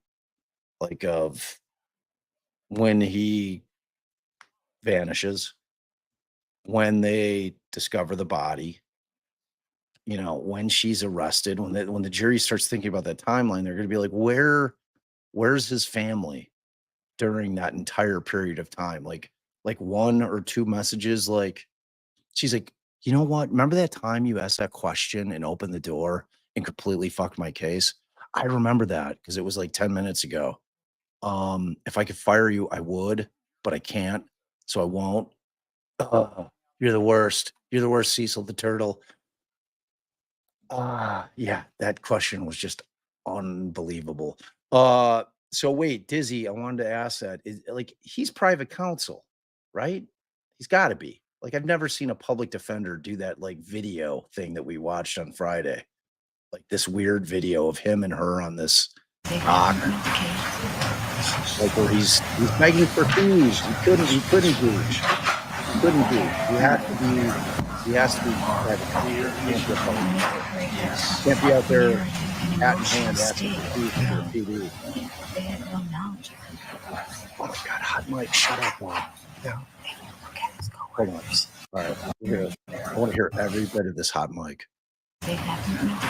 S1: like of when he vanishes, when they discover the body, you know, when she's arrested, when the jury starts thinking about that timeline, they're going to be like, where's his family during that entire period of time? Like 1 or 2 messages. Like, she's like, you know what? Remember that time you asked that question and opened the door and completely fucked my case? I remember that because it was like 10 minutes ago. If I could fire you, I would, but I can't, so I won't. You're the worst. You're the worst, Cecil the turtle. Yeah, that question was just unbelievable. So wait, Dizzy, I wanted to ask that. Is like he's private counsel, right? He's got to be. Like I've never seen a public defender do that like video thing that we watched on Friday. Like this weird video of him and her on this dock. Like where he's begging for fees. He couldn't do. He has to be private counsel. Can't be out there hat in hand asking for fees for the PD. Oh my God, hot mic, shut up, Mom. Yeah. Hold on. All right, I want to hear every bit of this hot mic. They haven't met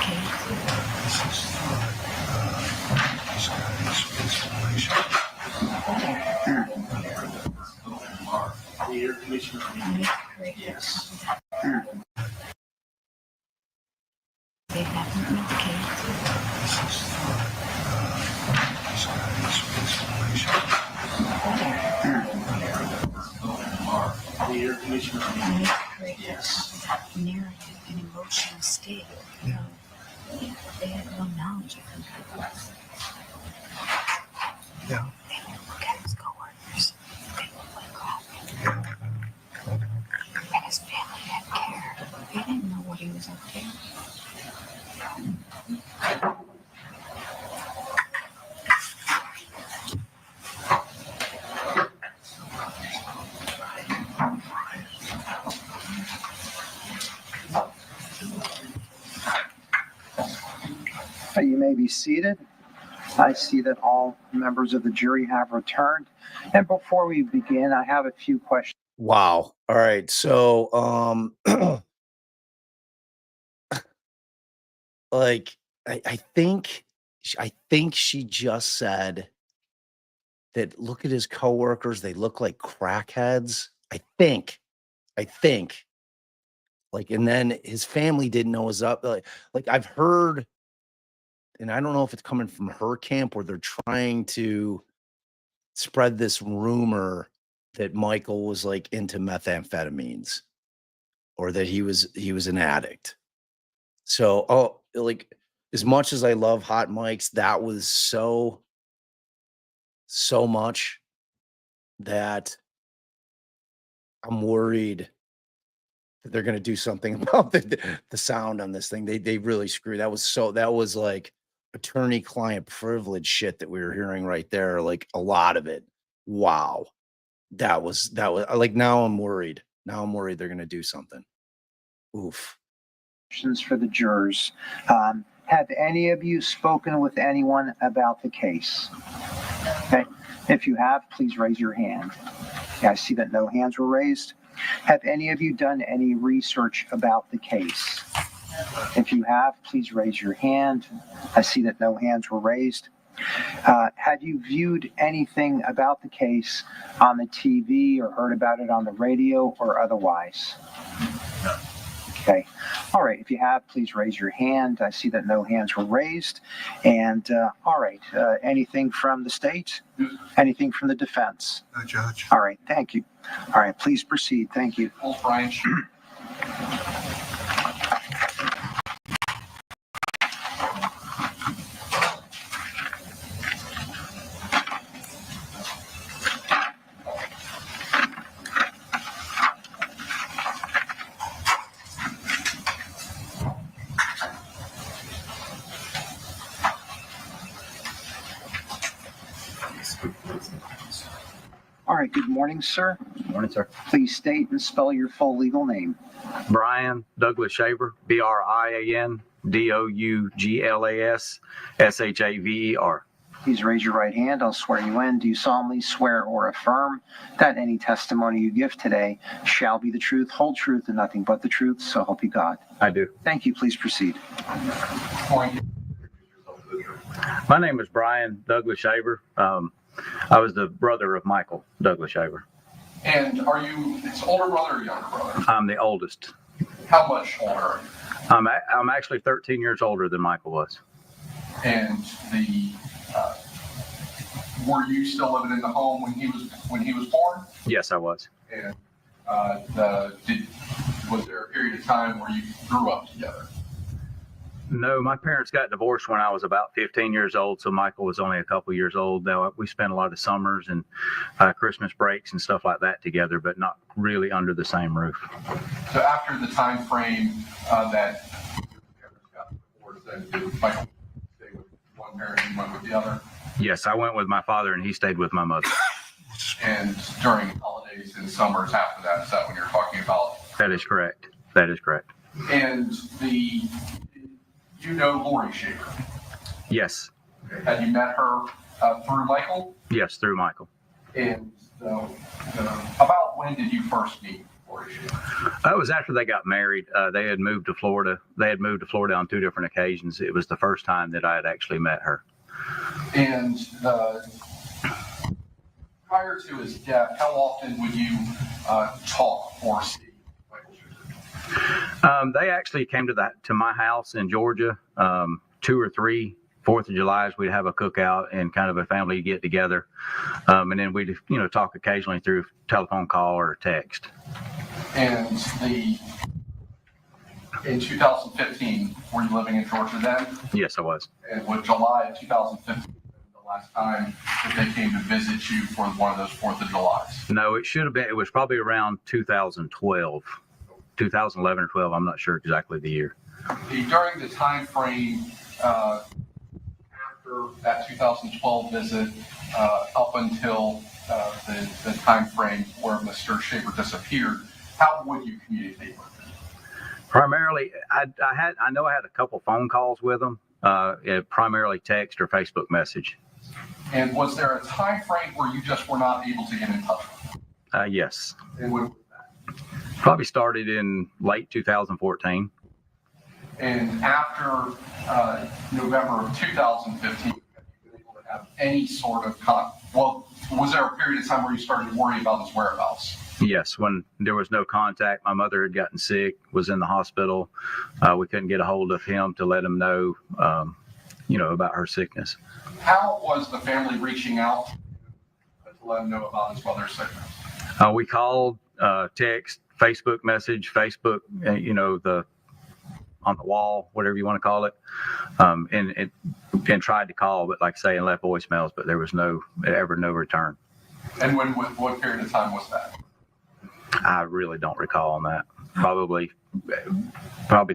S1: the narrative and emotional state. Yeah. They had no knowledge of him. Yeah. They would look at his coworkers. They looked like crap. And his family didn't care. They didn't know what he was up to.
S2: You may be seated. I see that all members of the jury have returned. And before we begin, I have a few questions.
S1: Wow. All right. So, like, I think she just said that look at his coworkers. They look like crackheads. I think, like, and then his family didn't know was up. Like I've heard, and I don't know if it's coming from her camp where they're trying to spread this rumor that Michael was like into methamphetamines or that he was an addict. So, like as much as I love hot mics, that was so much that I'm worried that they're going to do something about the sound on this thing. They really screwed. That was like attorney-client privilege shit that we were hearing right there. Like a lot of it. Wow. That was like, now I'm worried. Now I'm worried they're going to do something. Oof.
S2: Questions for the jurors. Have any of you spoken with anyone about the case? Okay. If you have, please raise your hand. Yeah, I see that no hands were raised. Have any of you done any research about the case? If you have, please raise your hand. I see that no hands were raised. Have you viewed anything about the case on the TV or heard about it on the radio or otherwise? No. Okay. All right. If you have, please raise your hand. I see that no hands were raised. And all right. Anything from the state? Anything from the defense?
S4: No, Judge.
S2: All right. Thank you. All right. Please proceed. Thank you.
S3: Brian.
S2: All right. Good morning, sir.
S12: Good morning, sir.
S2: Please state and spell your full legal name.
S12: Brian Douglas Shaver, BrianDouglasShaver, SHAVER.
S2: Please raise your right hand. I'll swear you in. Do you solemnly swear or affirm that any testimony you give today shall be the truth, whole truth, and nothing but the truth, so help you God?
S12: I do.
S2: Thank you. Please proceed.
S12: My name is Brian Douglas Shaver. I was the brother of Michael Douglas Shaver.
S3: And are you his older brother or younger brother?
S12: I'm the oldest.
S3: How much older are you?
S12: I'm actually 13 years older than Michael was.
S3: And were you still living in the home when he was born?
S12: Yes, I was.
S3: And was there a period of time where you grew up together?
S12: No, my parents got divorced when I was about 15 years old, so Michael was only a couple years old. Now, we spent a lot of summers and Christmas breaks and stuff like that together, but not really under the same roof.
S3: So after the time frame that your parents got divorced, then did Michael stay with one parent and went with the other?
S12: Yes, I went with my father and he stayed with my mother.
S3: And during holidays and summers after that, is that when you're talking about?
S12: That is correct. That is correct.
S3: And you know Laurie Shaver?
S12: Yes.
S3: Had you met her through Michael?
S12: Yes, through Michael.
S3: And about when did you first meet Laurie Shaver?
S12: It was after they got married. They had moved to Florida. They had moved to Florida on 2 different occasions. It was the first time that I had actually met her.
S3: And prior to his death, how often would you talk or see Michael Shaver?
S12: They actually came to my house in Georgia 2 or 3 4th of July's. We'd have a cookout and kind of a family get together, and then we'd talk occasionally through telephone call or text.
S3: And in 2015, were you living in Georgia then?
S12: Yes, I was.
S3: And was July of 2015 the last time that they came to visit you for one of those 4th of Julys?
S12: No, it should have been. It was probably around 2012, 2011 or 12. I'm not sure exactly the year.
S3: During the time frame after that 2012 visit, up until the time frame where Mr. Shaver disappeared, how would you communicate with him?
S12: Primarily, I know I had a couple phone calls with him, primarily text or Facebook message.
S3: And was there a time frame where you just were not able to get in touch with him?
S12: Yes.
S3: And when was that?
S12: Probably started in late 2014.
S3: And after November of 2015, have you been able to have any sort of was there a period of time where you started to worry about his whereabouts?
S12: Yes, when there was no contact, my mother had gotten sick, was in the hospital. We couldn't get a hold of him to let him know, about her sickness.
S3: How was the family reaching out to let him know about his mother's sickness?
S12: We called, text, Facebook message, Facebook, the on the wall, whatever you want to call it, and tried to call, but like I say, and left voicemails, but there was no return.
S3: And what period of time was that?
S12: I really don't recall on that. Probably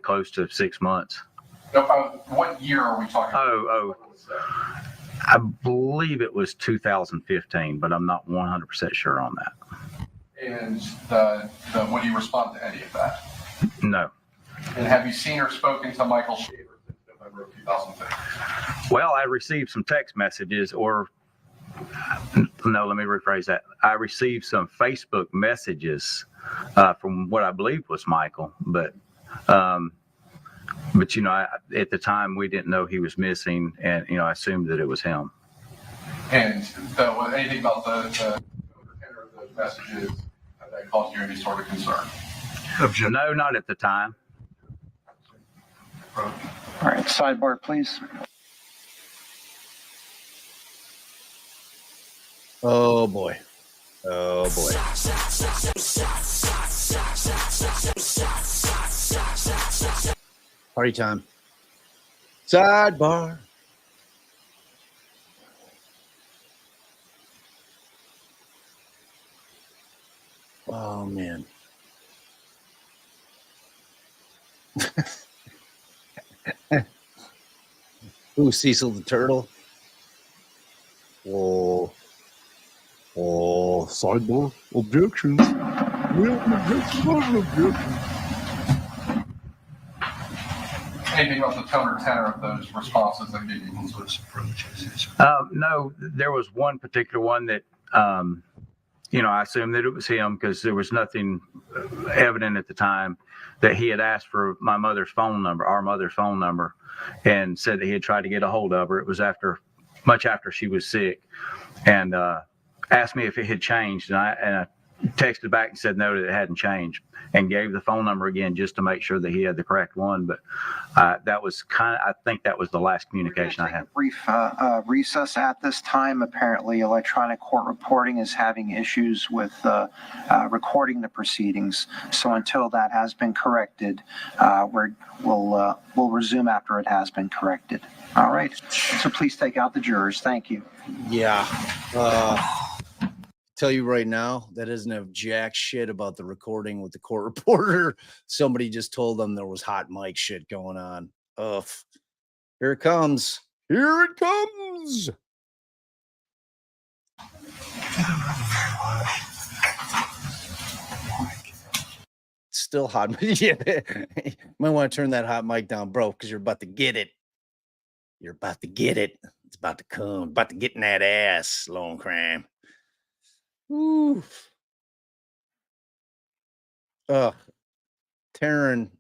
S12: close to 6 months.
S3: What year are we talking about?
S12: I believe it was 2015, but I'm not 100% sure on that.
S3: And would you respond to any of that?
S12: No.
S3: And have you seen or spoken to Michael Shaver since November of 2015?
S12: Well, I received some text messages let me rephrase that. I received some Facebook messages from what I believe was Michael, but at the time we didn't know he was missing, and I assumed that it was him.
S3: And anything about the tenor of those messages that caused you any sort of concern?
S12: No, not at the time.
S2: All right, sidebar, please.
S1: Oh boy. Party time. Sidebar. Oh man. Who, Cecil the Turtle? Oh, sidebar. Objections. We have an objection.
S3: anything about the tone or tenor of those responses that gave you?
S12: No, there was one particular one that, I assumed that it was him because there was nothing evident at the time that he had asked for my mother's phone number, our mother's phone number, and said that he had tried to get a hold of her. It was much after she was sick, and asked me if it had changed, and I texted back and said no, that it hadn't changed, and gave the phone number again just to make sure that he had the correct one. But that was I think that was the last communication I had.
S2: A brief recess at this time. Apparently, electronic court reporting is having issues with recording the proceedings. So until that has been corrected, we'll resume after it has been corrected. All right. So please take out the jurors. Thank you.
S1: Yeah. Tell you right now, that doesn't have jack shit about the recording with the court reporter. Somebody just told them there was hot mic shit going on. Ugh. Here it comes. Here it comes. Still hot. Yeah. Might want to turn that hot mic down, bro, because you're about to get it. You're about to get it. It's about to come. About to get in that ass, Lone Crime. Ooh. Ugh. Taryn,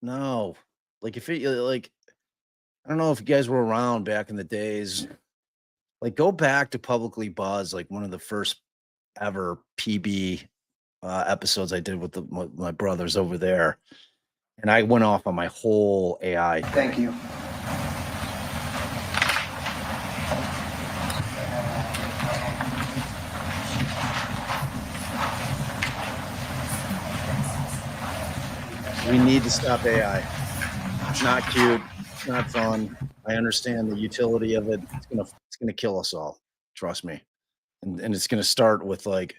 S1: no. Like if it like I don't know if you guys were around back in the days. Like go back to Publicly Buzz, like one of the first ever PB episodes I did with my brothers over there. And I went off on my whole AI thing.
S2: Thank you.
S1: We need to stop AI. It's not cute. It's not fun. I understand the utility of it. It's gonna kill us all. Trust me. And it's gonna start with like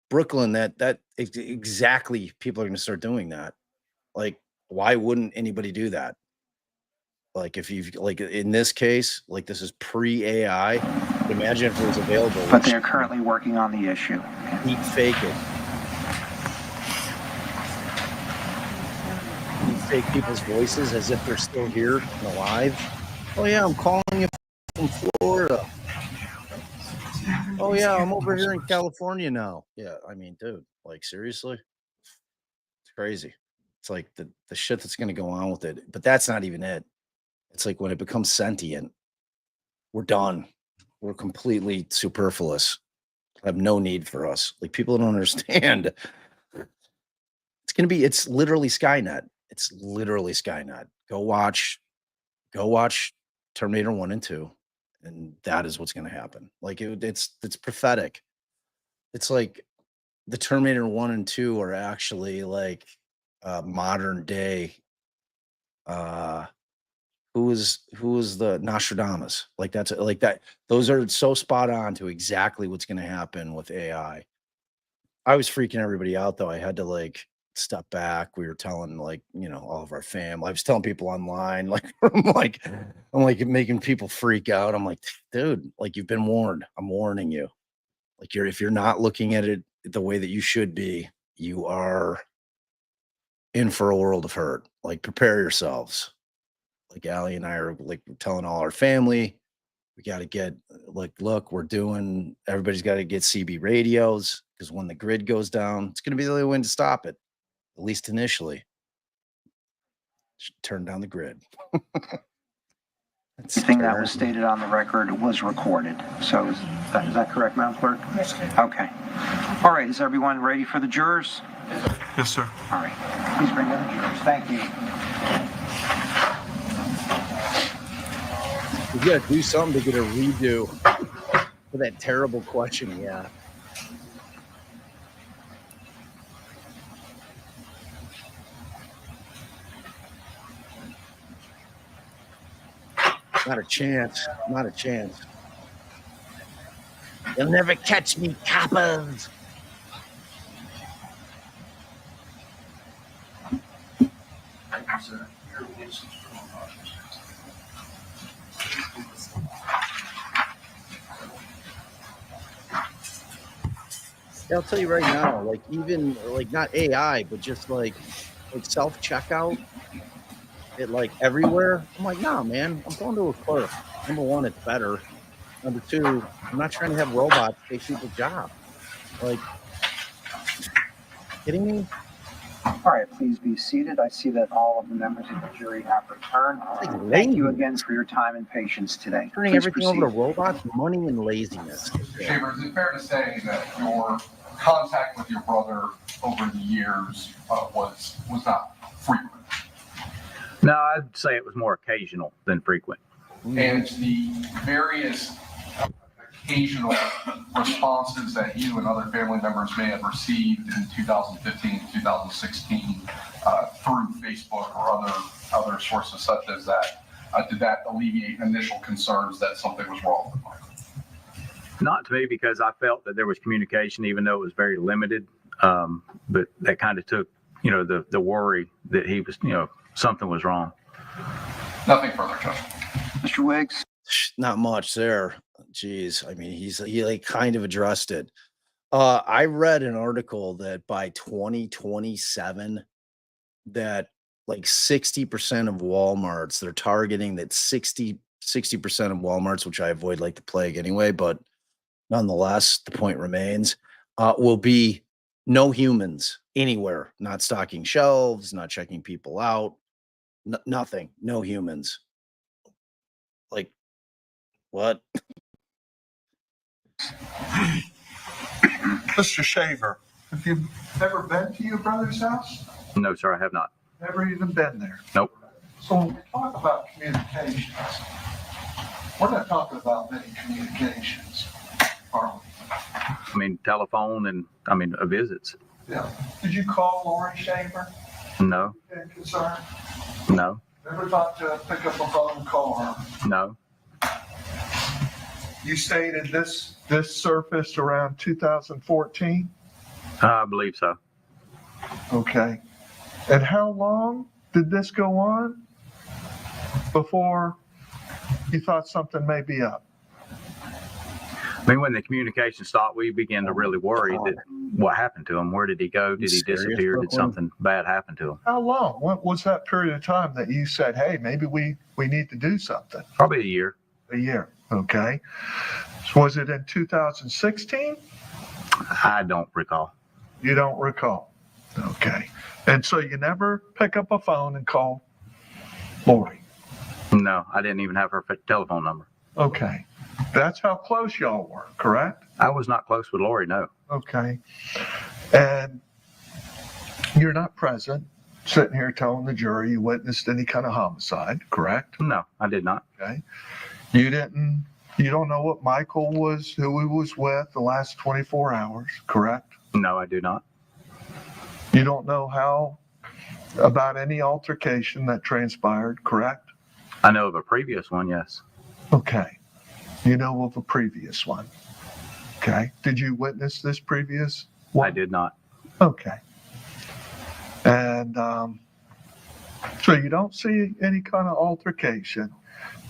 S1: Brooklyn. That exactly. People are gonna start doing that. Like, why wouldn't anybody do that? Like, if you've like in this case, like this is pre-AI. Imagine if it was available.
S2: But they're currently working on the issue.
S1: Deep fake it. Fake people's voices as if they're still here and alive. Oh yeah, I'm calling you from Florida. Oh yeah, I'm over here in California now. Yeah, I mean, dude, like seriously, it's crazy. It's like the shit that's gonna go on with it. But that's not even it. It's like when it becomes sentient, we're done. We're completely superfluous. Have no need for us. Like people don't understand. It's literally Skynet. It's literally Skynet. Go watch Terminator 1 and 2, and that is what's going to happen. Like it's prophetic. It's like the Terminator 1 and 2 are actually like modern day. Who is the Nostradamus? Like that's like that. Those are so spot on to exactly what's going to happen with AI. I was freaking everybody out though. I had to like step back. We were telling like, all of our family. I was telling people online, like I'm like making people freak out. I'm like, dude, like you've been warned. I'm warning you. Like if you're not looking at it the way that you should be, you are in for a world of hurt. Like prepare yourselves. Like Allie and I are like telling all our family, we got to get like, look, everybody's got to get CB radios because when the grid goes down, it's going to be the only way to stop it. At least initially. Should turn down the grid.
S2: Everything that was stated on the record was recorded. So is that correct, Madam Clerk?
S13: Yes, sir.
S2: Okay. All right. Is everyone ready for the jurors?
S9: Yes, sir.
S2: All right. Please bring in the jurors. Thank you.
S1: We got to do something to get a redo for that terrible question. Yeah. Not a chance. Not a chance. You'll never catch me, coppers. I'll tell you right now, like even like not AI, but just like self checkout. it like everywhere. I'm like, nah, man, I'm going to a clerk. Number one, it's better. Number two, I'm not trying to have robots take people's job. Like, kidding me?
S2: All right, please be seated. I see that all of the members of the jury have returned. Thank you again for your time and patience today.
S1: Turning
S2: Please
S1: everything
S2: proceed.
S1: over to robots, money and laziness.
S3: Mr. Shaver, is it fair to say that your contact with your brother over the years was not frequent?
S12: No, I'd say it was more occasional than frequent.
S3: And the various occasional responses that you and other family members may have received in 2015, 2016 through Facebook or other sources such as that, did that alleviate initial concerns that something was wrong with Michael?
S12: Not to me, because I felt that there was communication, even though it was very limited. But that kind of took, the worry that he was, something was wrong.
S3: Nothing further, Judge.
S2: Mr. Wiggs?
S1: Not much there. Jeez. I mean, he like kind of addressed it. I read an article that by 2027, that like 60% of Walmarts, they're targeting that 60% of Walmarts, which I avoid like the plague anyway, but nonetheless, the point remains, will be no humans anywhere, not stocking shelves, not checking people out, nothing, no humans. Like, what?
S4: Mr. Shaver, have you ever been to your brother's house?
S12: No, sir, I have not.
S4: Never even been there?
S12: Nope.
S4: So when we talk about communications, we're not talking about many communications, are we?
S12: I mean, telephone and, visits.
S4: Yeah. Did you call Laurie Shaver?
S12: No,
S4: Been concerned?
S12: no,
S4: Never thought to pick up a phone and call her?
S12: no.
S4: You stated this surfaced around 2014?
S12: I believe so.
S4: Okay. And how long did this go on before you thought something may be up?
S12: I mean, when the communication stopped, we began to really worry that what happened to him. Where did he go? Did he disappear? Did something bad happen to him?
S4: How long? What was that period of time that you said, hey, maybe we need to do something?
S12: Probably a year.
S4: A year. Okay. So was it in 2016?
S12: I don't recall.
S4: You don't recall. Okay. And so you never pick up a phone and call Laurie?
S12: No, I didn't even have her telephone number.
S4: Okay. That's how close y'all were, correct?
S12: I was not close with Laurie, no.
S4: Okay. And you're not present, sitting here telling the jury you witnessed any kind of homicide, correct?
S12: No, I did not.
S4: Okay. You don't know what Michael was, who he was with the last 24 hours, correct?
S12: No, I do not.
S4: You don't know about any altercation that transpired, correct?
S12: I know of a previous one, yes.
S4: Okay. You know of a previous one. Okay. Did you witness this previous one?
S12: I did not.
S4: Okay. And so you don't see any kind of altercation.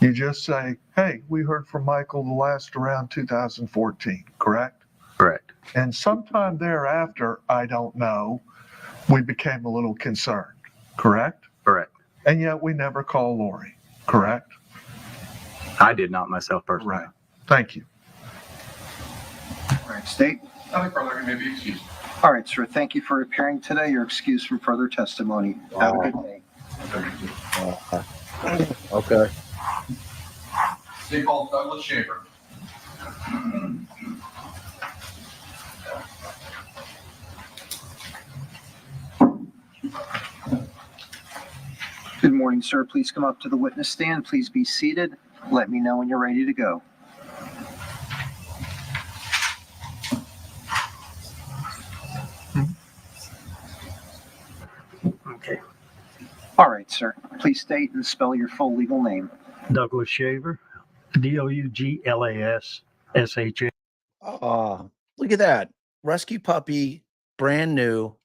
S4: You just say, hey, we heard from Michael the last around 2014, correct?
S12: Correct.
S4: And sometime thereafter, I don't know, we became a little concerned, correct?
S12: Correct.
S4: And yet we never call Laurie, correct?
S12: I did not myself personally.
S4: Right. Thank you.
S2: All right, State.
S3: Nothing further, you may be excused.
S2: All right, sir. Thank you for appearing today. You're excused from further testimony. Have a good day.
S1: Okay.
S3: They called Douglas Shaver.
S2: Good morning, sir. Please come up to the witness stand. Please be seated. Let me know when you're ready to go.
S10: Okay.
S2: All right, sir. Please state and spell your full legal name.
S10: Douglas Shaver, DouglasSha.
S1: Look at that. Rescue puppy, brand new,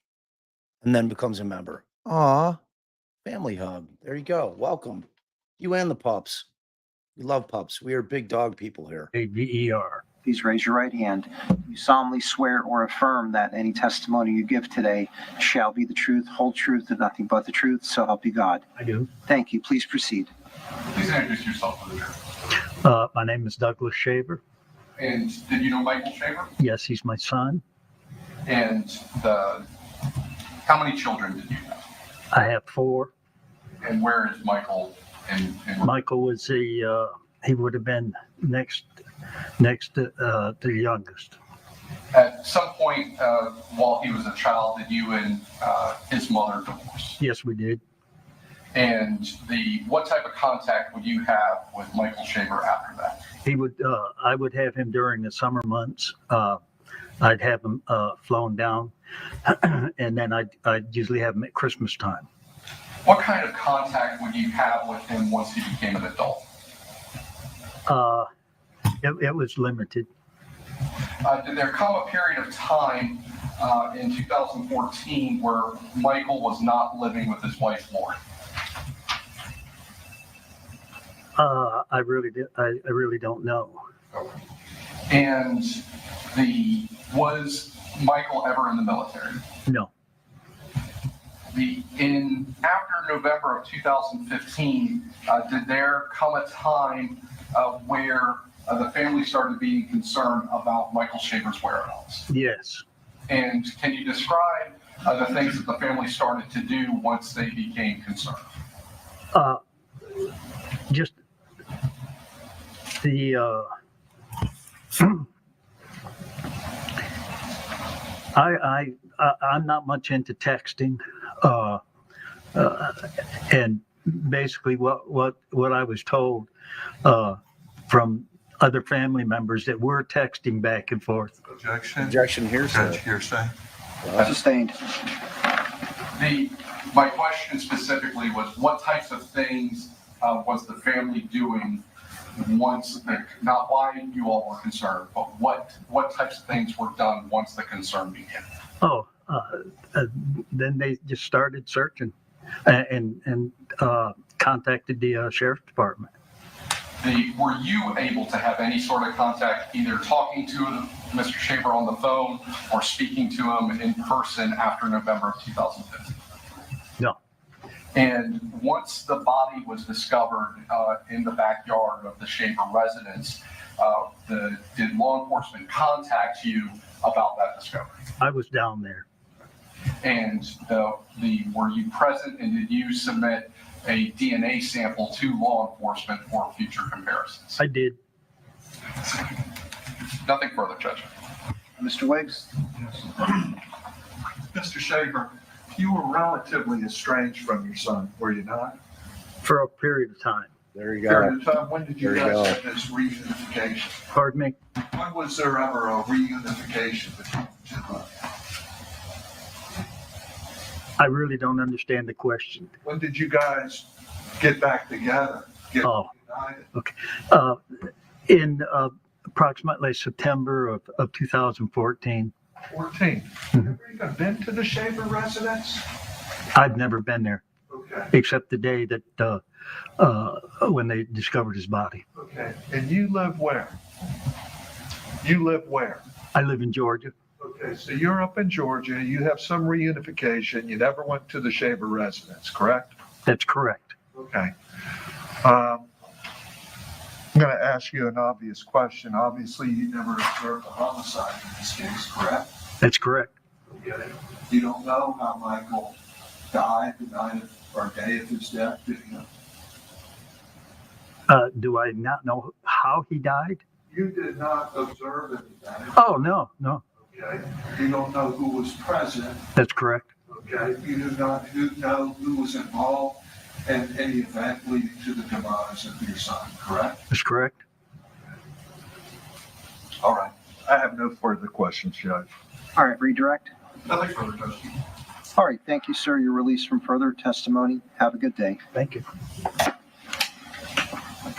S1: and then becomes a member. Family hug. There you go. Welcome. You and the pups. We love pups. We are big dog people here.
S10: AVER.
S2: Please raise your right hand. You solemnly swear or affirm that any testimony you give today shall be the truth, whole truth, and nothing but the truth, so help you God.
S13: I do.
S2: Thank you. Please proceed.
S3: Please introduce yourself to the jury.
S13: My name is Douglas Shaver.
S3: And did you know Michael Shaver?
S13: Yes, he's my son.
S3: And how many children did you have?
S13: I have 4.
S3: And where is Michael?
S13: Michael was he would have been next to the youngest.
S3: At some point while he was a child, did you and his mother divorce?
S13: Yes, we did.
S3: And what type of contact would you have with Michael Shaver after that?
S13: He would I would have him during the summer months. I'd have him flown down, and then I'd usually have him at Christmas time.
S3: What kind of contact would you have with him once he became an adult?
S13: It was limited.
S3: Did there come a period of time in 2014 where Michael was not living with his wife, Laurie?
S13: I really don't know.
S3: And was Michael ever in the military?
S13: No.
S3: After November of 2015, did there come a time where the family started being concerned about Michael Shaver's whereabouts?
S13: Yes.
S3: And can you describe the things that the family started to do once they became concerned?
S13: Just the I'm not much into texting, and basically what I was told from other family members that we're texting back and forth.
S1: Objection hearsay.
S4: Hearsay.
S2: Sustained.
S3: My question specifically was, what types of things was the family doing once, not why you all were concerned, but what types of things were done once the concern began?
S13: Then they just started searching and contacted the sheriff's department.
S3: Were you able to have any sort of contact, either talking to Mr. Shaver on the phone or speaking to him in person after November of 2015?
S13: No.
S3: And once the body was discovered in the backyard of the Shaver residence, did law enforcement contact you about that discovery?
S13: I was down there.
S3: And were you present, and did you submit a DNA sample to law enforcement for future comparisons?
S13: I did.
S3: Nothing further, Judge.
S2: Mr. Wiggs?
S4: Mr. Shaver, you were relatively estranged from your son, were you not?
S13: For a period of time.
S1: There you go.
S4: Period of time. When did you
S1: There you
S4: guys
S1: go.
S4: have this reunification?
S13: Pardon me?
S4: When was there ever a reunification between the two?
S13: I really don't understand the question.
S4: When did you guys get back together? Get united?
S13: Okay. In approximately September of 2014.
S4: 14. Have you even been to the Shaver residence?
S13: I've never been there.
S4: Okay.
S13: Except the day that when they discovered his body.
S4: Okay. And you live where? You live where?
S13: I live in Georgia.
S4: Okay, so you're up in Georgia, you have some reunification, you never went to the Shaver residence, correct?
S13: That's correct.
S4: Okay. I'm going to ask you an obvious question. Obviously, you never observed a homicide in this case, correct?
S13: That's correct.
S4: Okay. You don't know how Michael died the night or day of his death, do you?
S13: Do I not know how he died?
S4: You did not observe anything.
S13: Oh, no.
S4: Okay. You don't know who was present.
S13: That's correct.
S4: Okay. You do not know who was involved in any event leading to the demise of your son, correct?
S13: That's correct.
S4: All right. I have no further questions, Judge.
S2: All right, redirect.
S3: Nothing further, Judge.
S2: All right, thank you, sir. You're released from further testimony. Have a good day.
S13: Thank you.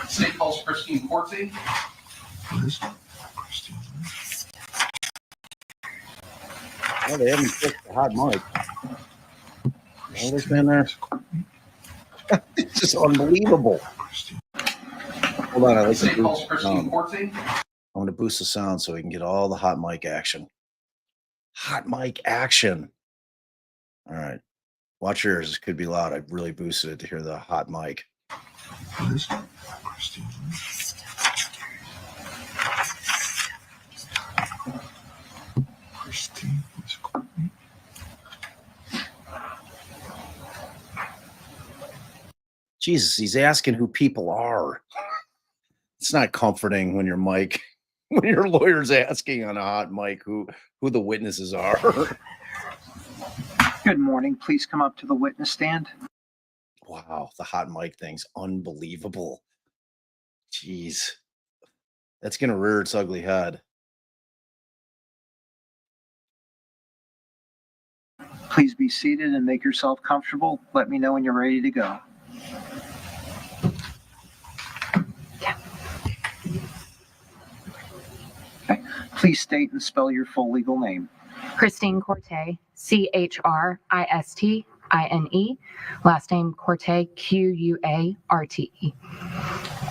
S3: State calls Christine Corte.
S1: Oh, they haven't fixed the hot mic. Oh, this man there. It's just unbelievable. Hold on, I like
S3: State
S1: the
S3: calls Christine Corte.
S1: I'm going to boost the sound so we can get all the hot mic action. Hot mic action. All right. Watch yours. This could be loud. I really boosted it to hear the hot mic. Jesus, he's asking who people are. It's not comforting when your lawyer's asking on a hot mic who the witnesses are.
S2: Good morning. Please come up to the witness stand.
S1: Wow, the hot mic thing's unbelievable. Jeez. That's going to rear its ugly head.
S2: Please be seated and make yourself comfortable. Let me know when you're ready to go. Okay. Please state and spell your full legal name.
S14: Christine Corte, Chrisistine. Last name Corte, Quarte.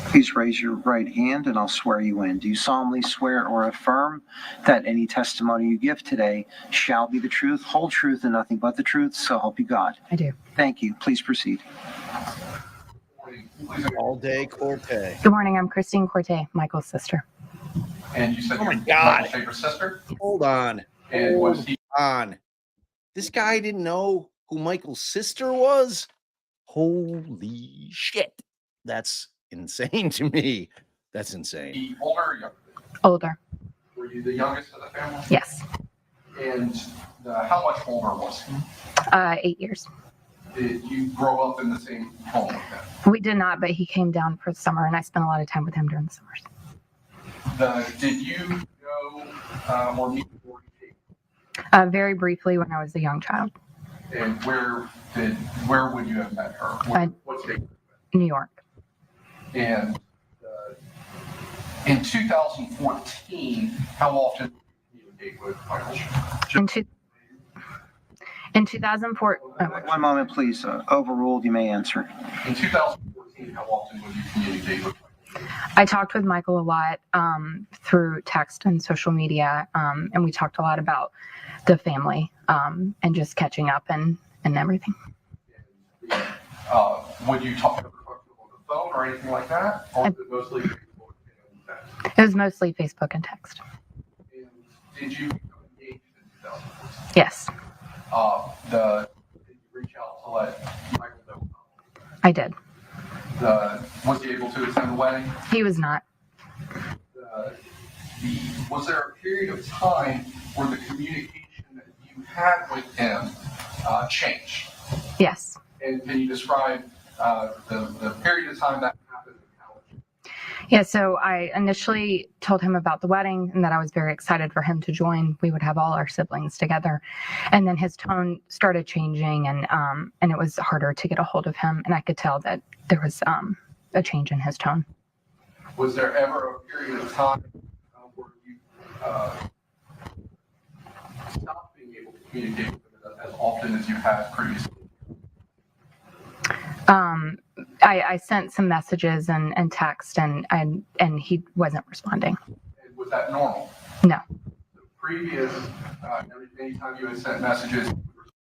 S2: Please raise your right hand and I'll swear you in. Do you solemnly swear or affirm that any testimony you give today shall be the truth, whole truth, and nothing but the truth, so help you God?
S14: I do.
S2: Thank you. Please proceed.
S1: All day Corte.
S14: Good morning. I'm Christine Corte, Michael's sister.
S3: And you said
S1: Oh my
S3: you're
S1: God.
S3: Michael's favorite sister?
S1: Hold on.
S3: And was he?
S1: On. This guy didn't know who Michael's sister was? Holy shit. That's insane to me. That's insane.
S3: He older or younger?
S14: Older.
S3: Were you the youngest of the family?
S14: Yes.
S3: And how much older was he?
S14: 8 years.
S3: Did you grow up in the same home with him?
S14: We did not, but he came down for the summer and I spent a lot of time with him during the summers.
S3: Did you know or meet Laurie Shaver?
S14: Very briefly when I was a young child.
S3: And where would you have met her? What state?
S14: New York.
S3: And in 2014, how often did you communicate with Michael Shaver?
S14: In 2004.
S2: One moment, please. Overruled. You may answer.
S3: In 2014, how often would you communicate with Michael?
S14: I talked with Michael a lot through text and social media, and we talked a lot about the family and just catching up and everything.
S3: Would you talk to him on the phone or anything like that? Or was it mostly Facebook and text?
S14: It was mostly Facebook and text.
S3: And did you become engaged in 2014?
S14: Yes,
S3: Did you reach out to let Michael know?
S14: I did.
S3: Was he able to attend the wedding?
S14: He was not.
S3: Was there a period of time where the communication that you had with him changed?
S14: Yes.
S3: And can you describe the period of time that happened?
S14: Yeah, so I initially told him about the wedding and that I was very excited for him to join. We would have all our siblings together. And then his tone started changing and it was harder to get a hold of him. And I could tell that there was a change in his tone.
S3: Was there ever a period of time where you stopped being able to communicate with him as often as you had previously?
S14: I sent some messages and text and he wasn't responding.
S3: And was that normal?
S14: No.
S3: The previous, anytime you had sent messages.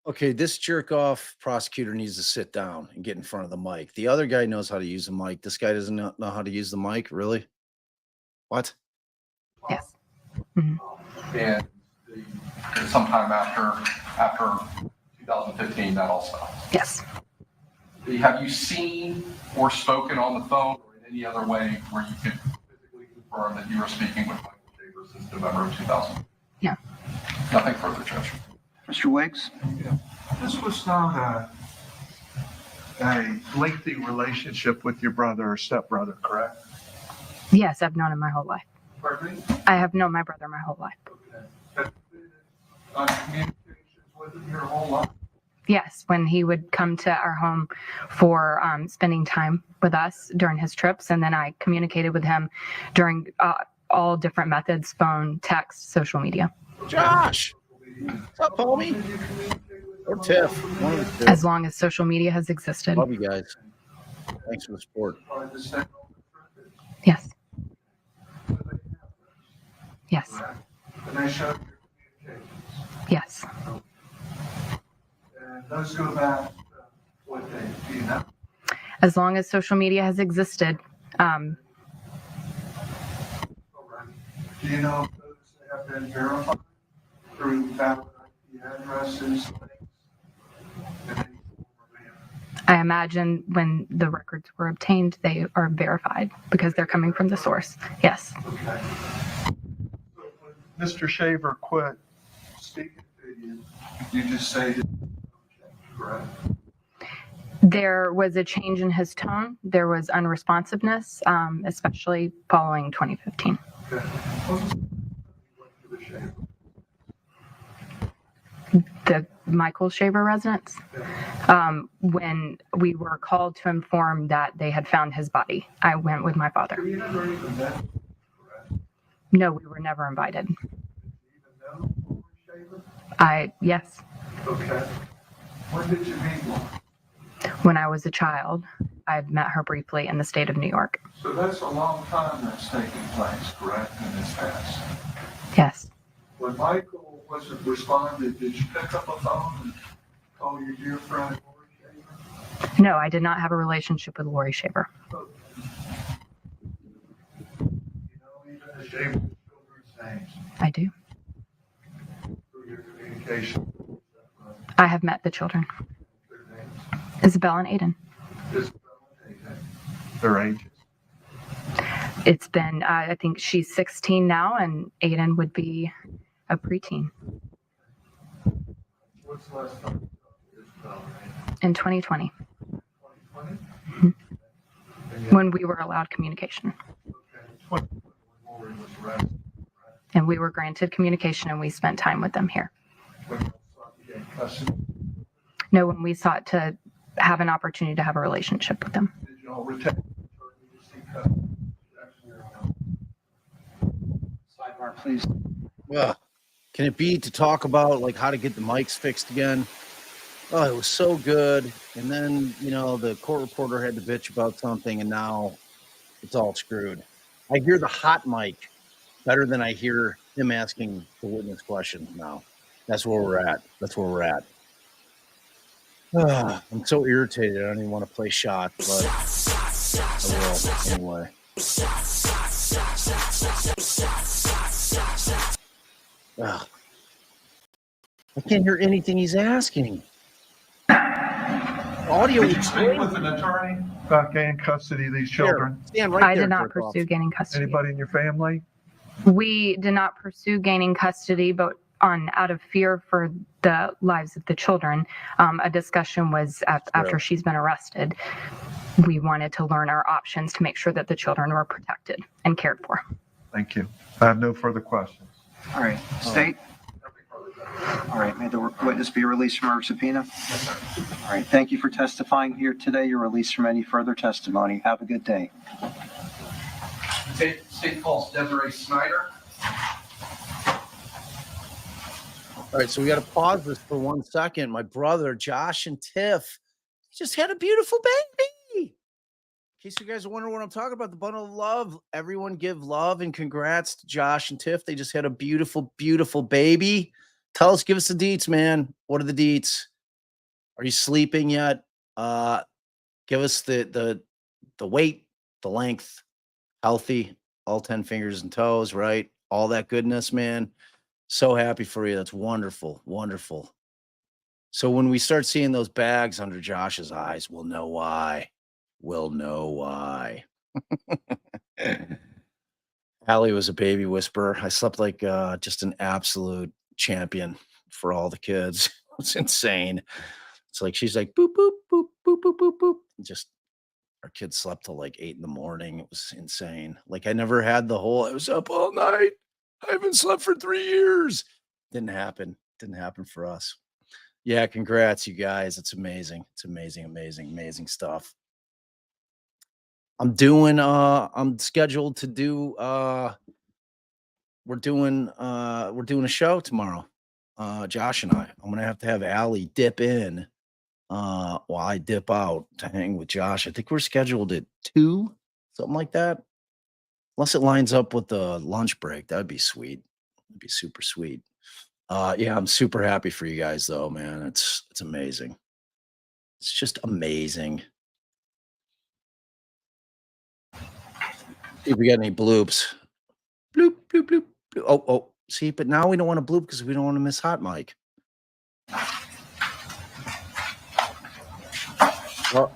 S1: Okay, this jerk off prosecutor needs to sit down and get in front of the mic. The other guy knows how to use the mic. This guy doesn't know how to use the mic, really? What?
S14: Yes.
S3: Mm-hmm. And sometime after 2015, that all stopped.
S14: Yes.
S3: Have you seen or spoken on the phone or in any other way where you could physically confirm that you were speaking with Michael Shaver since November of 2000?
S14: No.
S3: Nothing further, Judge.
S2: Mr. Wiggs?
S4: Yeah. This was not a lengthy relationship with your brother or stepbrother, correct?
S14: Yes, I've known him my whole life.
S3: Pardon me?
S14: I have known my brother my whole life.
S3: Okay. Have you been in communications with him your whole life?
S14: Yes, when he would come to our home for spending time with us during his trips. And then I communicated with him during all different methods, phone, text, social media.
S1: Josh! What's up, homie? Or Tiff. One of the two.
S14: As long as social media has existed.
S1: Love you guys. Thanks for the support.
S14: Yes. Yes.
S4: correct? And they showed your communications.
S14: Yes.
S4: And those go back, what day, do you know?
S14: As long as social media has existed.
S4: All right. Do you know if those have been verified through valid IP addresses, links, and any form of manner?
S14: I imagine when the records were obtained, they are verified because they're coming from the source. Yes.
S4: Okay. So when Mr. Shaver quit speaking to you, you just say that, correct?
S14: There was a change in his tone. There was unresponsiveness, especially following 2015.
S4: Okay. What was the Shaver?
S14: The Michael Shaver residence, when we were called to inform that they had found his body, I went with my father.
S4: Were you never even met, correct?
S14: No, we were never invited.
S4: Did you even know Laurie Shaver?
S14: Yes.
S4: Okay. When did you meet Laurie?
S14: When I was a child, I had met her briefly in the state of New York.
S4: So that's a long time that's taking place, correct, in this past?
S14: Yes.
S4: When Michael wasn't responded, did you pick up a phone and call your dear friend Laurie Shaver?
S14: No, I did not have a relationship with Laurie Shaver.
S4: You know even the Shaver children's names
S14: I do.
S4: through your communication.
S14: I have met the children,
S4: Their names.
S14: Isabel and Aiden.
S4: Isabel and Aiden. Their ages.
S14: It's been, I think she's 16 now, and Aiden would be a preteen.
S4: What's the last time you talked to Isabel and Aiden?
S14: In 2020,
S4: 2020?
S14: when we were allowed communication.
S4: Okay, 2020 when Laurie was arrested.
S14: And we were granted communication, and we spent time with them here.
S4: When you sought to gain custody,
S14: No, when we sought to have an opportunity to have a relationship with them.
S4: did you all retain to seek custody?
S2: Sidebar, please.
S1: Well, can it be to talk about like how to get the mics fixed again? Oh, it was so good. And then, the court reporter had to bitch about something, and now it's all screwed. I hear the hot mic better than I hear him asking the witness questions now. That's where we're at. I'm so irritated. I don't even want to play shot, but I will anyway. Ugh. I can't hear anything he's asking. Audio.
S4: Did you speak with an attorney about gaining custody of these children?
S1: Stand right
S14: I
S1: there,
S14: did not
S1: jerk off.
S14: pursue gaining custody.
S4: Anybody in your family?
S14: We did not pursue gaining custody, but out of fear for the lives of the children, a discussion was after she's been arrested. We wanted to learn our options to make sure that the children were protected and cared for.
S4: Thank you. I have no further questions.
S2: All right, state. All right, may the witness be released from our subpoena?
S4: Yes, sir.
S2: All right, thank you for testifying here today. You're released from any further testimony. Have a good day.
S3: State calls Desiree Snyder.
S1: All right, so we got to pause this for 1 second. My brother, Josh and Tiff, just had a beautiful baby. In case you guys are wondering what I'm talking about, the bundle of love. Everyone give love and congrats to Josh and Tiff. They just had a beautiful, beautiful baby. Give us the deets, man. What are the deets? Are you sleeping yet? Give us the weight, the length, healthy, all 10 fingers and toes, right? All that goodness, man. So happy for you. That's wonderful. Wonderful. So when we start seeing those bags under Josh's eyes, we'll know why. Allie was a baby whisperer. I slept like just an absolute champion for all the kids. It's insane. It's like she's like boop, boop, boop, boop, boop, boop, boop. Just our kids slept till like 8 a.m. It was insane. Like I never had I was up all night. I haven't slept for 3 years. Didn't happen for us. Yeah, congrats, you guys. It's amazing. It's amazing, amazing, amazing stuff. I'm scheduled to do we're doing a show tomorrow. Josh and I'm gonna have to have Allie dip in while I dip out to hang with Josh. I think we're scheduled at 2, something like that. Unless it lines up with the lunch break, that'd be sweet. It'd be super sweet. Yeah, I'm super happy for you guys though, man. It's amazing. It's just amazing. See if we got any bloops. Bloop, bloop, bloop, bloop. Oh, see, but now we don't want to bloop because we don't want to miss hot mic. Well,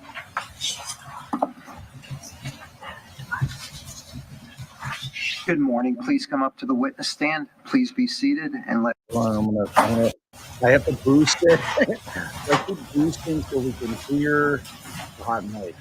S2: Good morning. Please come up to the witness stand. Please be seated and let.
S1: I have to boost it. I keep boosting so we can hear the hot mic.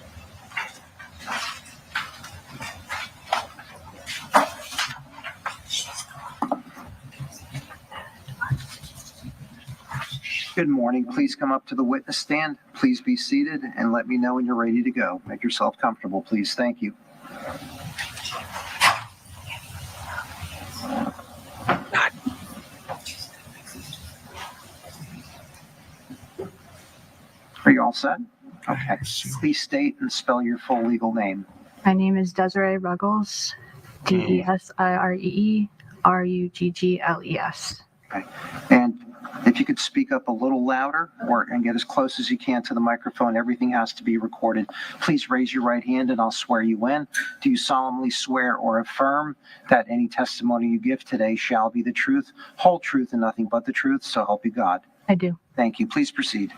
S2: Good morning. Please come up to the witness stand. Please be seated and let me know when you're ready to go. Make yourself comfortable, please. Thank you. Are you all set? Okay. Please state and spell your full legal name.
S14: My name is Desiree Ruggles, Desiree Ruggles.
S2: Okay. And if you could speak up a little louder and get as close as you can to the microphone, everything has to be recorded. Please raise your right hand and I'll swear you in. Do you solemnly swear or affirm that any testimony you give today shall be the truth, whole truth, and nothing but the truth, so help you God?
S14: I do.
S2: Thank you. Please proceed.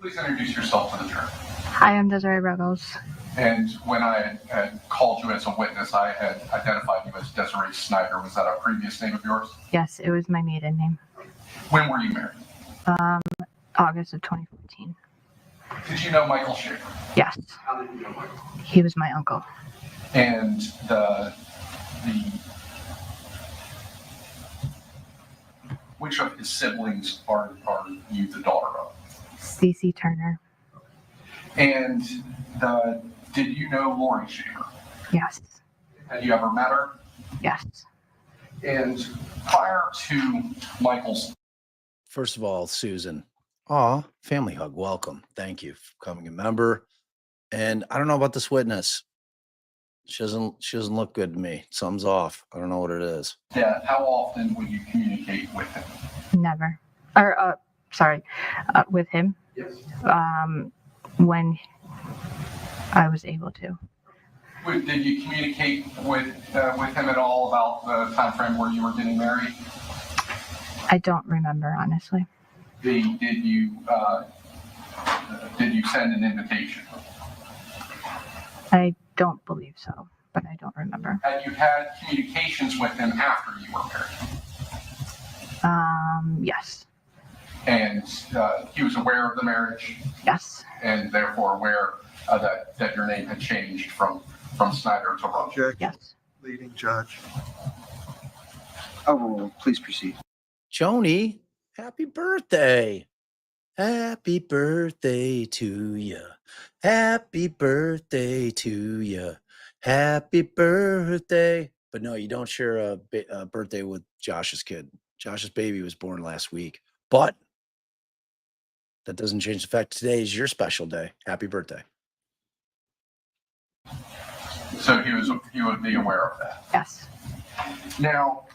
S3: Please introduce yourself to the jury.
S14: Hi, I'm Desiree Ruggles.
S3: And when I had called you as a witness, I had identified you as Desiree Snyder. Was that a previous name of yours?
S14: Yes, it was my maiden name.
S3: When were you married?
S14: August of 2014.
S3: Did you know Michael Shaver?
S14: Yes.
S3: How did you know Michael?
S14: He was my uncle.
S3: And which of his siblings are you the daughter of?
S14: Stacy Turner.
S3: And did you know Laurie Shaver?
S14: Yes.
S3: Had you ever met her?
S14: Yes.
S3: And prior to Michael's.
S1: First of all, Susan, family hug, welcome. Thank you for becoming a member. And I don't know about this witness. She doesn't look good to me. Something's off. I don't know what it is.
S3: Yeah. How often would you communicate with him?
S14: Never. With him.
S3: Yes.
S14: When I was able to.
S3: Did you communicate with him at all about the time frame where you were getting married?
S14: I don't remember, honestly.
S3: Did you send an invitation?
S14: I don't believe so, but I don't remember.
S3: Had you had communications with him after you were married?
S14: Yes.
S3: And he was aware of the marriage?
S14: Yes.
S3: And therefore aware that your name had changed from Snyder to Ruggles?
S14: Yes.
S4: Leading judge.
S2: Overruled. Please proceed.
S1: Joni, happy birthday. Happy birthday to you. Happy birthday to you. Happy birthday. But no, you don't share a birthday with Josh's kid. Josh's baby was born last week. But that doesn't change the fact today is your special day. Happy birthday.
S3: So he would be aware of that.
S14: Yes.
S3: Now,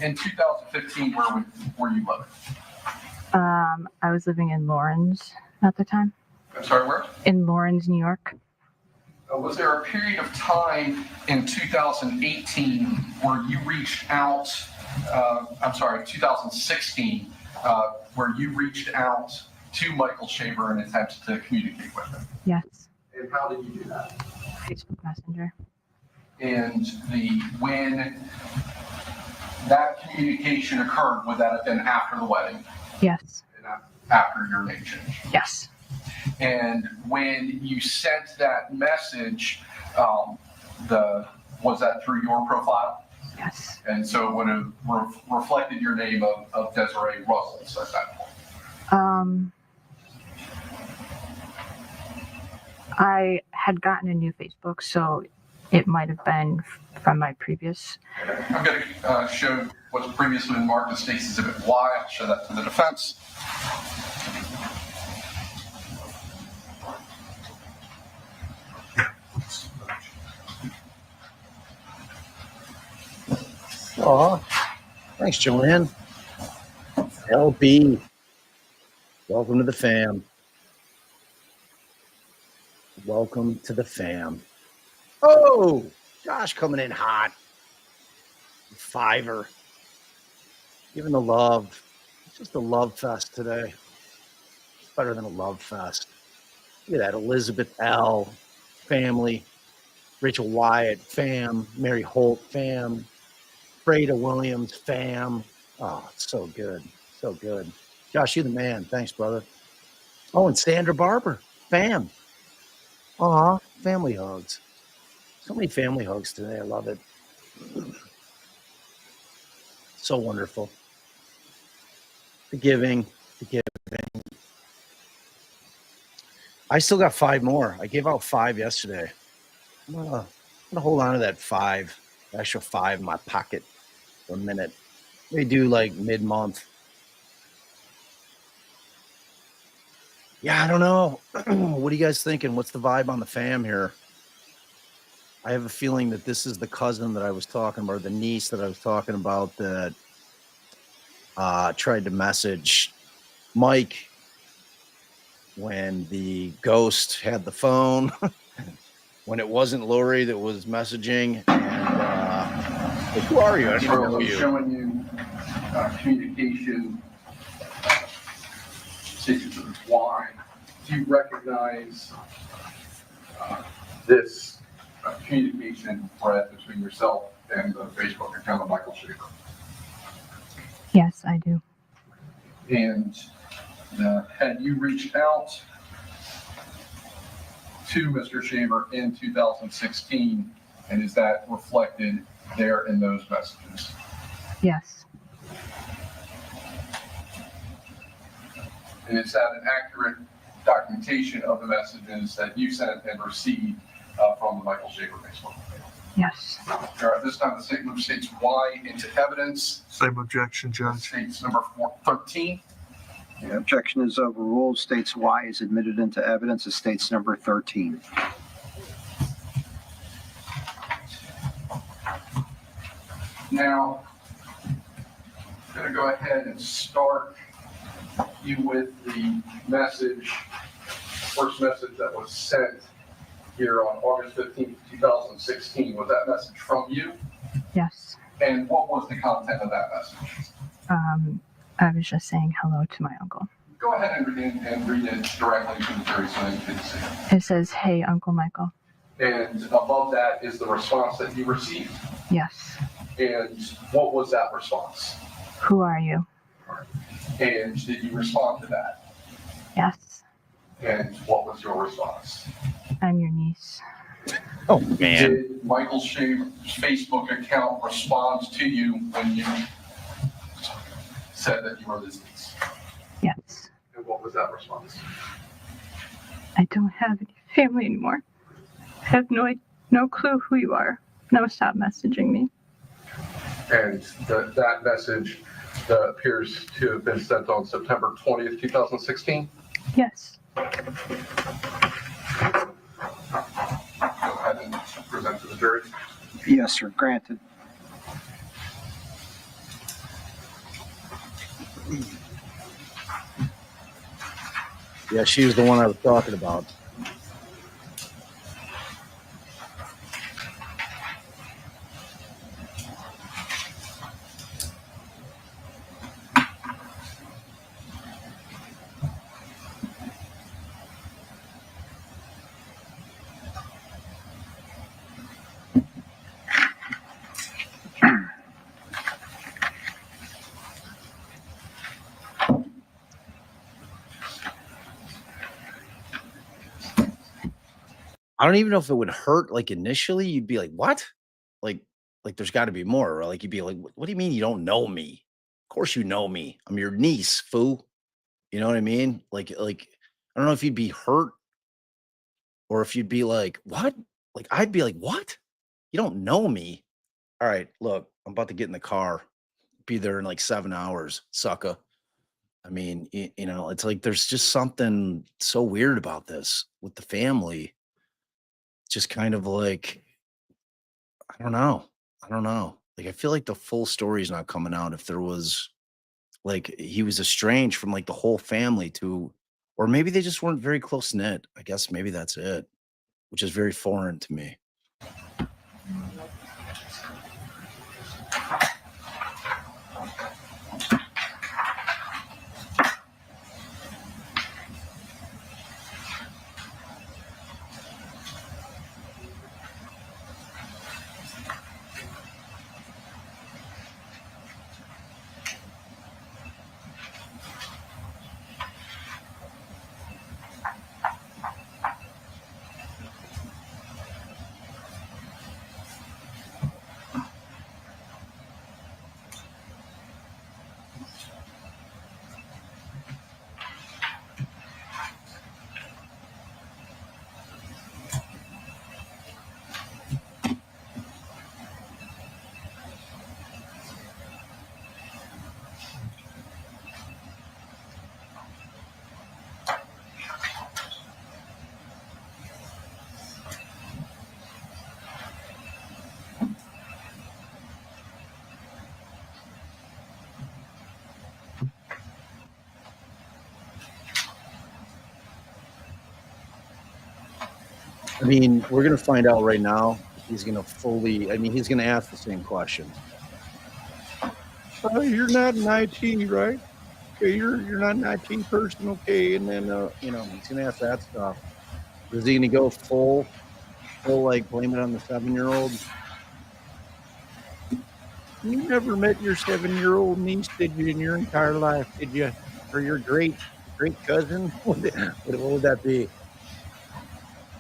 S3: in 2015, where were you living?
S14: I was living in Lawrence at the time.
S3: I'm sorry, where?
S14: In Lawrence, New York.
S3: Was there a period of time in 2018 where you reached out, 2016, where you reached out to Michael Shaver and attempted to communicate with him?
S14: Yes.
S3: And how did you do that?
S14: Facebook Messenger.
S3: And when that communication occurred, would that have been after the wedding?
S14: Yes.
S3: And after your name change?
S14: Yes.
S3: And when you sent that message, was that through your profile?
S14: Yes.
S3: And so it would have reflected your name of Desiree Ruggles at that point.
S14: I had gotten a new Facebook, so it might have been from my previous.
S3: I'm going to show what's previously been marked as Stacy's Exhibit Y. I'll show that to the defense.
S1: Aw, thanks, Joanne. LB, welcome to the fam. Welcome to the fam. Oh, Josh coming in hot. Fiver. Giving the love. It's just a love fest today. It's better than a love fest. Look at that. Elizabeth L. Family. Rachel Wyatt, fam. Mary Holt, fam. Freda Williams, fam. Oh, it's so good. So good. Josh, you're the man. Thanks, brother. Oh, and Sandra Barber, fam. Aw, family hugs. So many family hugs today. I love it. So wonderful. Forgiving. I still got 5 more. I gave out 5 yesterday. I'm gonna hold on to that 5, extra 5 in my pocket for a minute. They do like mid-month. Yeah, I don't know. What are you guys thinking? What's the vibe on the fam here? I have a feeling that this is the cousin that I was talking about, or the niece that I was talking about that tried to message Mike when the ghost had the phone, when it wasn't Laurie that was messaging. And who are you? I don't even know you.
S3: Showing you communication situations. Why do you recognize this communication thread between yourself and the Facebook account of Michael Shaver?
S14: Yes, I do.
S3: And had you reached out to Mr. Shaver in 2016, and is that reflected there in those messages?
S14: Yes.
S3: And is that an accurate documentation of the messages that you sent and received from the Michael Shaver Facebook?
S14: Yes.
S3: At this time, the statement states Y into evidence.
S4: Same objection, Judge.
S3: States number 13.
S2: The objection is overruled. States Y is admitted into evidence as states number 13.
S3: Now, I'm going to go ahead and start you with the message, first message that was sent here on August 15th, 2016. Was that message from you?
S14: Yes.
S3: And what was the content of that message?
S14: I was just saying hello to my uncle.
S3: Go ahead and read it directly to the jury so you can see it.
S14: It says, "Hey, Uncle Michael."
S3: And above that is the response that you received.
S14: Yes.
S3: And what was that response?
S14: Who are you?
S3: And did you respond to that?
S14: Yes.
S3: And what was your response?
S14: I'm your niece.
S1: Oh, man.
S3: Did Michael Shaver's Facebook account respond to you when you said that you were his niece?
S14: Yes.
S3: And what was that response?
S14: I don't have any family anymore. I have no clue who you are. No, stop messaging me.
S3: And that message appears to have been sent on September 20th, 2016?
S14: Yes.
S3: Go ahead and present to the jury.
S2: Yes, sir. Granted.
S1: Yeah, she was the one I was talking about. I don't even know if it would hurt. Like initially, you'd be like, "What?" Like there's got to be more. Or like you'd be like, "What do you mean you don't know me? Of course you know me. I'm your niece, fool." You know what I mean? Like I don't know if you'd be hurt or if you'd be like, "What?" Like I'd be like, "What? You don't know me?" All right, look, I'm about to get in the car. Be there in like 7 hours, sucker. I mean, you know, it's like there's just something so weird about this with the family. Just kind of like, I don't know. Like, I feel like the full story's not coming out. If there was, like, he was estranged from, like, the whole family to, or maybe they just weren't very close knit. I guess maybe that's it, which is very foreign to me. I mean, we're going to find out right now. He's going to he's going to ask the same questions. You're not an IT, right? Okay, you're not an IT person, okay? And then, he's going to ask that stuff. Is he going to go full, like, blame it on the 7-year-old? You never met your 7-year-old niece, did you, in your entire life, did you? Or your great cousin? What would that be?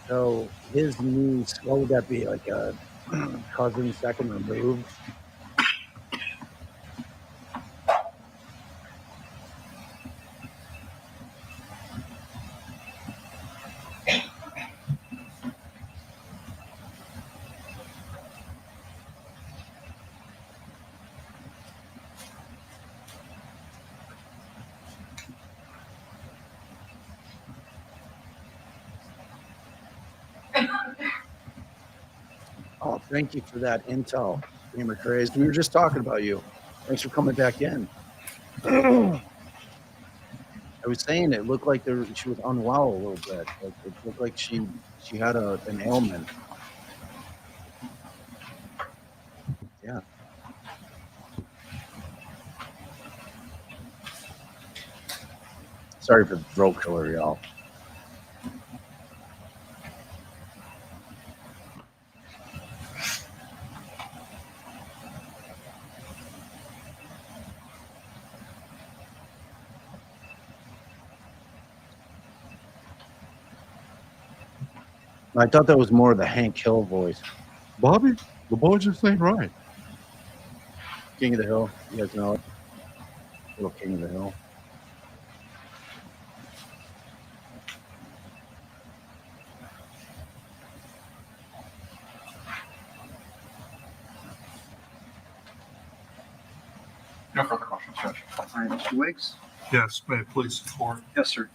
S1: So his niece, what would that be? Like a cousin second removed? Oh, thank you for that intel, Gamer Crazed. We were just talking about you. Thanks for coming back in. I was saying it looked like she was unwell a little bit. Like, it looked like she had an ailment. Yeah. Sorry for the throat killer, y'all. I thought that was more of the Hank Hill voice.
S4: Bobby, the boys just ain't right.
S1: King of the Hill. You guys know it? Little King of the Hill.
S3: No further questions, Judge.
S2: All right, Mr. Wiggs?
S4: Yes, may it please the court.
S2: Yes, sir.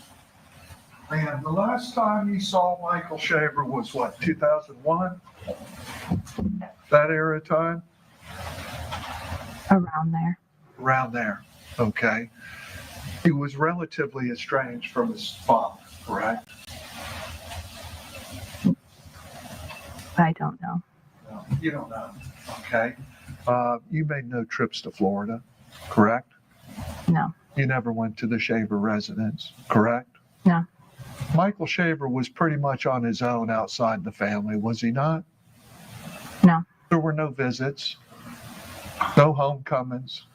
S4: Man, the last time you saw Michael Shaver was what, 2001? That era time?
S14: Around there.
S4: Around there, okay. He was relatively estranged from his father, correct?
S14: I don't know.
S4: No, you don't know, okay. You made no trips to Florida, correct?
S14: No.
S4: You never went to the Shaver residence, correct?
S14: No.
S4: Michael Shaver was pretty much on his own outside the family, was he not?
S14: No.
S4: There were no visits, no homecomings,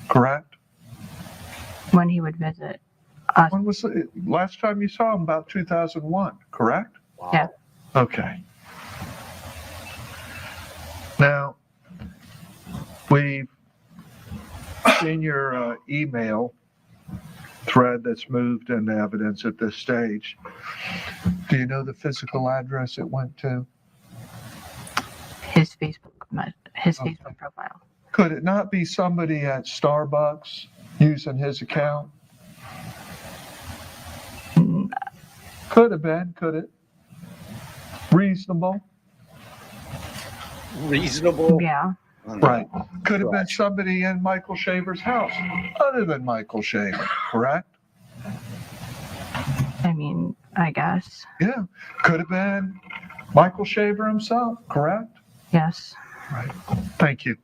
S4: correct?
S14: When he would visit us.
S4: When was the last time you saw him? About 2001, correct?
S1: Wow.
S14: Yeah.
S4: Okay. Now, we've seen your email thread that's moved into evidence at this stage. Do you know the physical address it went to?
S14: His Facebook profile.
S4: Could it not be somebody at Starbucks using his account? Could have been, could it? Reasonable?
S1: Reasonable?
S14: Yeah.
S4: Right. Could have been somebody in Michael Shaver's house other than Michael Shaver, correct?
S14: I mean, I guess.
S4: Yeah. Could have been Michael Shaver himself, correct?
S14: Yes.
S4: Right. Thank you.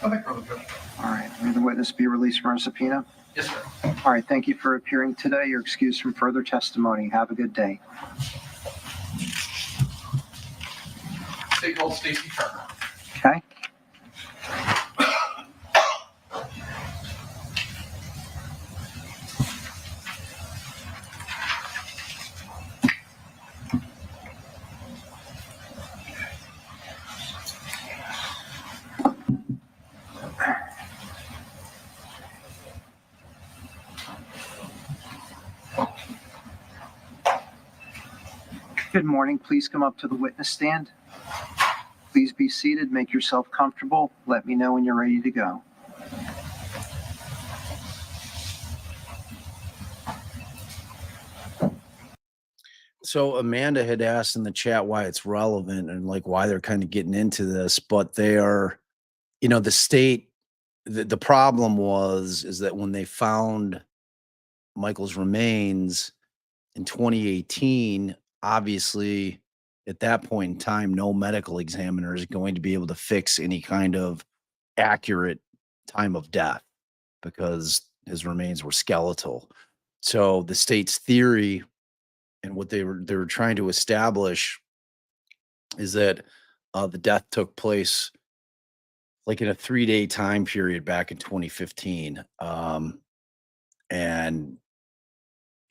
S3: Nothing further, Judge.
S2: All right, may the witness be released from our subpoena?
S3: Yes, sir.
S2: All right, thank you for appearing today. You're excused from further testimony. Have a good day.
S3: State called Stacy Turner.
S2: Okay? Good morning. Please come up to the witness stand. Please be seated. Make yourself comfortable. Let me know when you're ready to go.
S1: So Amanda had asked in the chat why it's relevant and like why they're kind of getting into this, but they are, the state, the problem is that when they found Michael's remains in 2018, obviously at that point in time, no medical examiner is going to be able to fix any kind of accurate time of death because his remains were skeletal. So the state's theory and what they were trying to establish is that the death took place like in a 3-day time period back in 2015. And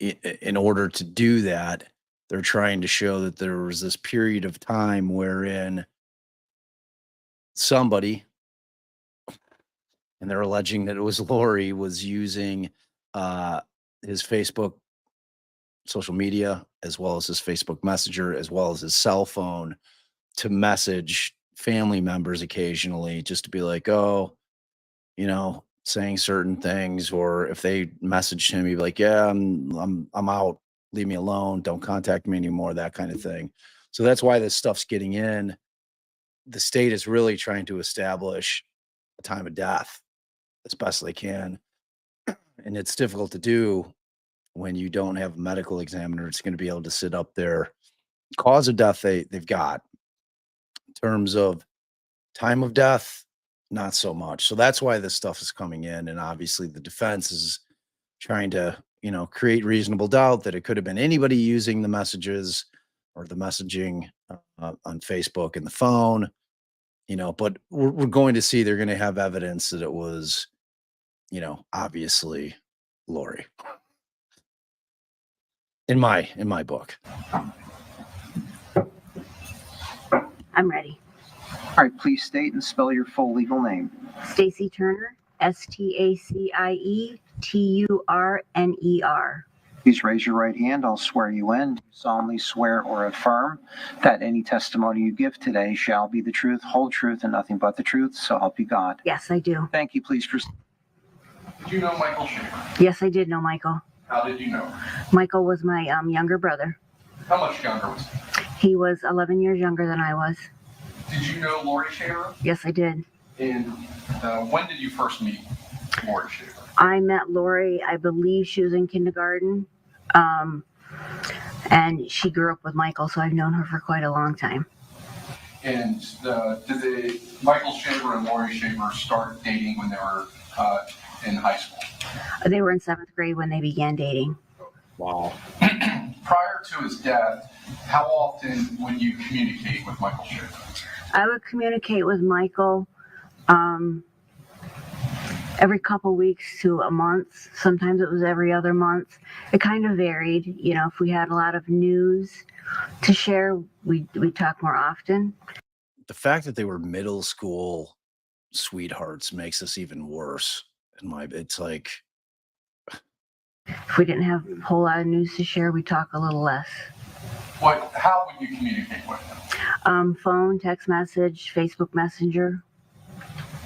S1: in order to do that, they're trying to show that there was this period of time wherein somebody, and they're alleging that it was Laurie, was using his Facebook social media, as well as his Facebook Messenger, as well as his cell phone to message family members occasionally just to be like, oh, saying certain things, or if they messaged him, he'd be like, yeah, I'm out, leave me alone, don't contact me anymore, that kind of thing. So that's why this stuff's getting in. The state is really trying to establish a time of death as best they can. And it's difficult to do when you don't have a medical examiner. It's going to be able to sit up there. Cause of death they've got. In terms of time of death, not so much. So that's why this stuff is coming in. And obviously the defense is trying to, create reasonable doubt that it could have been anybody using the messages or the messaging on Facebook and the phone, but we're going to see, they're going to have evidence that it was, obviously Laurie. In my book.
S6: I'm ready.
S2: All right, please state and spell your full legal name.
S6: Stacy Turner, STACIE TURNER.
S2: Please raise your right hand. I'll swear you in. You solemnly swear or affirm that any testimony you give today shall be the truth, whole truth, and nothing but the truth, so help you God.
S6: Yes, I do.
S2: Thank you. Please proceed.
S3: Did you know Michael Shaver?
S6: Yes, I did know Michael.
S3: How did you know?
S6: Michael was my younger brother.
S3: How much younger was
S6: He was 11 years younger than I was.
S3: he? Did you know Laurie Shaver?
S6: Yes, I did.
S3: And when did you first meet Laurie Shaver?
S6: I met Laurie, I believe she was in kindergarten. And she grew up with Michael, so I've known her for quite a long time.
S3: And did Michael Shaver and Laurie Shaver start dating when they were in high school?
S6: They were in 7th grade when they began dating.
S1: Wow.
S3: Prior to his death, how often would you communicate with Michael Shaver?
S6: I would communicate with Michael every couple weeks to a month. Sometimes it was every other month. It kind of varied. If we had a lot of news to share, we'd talk more often.
S1: The fact that they were middle school sweethearts makes this even worse. It's like,
S6: if we didn't have a whole lot of news to share, we'd talk a little less.
S3: How would you communicate with him?
S6: Phone, text message, Facebook Messenger.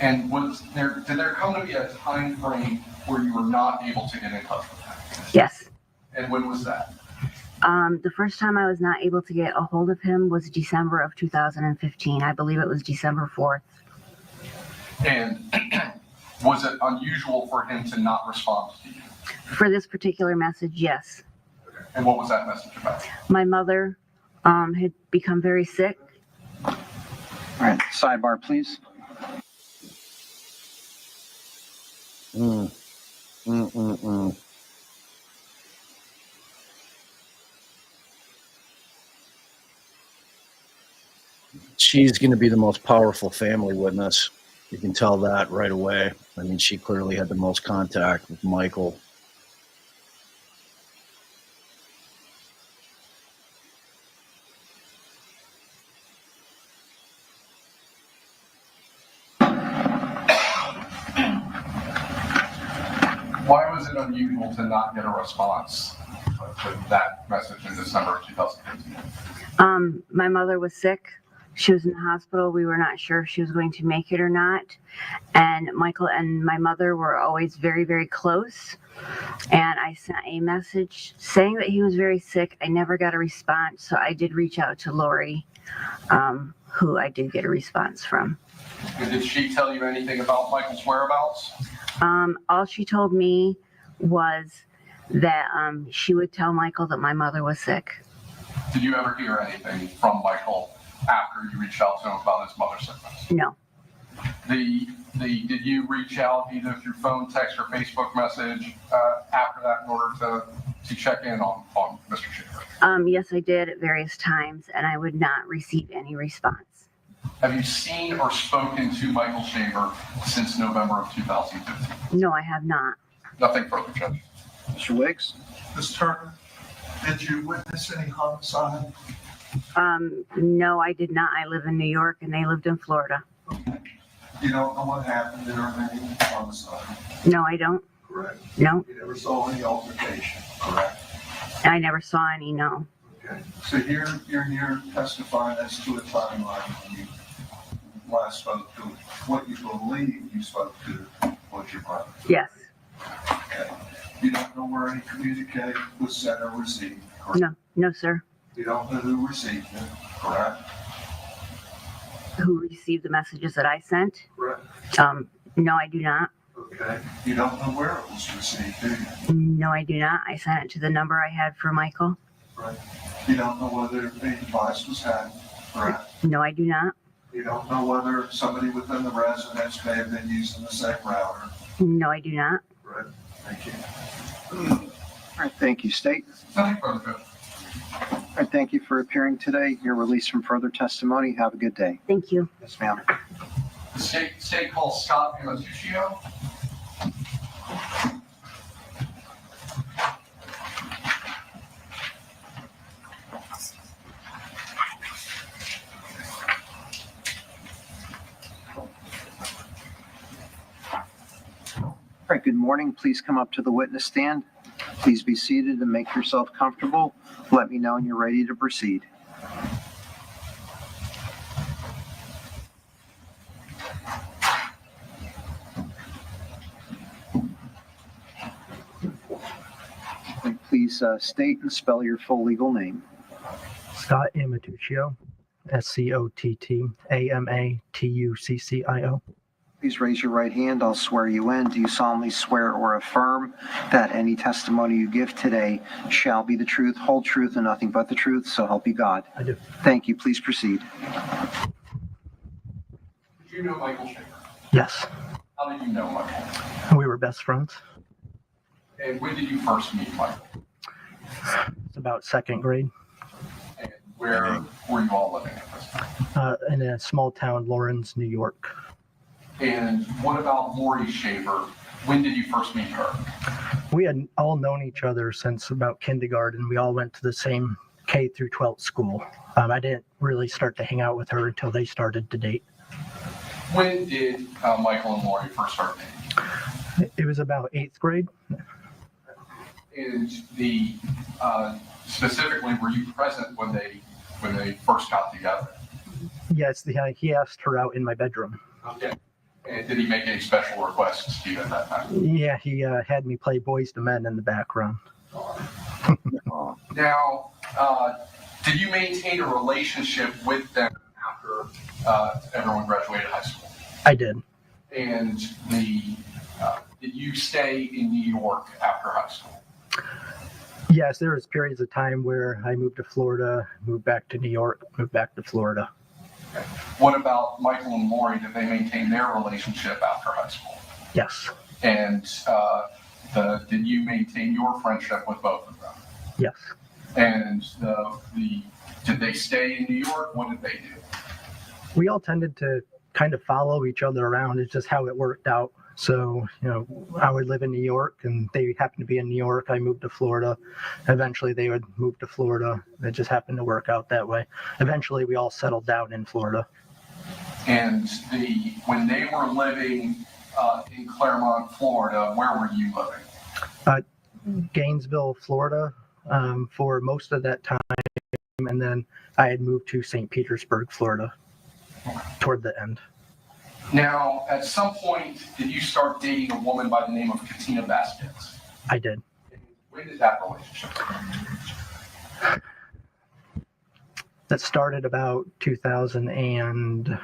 S3: And did there come to be a time frame where you were not able to get in touch with him?
S6: Yes.
S3: And when was that?
S6: The first time I was not able to get a hold of him was December of 2015. I believe it was December 4th.
S3: And was it unusual for him to not respond to you?
S6: For this particular message, yes.
S3: And what was that message about?
S6: My mother had become very sick.
S2: All right, sidebar, please.
S1: She's going to be the most powerful family witness. You can tell that right away. I mean, she clearly had the most contact with Michael.
S3: Why was it unusual to not get a response to that message in December of 2015?
S6: My mother was sick. She was in the hospital. We were not sure if she was going to make it or not. And Michael and my mother were always very, very close. And I sent a message saying that he was very sick. I never got a response. So I did reach out to Laurie, who I did get a response from.
S3: And did she tell you anything about Michael's whereabouts?
S6: All she told me was that she would tell Michael that my mother was sick.
S3: Did you ever hear anything from Michael after you reached out to him about his mother's sickness?
S6: No.
S3: Did you reach out either through phone, text, or Facebook message after that in order to check in on Mr. Shaver?
S6: Yes, I did at various times, and I would not receive any response.
S3: Have you seen or spoken to Michael Shaver since November of 2015?
S6: No, I have not.
S3: Nothing further, Judge.
S2: Mr. Wiggs?
S4: Ms. Turner, did you witness any homicide?
S6: No, I did not. I live in New York, and they lived in Florida.
S4: Okay. You don't know what happened there or any homicide?
S6: No, I don't.
S4: Correct.
S6: No.
S4: You never saw any altercation, correct?
S6: I never saw any, no.
S4: Okay. So here you're testifying as to a timeline when you last spoke to what you believe you spoke to was your brother.
S6: Yes.
S4: Okay. You don't know where any communique was sent or received, correct?
S6: No, no, sir.
S4: You don't know who received it, correct?
S6: Who received the messages that I sent?
S4: Correct.
S6: No, I do not.
S4: Okay. You don't know where it was received, do you?
S6: No, I do not. I sent it to the number I had for Michael.
S4: Right. You don't know whether a device was hacked, correct?
S6: No, I do not.
S4: You don't know whether somebody within the residence may have been using the same router.
S6: No, I do not.
S4: Right. Thank you.
S2: All right, thank you, State.
S3: Nothing further, Judge.
S2: All right, thank you for appearing today. You're released from further testimony. Have a good day.
S6: Thank you.
S2: Yes, ma'am.
S3: The state calls Scott Amatuccio.
S2: All right, good morning. Please come up to the witness stand. Please be seated and make yourself comfortable. Let me know when you're ready to proceed. And please state and spell your full legal name.
S10: Scott Amatuccio, SCOTT-AMATUCCIO.
S2: Please raise your right hand. I'll swear you in. Do you solemnly swear or affirm that any testimony you give today shall be the truth, whole truth, and nothing but the truth? So help you God.
S10: I do.
S2: Thank you. Please proceed.
S3: Did you know Michael Shaver?
S10: Yes.
S3: How did you know Michael?
S10: We were best friends.
S3: And when did you first meet Michael?
S10: It's about second grade
S3: And where were you all living at this time?
S10: in a small town, Lawrence, New York.
S3: And what about Laurie Shaver? When did you first meet her?
S10: We had all known each other since about kindergarten. We all went to the same K through 12 school. I didn't really start to hang out with her until they started to date.
S3: When did Michael and Laurie first start dating?
S10: It was about 8th grade.
S3: And specifically, were you present when they first got together?
S10: Yes, he asked her out in my bedroom.
S3: Okay. And did he make any special requests to you at that time?
S10: Yeah, he had me play Boys to Men in the background.
S3: Now, did you maintain a relationship with them after everyone graduated high school?
S10: I did.
S3: And did you stay in New York after high school?
S10: Yes, there was periods of time where I moved to Florida, moved back to New York, moved back to Florida.
S3: Okay. What about Michael and Laurie? Did they maintain their relationship after high school?
S10: Yes.
S3: And did you maintain your friendship with both of them?
S10: Yes.
S3: And did they stay in New York? What did they do?
S10: We all tended to kind of follow each other around. It's just how it worked out. So, I would live in New York and they happened to be in New York. I moved to Florida. Eventually they would move to Florida. It just happened to work out that way. Eventually we all settled down in Florida.
S3: And when they were living in Claremont, Florida, where were you living?
S10: Gainesville, Florida, for most of that time. And then I had moved to St. Petersburg, Florida, toward the end.
S3: Now, at some point, did you start dating a woman by the name of Katina Vasquez?
S10: I did.
S3: When did that relationship start?
S10: That started about 2000 and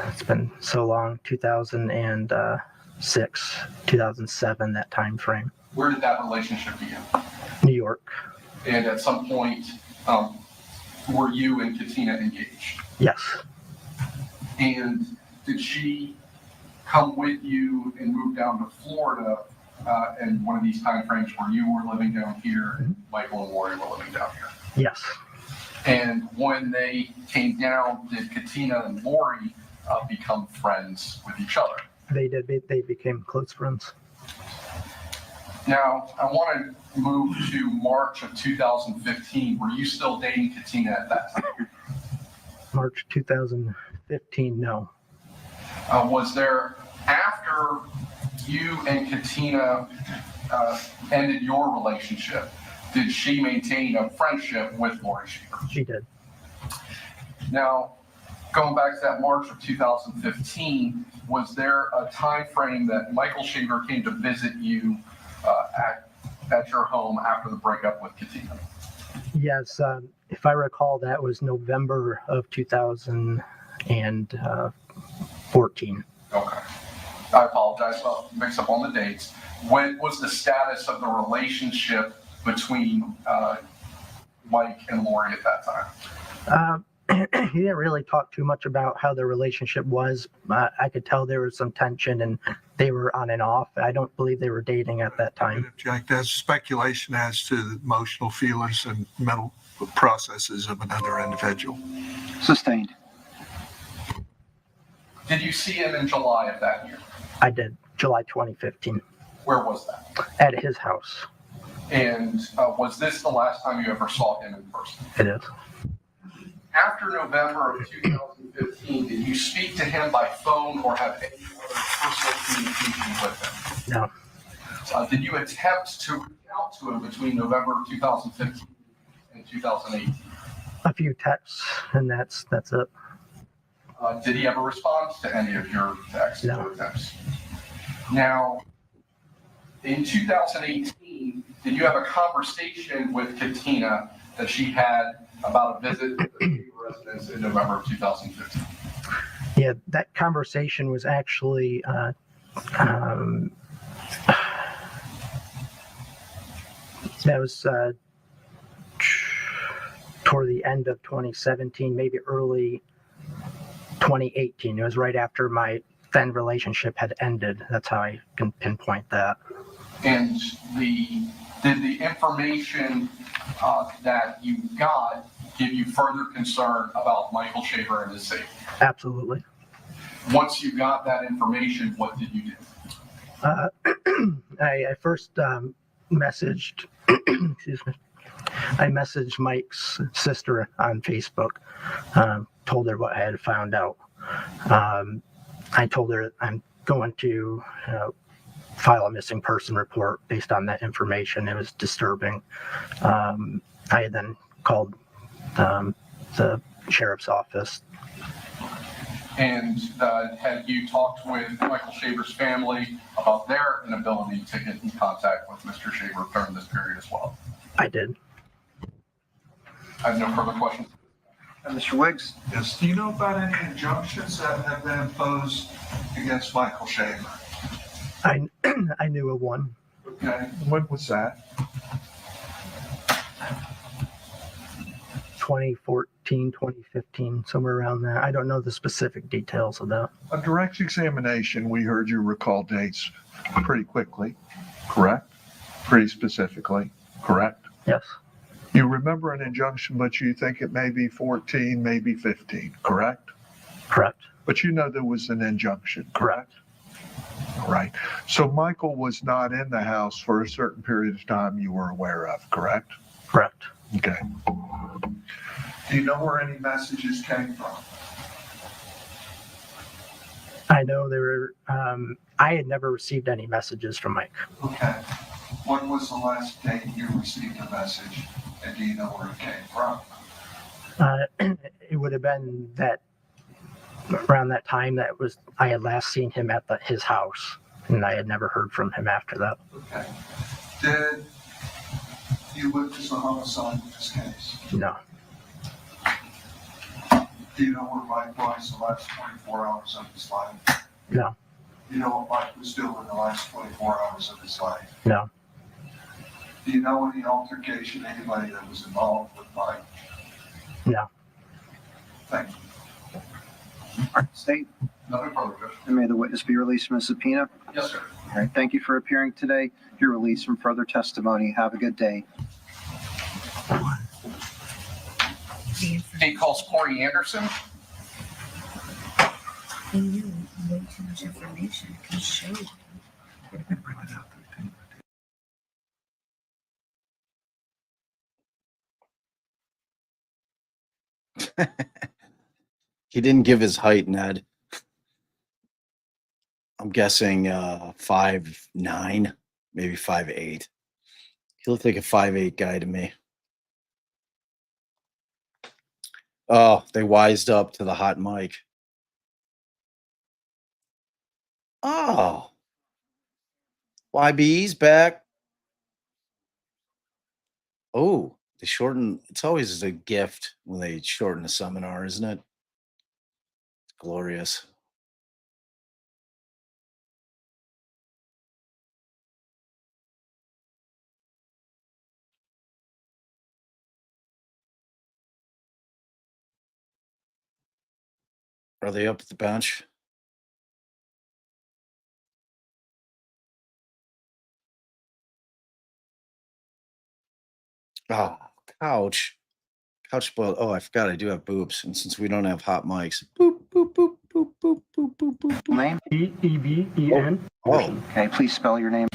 S10: it's been so long, 2006, 2007, that time frame.
S3: Where did that relationship begin?
S10: New York.
S3: And at some point, were you and Katina engaged?
S10: Yes.
S3: And did she come with you and move down to Florida in one of these time frames where you were living down here and Michael and Laurie were living down here?
S10: Yes.
S3: And when they came down, did Katina and Laurie become friends with each other?
S10: They did. They became close friends.
S3: Now, I want to move to March of 2015. Were you still dating Katina at that time?
S10: March 2015, no.
S3: Was there, after you and Katina ended your relationship, did she maintain a friendship with Laurie Shaver?
S10: She did.
S3: Now, going back to that March of 2015, was there a time frame that Michael Shaver came to visit you at your home after the breakup with Katina?
S10: Yes, if I recall, that was November of 2014.
S3: Okay. I apologize about the mix up on the dates. When was the status of the relationship between Mike and Laurie at that time?
S10: He didn't really talk too much about how their relationship was. I could tell there was some tension and they were on and off. I don't believe they were dating at that time.
S4: Jack, there's speculation as to the emotional feelings and mental processes of another individual.
S2: Sustained.
S3: Did you see him in July of that year?
S10: I did, July 2015.
S3: Where was that?
S10: At his house.
S3: And was this the last time you ever saw him in person?
S10: It is.
S3: After November of 2015, did you speak to him by phone or have any other personal communication with him?
S10: No.
S3: Did you attempt to reach out to him between November of 2015 and 2018?
S10: A few texts, and that's it.
S3: Did he ever respond to any of your texts or attempts? Now, in 2018, did you have a conversation with Katina that she had about a visit to the residence in November of 2015?
S10: Yeah, that conversation was actually that was toward the end of 2017, maybe early 2018. It was right after my then relationship had ended. That's how I can pinpoint that.
S3: And did the information that you got give you further concern about Michael Shaver and his safety?
S10: Absolutely.
S3: Once you got that information, what did you do?
S10: I first messaged, excuse me, I messaged Mike's sister on Facebook, told her what I had found out. I told her I'm going to file a missing person report based on that information. It was disturbing. I then called the sheriff's office.
S3: And had you talked with Michael Shaver's family about their inability to get in contact with Mr. Shaver during this period as well?
S10: I did.
S3: I have no further questions.
S2: Mr. Wiggs?
S4: Yes, do you know about any injunctions that have been imposed against Michael Shaver?
S10: I knew of one.
S4: Okay, when was that?
S10: 2014, 2015, somewhere around there. I don't know the specific details of that.
S4: A direct examination, we heard you recall dates pretty quickly, correct? Pretty specifically, correct?
S10: Yes.
S4: You remember an injunction, but you think it may be 14, maybe 15, correct?
S10: Correct.
S4: But you know there was an injunction, correct? Right. So Michael was not in the house for a certain period of time you were aware of, correct?
S10: Correct.
S4: Okay. Do you know where any messages came from?
S10: I know there were, I had never received any messages from Mike.
S4: Okay. When was the last day you received a message, and do you know where it came from?
S10: It would have been that around that time that was I had last seen him at his house, and I had never heard from him after that.
S4: Okay. Did you witness a homicide in this case?
S10: No.
S4: Do you know where Mike was the last 24 hours of his life?
S10: No.
S4: Do you know what Mike was doing the last 24 hours of his life?
S10: No.
S4: Do you know any altercation, anybody that was involved with Mike?
S10: No.
S4: Thank you.
S2: State?
S3: Nothing further, Judge.
S2: And may the witness be released from the subpoena?
S3: Yes, sir.
S2: All right, thank you for appearing today. You're released from further testimony. Have a good day.
S3: State calls Corey Anderson.
S5: They knew way too much information. I can show you.
S1: He didn't give his height, Ned. I'm guessing 5'9", maybe 5'8". He looked like a 5'8" guy to me. Oh, they wised up to the hot mic. Oh, YB's back. Oh, they shorten. It's always a gift when they shorten a seminar, isn't it? It's glorious. Are they up at the bench? Oh, couch. Couch spoiled. Oh, I forgot I do have boobs. And since we don't have hot mics. Boop, boop, boop, boop, boop, boop, boop, boop.
S2: Name?
S10: E-E-B-E-N.
S1: Oh.
S2: Okay, please spell your name.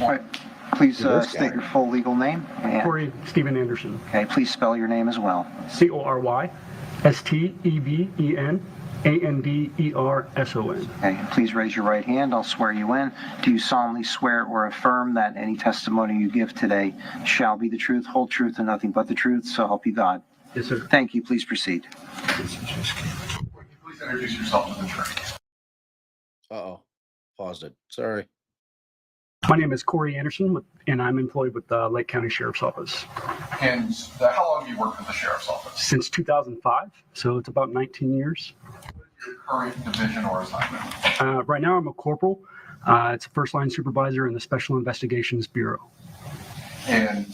S2: Please state your full legal name. And,
S10: Corey Stephen Anderson.
S2: okay, please spell your name as well.
S10: CORYSTEVENANDERSON.
S2: Okay, and please raise your right hand. I'll swear you in. Do you solemnly swear or affirm that any testimony you give today shall be the truth, whole truth, and nothing but the truth, so help you God?
S10: Yes, sir.
S2: Thank you. Please proceed.
S3: Please introduce yourself to the jury.
S1: Uh-oh. Paused it. Sorry.
S10: My name is Corey Anderson, and I'm employed with the Lake County Sheriff's Office.
S3: And how long have you worked with the sheriff's office?
S10: Since 2005, so it's about 19 years.
S3: Your current division or assignment?
S10: Right now, I'm a corporal. It's a first-line supervisor in the Special Investigations Bureau.
S3: And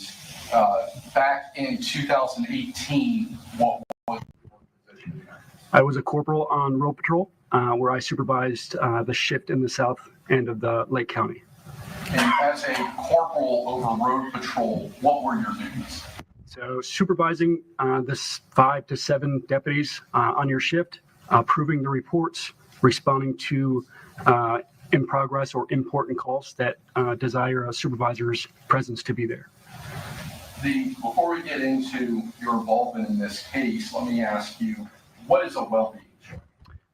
S3: back in 2018, what was your position there?
S10: I was a corporal on road patrol, where I supervised the shift in the south end of the Lake County.
S3: And as a corporal over road patrol, what were your duties?
S10: So supervising this 5 to 7 deputies on your shift, approving the reports, responding to in progress or important calls that desire a supervisor's presence to be there.
S3: Before we get into your involvement in this case, let me ask you, what is a well-being check?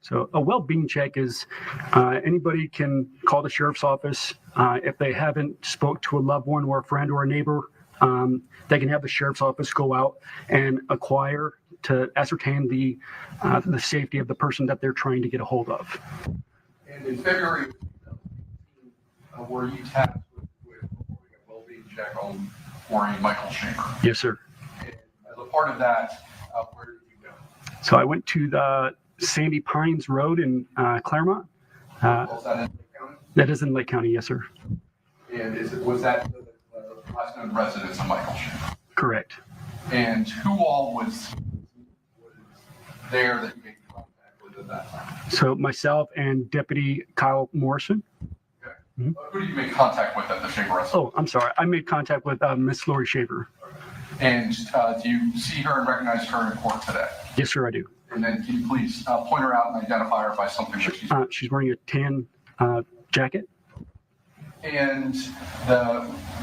S10: So a well-being check is anybody can call the sheriff's office if they haven't spoke to a loved one or a friend or a neighbor. They can have the sheriff's office go out and acquire to ascertain the safety of the person that they're trying to get a hold of.
S3: And in February, were you tasked with performing a well-being check on Michael Shaver?
S10: Yes, sir.
S3: And as a part of that,
S15: So I went to the Sandy Pines Road in Claremont.
S3: Was that in Lake County?
S15: That is in Lake County, yes, sir.
S3: And was that the last known residence of Michael Shaver?
S15: Correct.
S3: And who all was there that you made contact with at that time?
S15: So myself and Deputy Kyle Morrison.
S3: Okay.
S15: Mm-hmm.
S3: Who did you make contact with at the Shaver residence?
S15: Oh, I'm sorry. I made contact with Miss Laurie Shaver.
S3: And do you see her and recognize her in court today?
S15: Yes, sir, I do.
S3: And then can you please point her out and identify her by something that she's
S15: She's wearing a tan jacket.
S3: And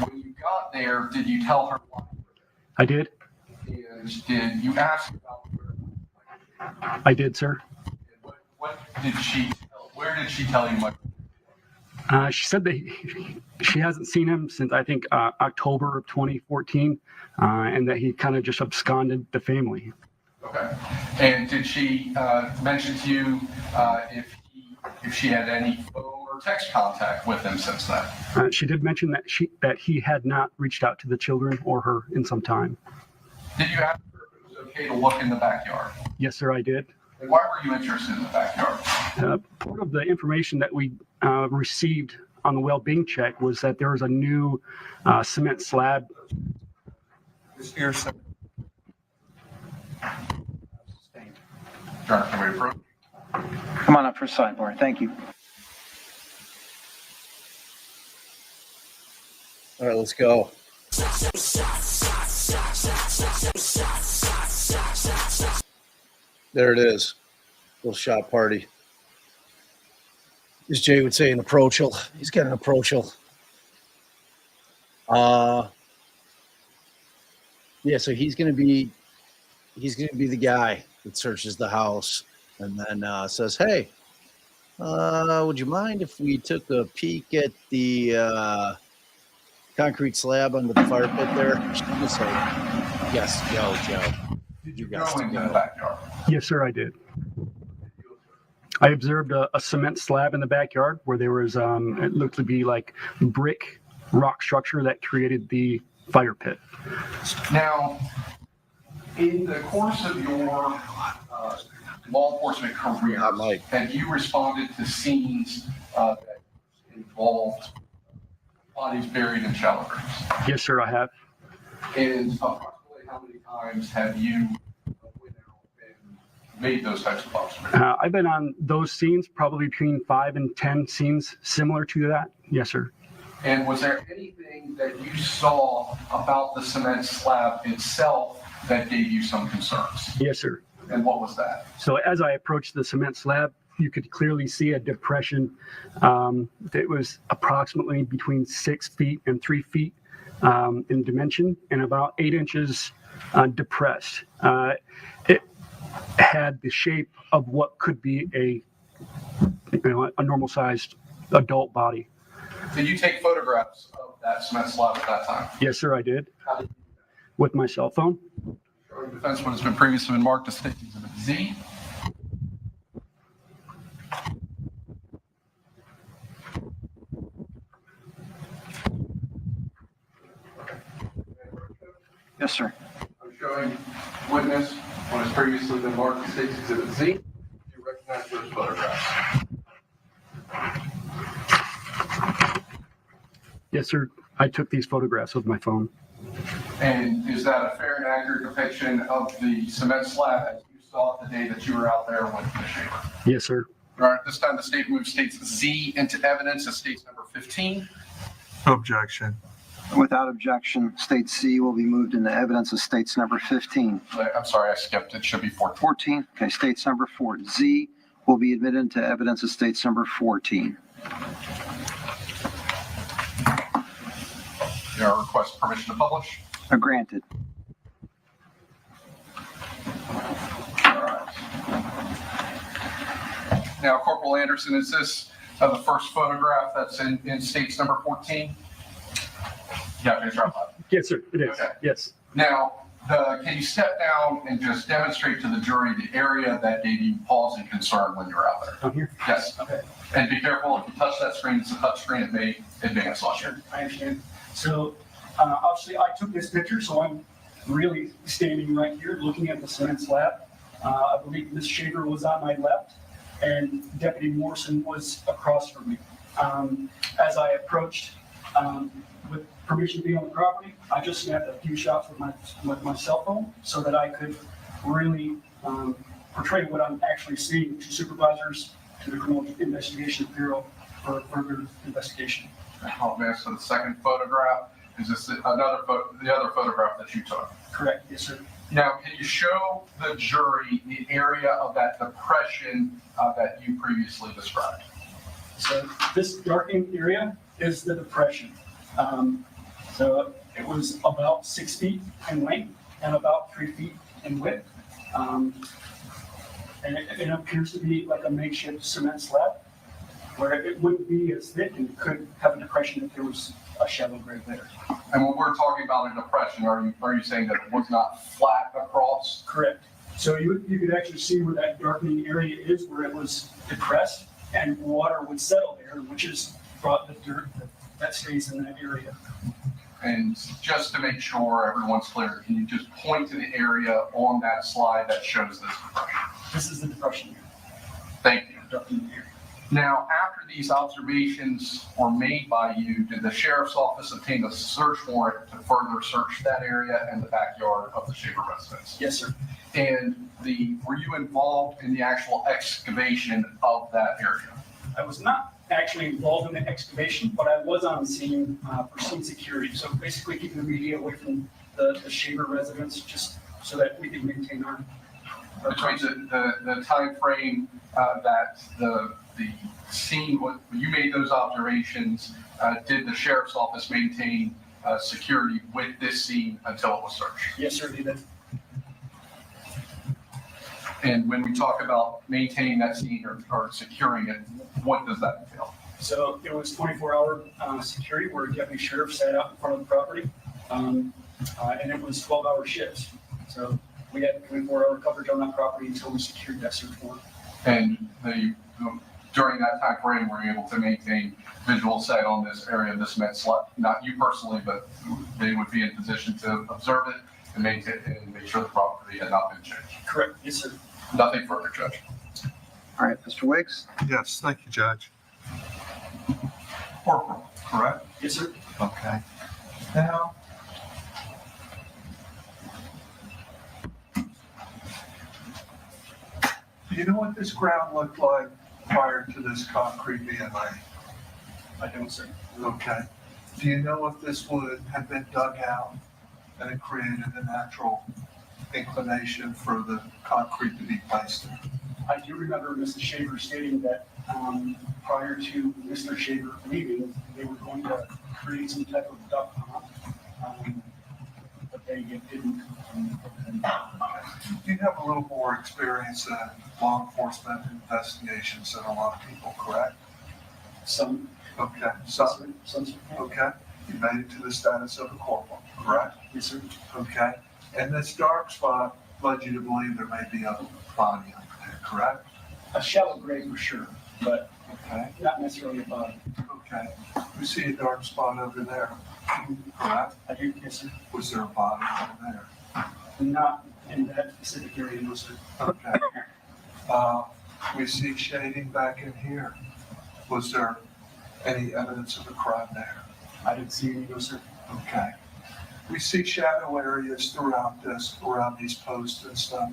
S3: when you got there, did you tell her why?
S15: I did.
S3: And did you ask about her?
S15: I did, sir.
S3: What did she tell? Where did she tell you Michael?
S15: She said that she hasn't seen him since, I think, October of 2014, and that he kind of just absconded the family.
S3: Okay. And did she mention to you if she had any phone or text contact with him since then?
S15: She did mention that he had not reached out to the children or her in some time.
S3: Did you ask her if it was okay to look in the backyard?
S15: Yes, sir, I did.
S3: And why were you interested in the backyard?
S15: Part of the information that we received on the well-being check was that there was a new cement slab.
S2: Come on up for sidebar. Thank you.
S1: All right, let's go. There it is. Little shot party. As Jay would say, an approachal. He's got an approachal. Yeah, so he's gonna be the guy that searches the house and then says, "Hey, would you mind if we took a peek at the concrete slab under the fire pit there?" She's gonna say, "Yes, Joe.
S3: Did you go into the backyard?
S15: Yes, sir, I did. I observed a cement slab in the backyard where there was, it looked to be like brick rock structure that created the fire pit.
S3: Now, in the course of your law enforcement career, have you responded to scenes that involved bodies buried in shallow graves?
S15: Yes, sir, I have.
S3: And approximately how many times have you went out and made those types of observations?
S15: I've been on those scenes, probably between 5 and 10 scenes similar to that. Yes, sir.
S3: And was there anything that you saw about the cement slab itself that gave you some concerns?
S15: Yes, sir.
S3: And what was that?
S15: So as I approached the cement slab, you could clearly see a depression that was approximately between 6 feet and 3 feet in dimension and about 8 inches depressed. It had the shape of what could be a normal sized adult body.
S3: Did you take photographs of that cement slab at that time?
S15: Yes, sir, I did. With my cell phone.
S3: The defense one has been previously been marked as Stacy Exhibit Z.
S2: Yes, sir.
S3: I'm showing witness what has previously been marked as Stacy Exhibit Z. Do you recognize those photographs?
S15: Yes, sir. I took these photographs with my phone.
S3: And is that a fair and accurate depiction of the cement slab as you saw it the day that you were out there with the Shaver?
S15: Yes, sir.
S3: All right, this time the state moves states Z into evidence as states number 15.
S4: Objection.
S2: Without objection, state C will be moved into evidence as states number 15.
S3: I'm sorry, I skipped. It should be 14.
S2: 14. Okay, states number 4. Z will be admitted into evidence as states number 14.
S3: Your request permission to publish?
S2: Granted.
S3: All right. Now, Corporal Anderson, is this the first photograph that's in states number 14? Yeah, finish our lab.
S15: Yes, sir. It is.
S3: Okay.
S15: Yes.
S3: Now, can you step down and just demonstrate to the jury the area that gave you pause and concern when you were out there?
S15: Down here?
S3: Yes. Okay. And be careful, if you touch that screen, it's a touch screen, it may advance on you.
S15: Sure, I understand. So obviously I took this picture, so I'm really standing right here looking at the cement slab. I believe Ms. Shaver was on my left and Deputy Morrison was across from me. As I approached, with permission to be on the property, I just snapped a few shots with my cell phone so that I could really portray what I'm actually seeing to supervisors, to the Criminal Investigation Bureau for further investigation.
S3: Oh, man, so the second photograph, is this the other photograph that you took?
S15: Correct, yes, sir.
S3: Now, can you show the jury the area of that depression that you previously described?
S15: So this darkened area is the depression. So it was about 6 feet in length and about 3 feet in width. And it appears to be like a makeshift cement slab where it wouldn't be as thick and could have a depression if there was a shallow grave there.
S3: And when we're talking about a depression, are you saying that it was not flat across?
S15: Correct. So you could actually see where that darkening area is, where it was depressed and water would settle there, which is brought the dirt that stays in that area.
S3: And just to make sure everyone's clear, can you just point to the area on that slide that shows this depression?
S15: This is the depression area.
S3: Thank you.
S15: Darkening area.
S3: Now, after these observations were made by you, did the sheriff's office obtain a search warrant to further search that area and the backyard of the Shaver residence?
S15: Yes, sir.
S3: And were you involved in the actual excavation of that area?
S15: I was not actually involved in the excavation, but I was on scene for scene security. So basically keeping the media away from the Shaver residence, just so that we can maintain our
S3: Between the time frame that the scene, when you made those observations, did the sheriff's office maintain security with this scene until it was searched?
S15: Yes, sir, they did.
S3: And when we talk about maintaining that scene or securing it, what does that entail?
S15: So it was 24-hour security where a deputy sheriff sat out in front of the property, and it was 12-hour shifts. So we had 24-hour coverage on that property until we secured that search warrant.
S3: And during that time frame, were you able to maintain visual sight on this area of this cement slab? Not you personally, but they would be in position to observe it and maintain and make sure the property had not been changed.
S15: Correct. Yes, sir.
S3: Nothing further, Judge.
S2: All right, Mr. Wiggs?
S4: Yes, thank you, Judge.
S3: Corporal, correct?
S15: Yes, sir.
S4: Okay. Now, do you know what this ground looked like prior to this concrete being laid?
S15: I don't, sir.
S4: Okay. Do you know if this would have been dug out and it created a natural inclination for the concrete to be placed in?
S15: I do remember Mrs. Shaver stating that prior to Mr. Shaver leaving, they were going to create some type of duct pond, but they didn't.
S4: You have a little more experience in law enforcement investigations than a lot of people, correct?
S15: Some.
S4: Okay. Some.
S15: Some.
S4: Okay. You made it to the status of a corporal, correct?
S15: Yes, sir.
S4: Okay. And this dark spot led you to believe there may be a body under there, correct?
S15: A shallow grave for sure, but
S4: Okay.
S15: not necessarily a body.
S4: Okay. We see a dark spot over there, correct?
S15: I do, yes, sir.
S4: Was there a body over there?
S15: Not in that specific area, no, sir.
S4: Okay. We see shading back in here. Was there any evidence of a crime there?
S15: I didn't see any, no, sir.
S4: Okay. We see shadow areas throughout this, around these posts and stuff.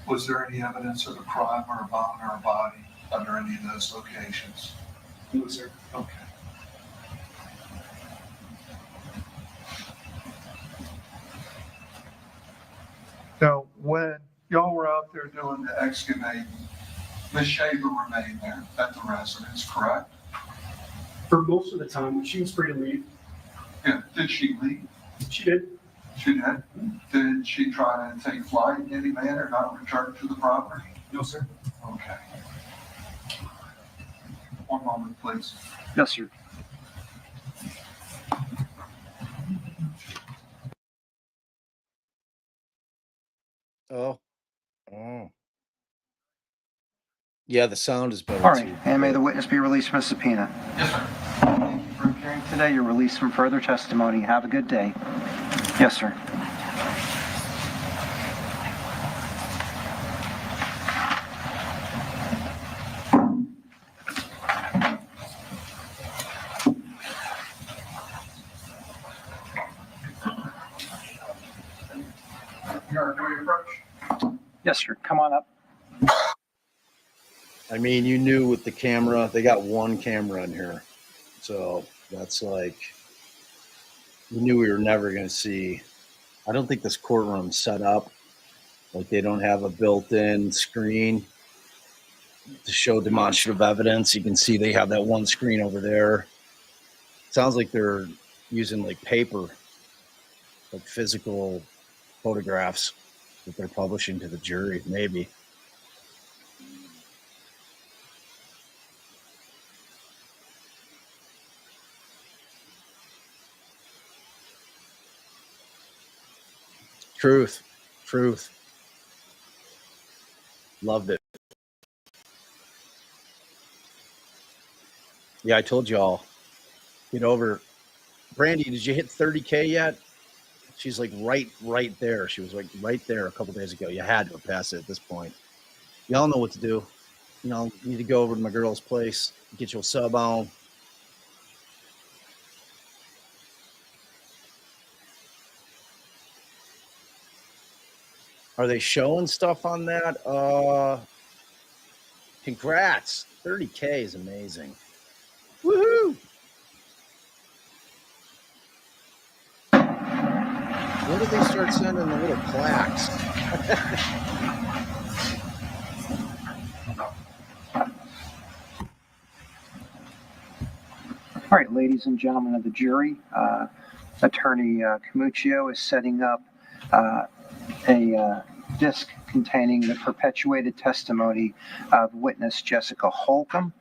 S4: Was there any evidence of a crime or a bone or a body under any of those locations?
S15: No, sir.
S4: Okay. Now, when y'all were out there doing the excavating, Ms. Shaver remained there at the residence, correct?
S15: For most of the time, she was free to leave.
S4: Yeah. Did she leave?
S15: She did.
S4: She did? Did she try to take flight in any manner, not return to the property?
S15: No, sir.
S4: Okay. One moment, please.
S2: Yes, sir.
S1: Oh. Yeah, the sound is better.
S2: All right,
S1: too.
S2: and may the witness be released from a subpoena.
S3: Yes, sir.
S2: Thank you for appearing today. You're released from further testimony. Have a good day. Yes, sir. Yes, sir. Come on up.
S1: I mean, you knew with the camera, they got one camera in here. So that's like, you knew we were never going to see. I don't think this courtroom's set up. Like they don't have a built-in screen to show demonstrative evidence. You can see they have that one screen over there. Sounds like they're using like paper, like physical photographs that they're publishing to the jury, maybe. Truth. Loved it. Yeah, I told y'all, get over. Brandy, did you hit 30K yet? She's like right there. She was like right there a couple days ago. You had to have passed it at this point. Y'all know what to do. You know, you need to go over to my girl's place, get you a sub on. Are they showing stuff on that? Congrats. 30K is amazing. Woohoo! When did they start sending the little plaques?
S2: All right, ladies and gentlemen of the jury, Attorney Amatuccio is setting up a disc containing the perpetuated testimony of witness Jessica Holcomb.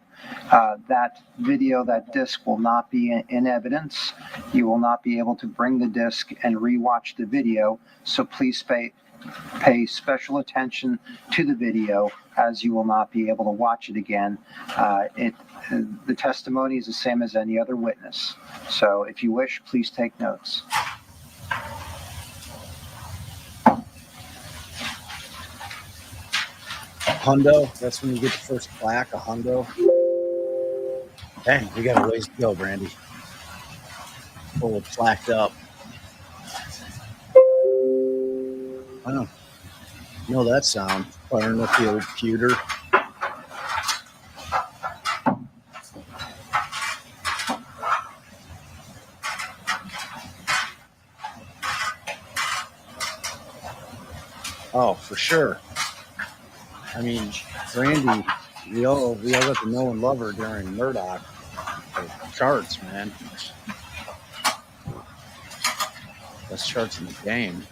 S2: That video, that disc will not be in evidence. You will not be able to bring the disc and rewatch the video, so please pay special attention to the video, as you will not be able to watch it again. The testimony is the same as any other witness. So if you wish, please take notes.
S1: Hundo, that's when you get the first plaque, a hundo. Dang, we got a ways to go, Brandy. Full plaqued up. Wow. You know that sound, firing up the old pewter. Oh, for sure. I mean, Brandy, we all got to know and love her during Murdoch. The charts, man. Best charts in the game.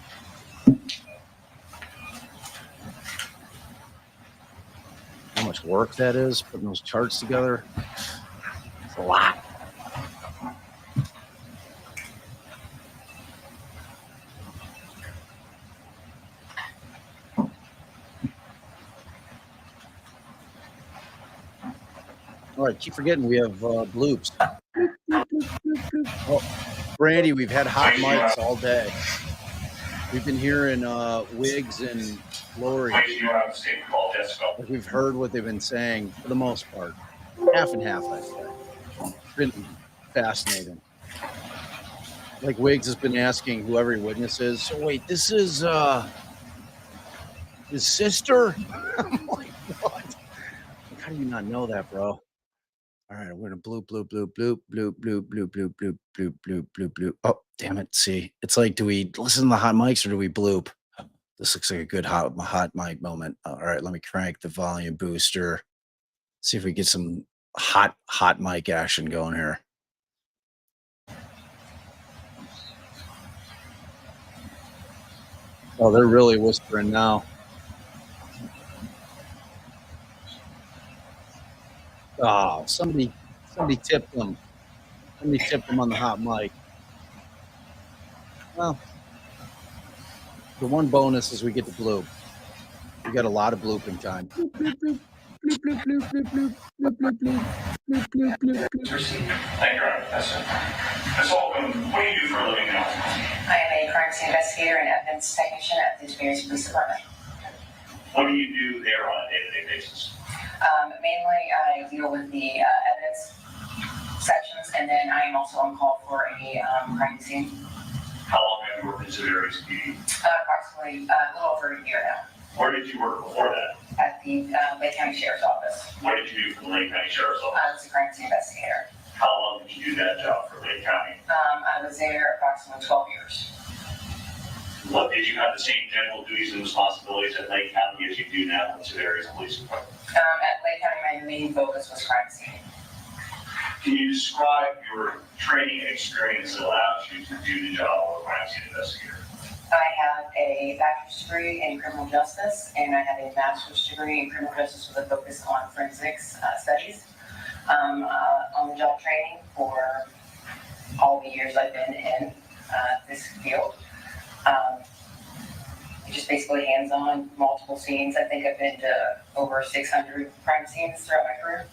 S1: How much work that is, putting those charts together. It's a lot. All right, keep forgetting we have bloops. Oh, Brandy, we've had hot mics all day. We've been hearing Wiggs and Laurie. Like we've heard what they've been saying for the most part. Half and half, I say. It's been fascinating. Like Wiggs has been asking who every witness is. So wait, this is his sister? I'm like, what? How do you not know that, bro? All right, we're gonna bloop, bloop, bloop, bloop, bloop, bloop, bloop, bloop, bloop, bloop, bloop, bloop, bloop. Oh, damn it. See, it's like, do we listen to the hot mics or do we bloop? This looks like a good hot mic moment. All right, let me crank the volume booster. See if we get some hot mic action going here. Oh, they're really whispering now. Oh, somebody tipped them. Somebody tipped them on the hot mic. Well, the one bonus is we get to bloop. We got a lot of blooping time. Bloop, bloop, bloop, bloop, bloop, bloop, bloop, bloop, bloop, bloop, bloop, bloop, bloop, bloop.
S16: Thank you, Robert. That's it. Ms. Holcomb, what do you do for a living now? I am a crime scene investigator and evidence technician at the Desiree Police Department. What do you do there on a day-to-day basis? Mainly, I deal with the evidence sections, and then I am also on call for a crime scene. How long have you worked in Desiree PD? Approximately a little over a year now. Where did you work before that?
S17: At the Lake County Sheriff's Office.
S16: What did you do for the Lake County Sheriff's Office?
S17: I was a crime scene investigator.
S16: How long did you do that job for Lake County?
S17: I was there approximately 12 years.
S16: What, did you have the same general duties and responsibilities at Lake County as you do now with the various police departments?
S17: At Lake County, my main focus was crime scene.
S16: Can you describe your training and experience that allows you to do the job of a crime scene investigator?
S17: I have a bachelor's degree in criminal justice, and I have a master's degree in criminal justice with a focus on forensics studies. On-the-job training for all the years I've been in this field. Just basically hands-on, multiple scenes. I think I've been to over 600 crime scenes throughout my career.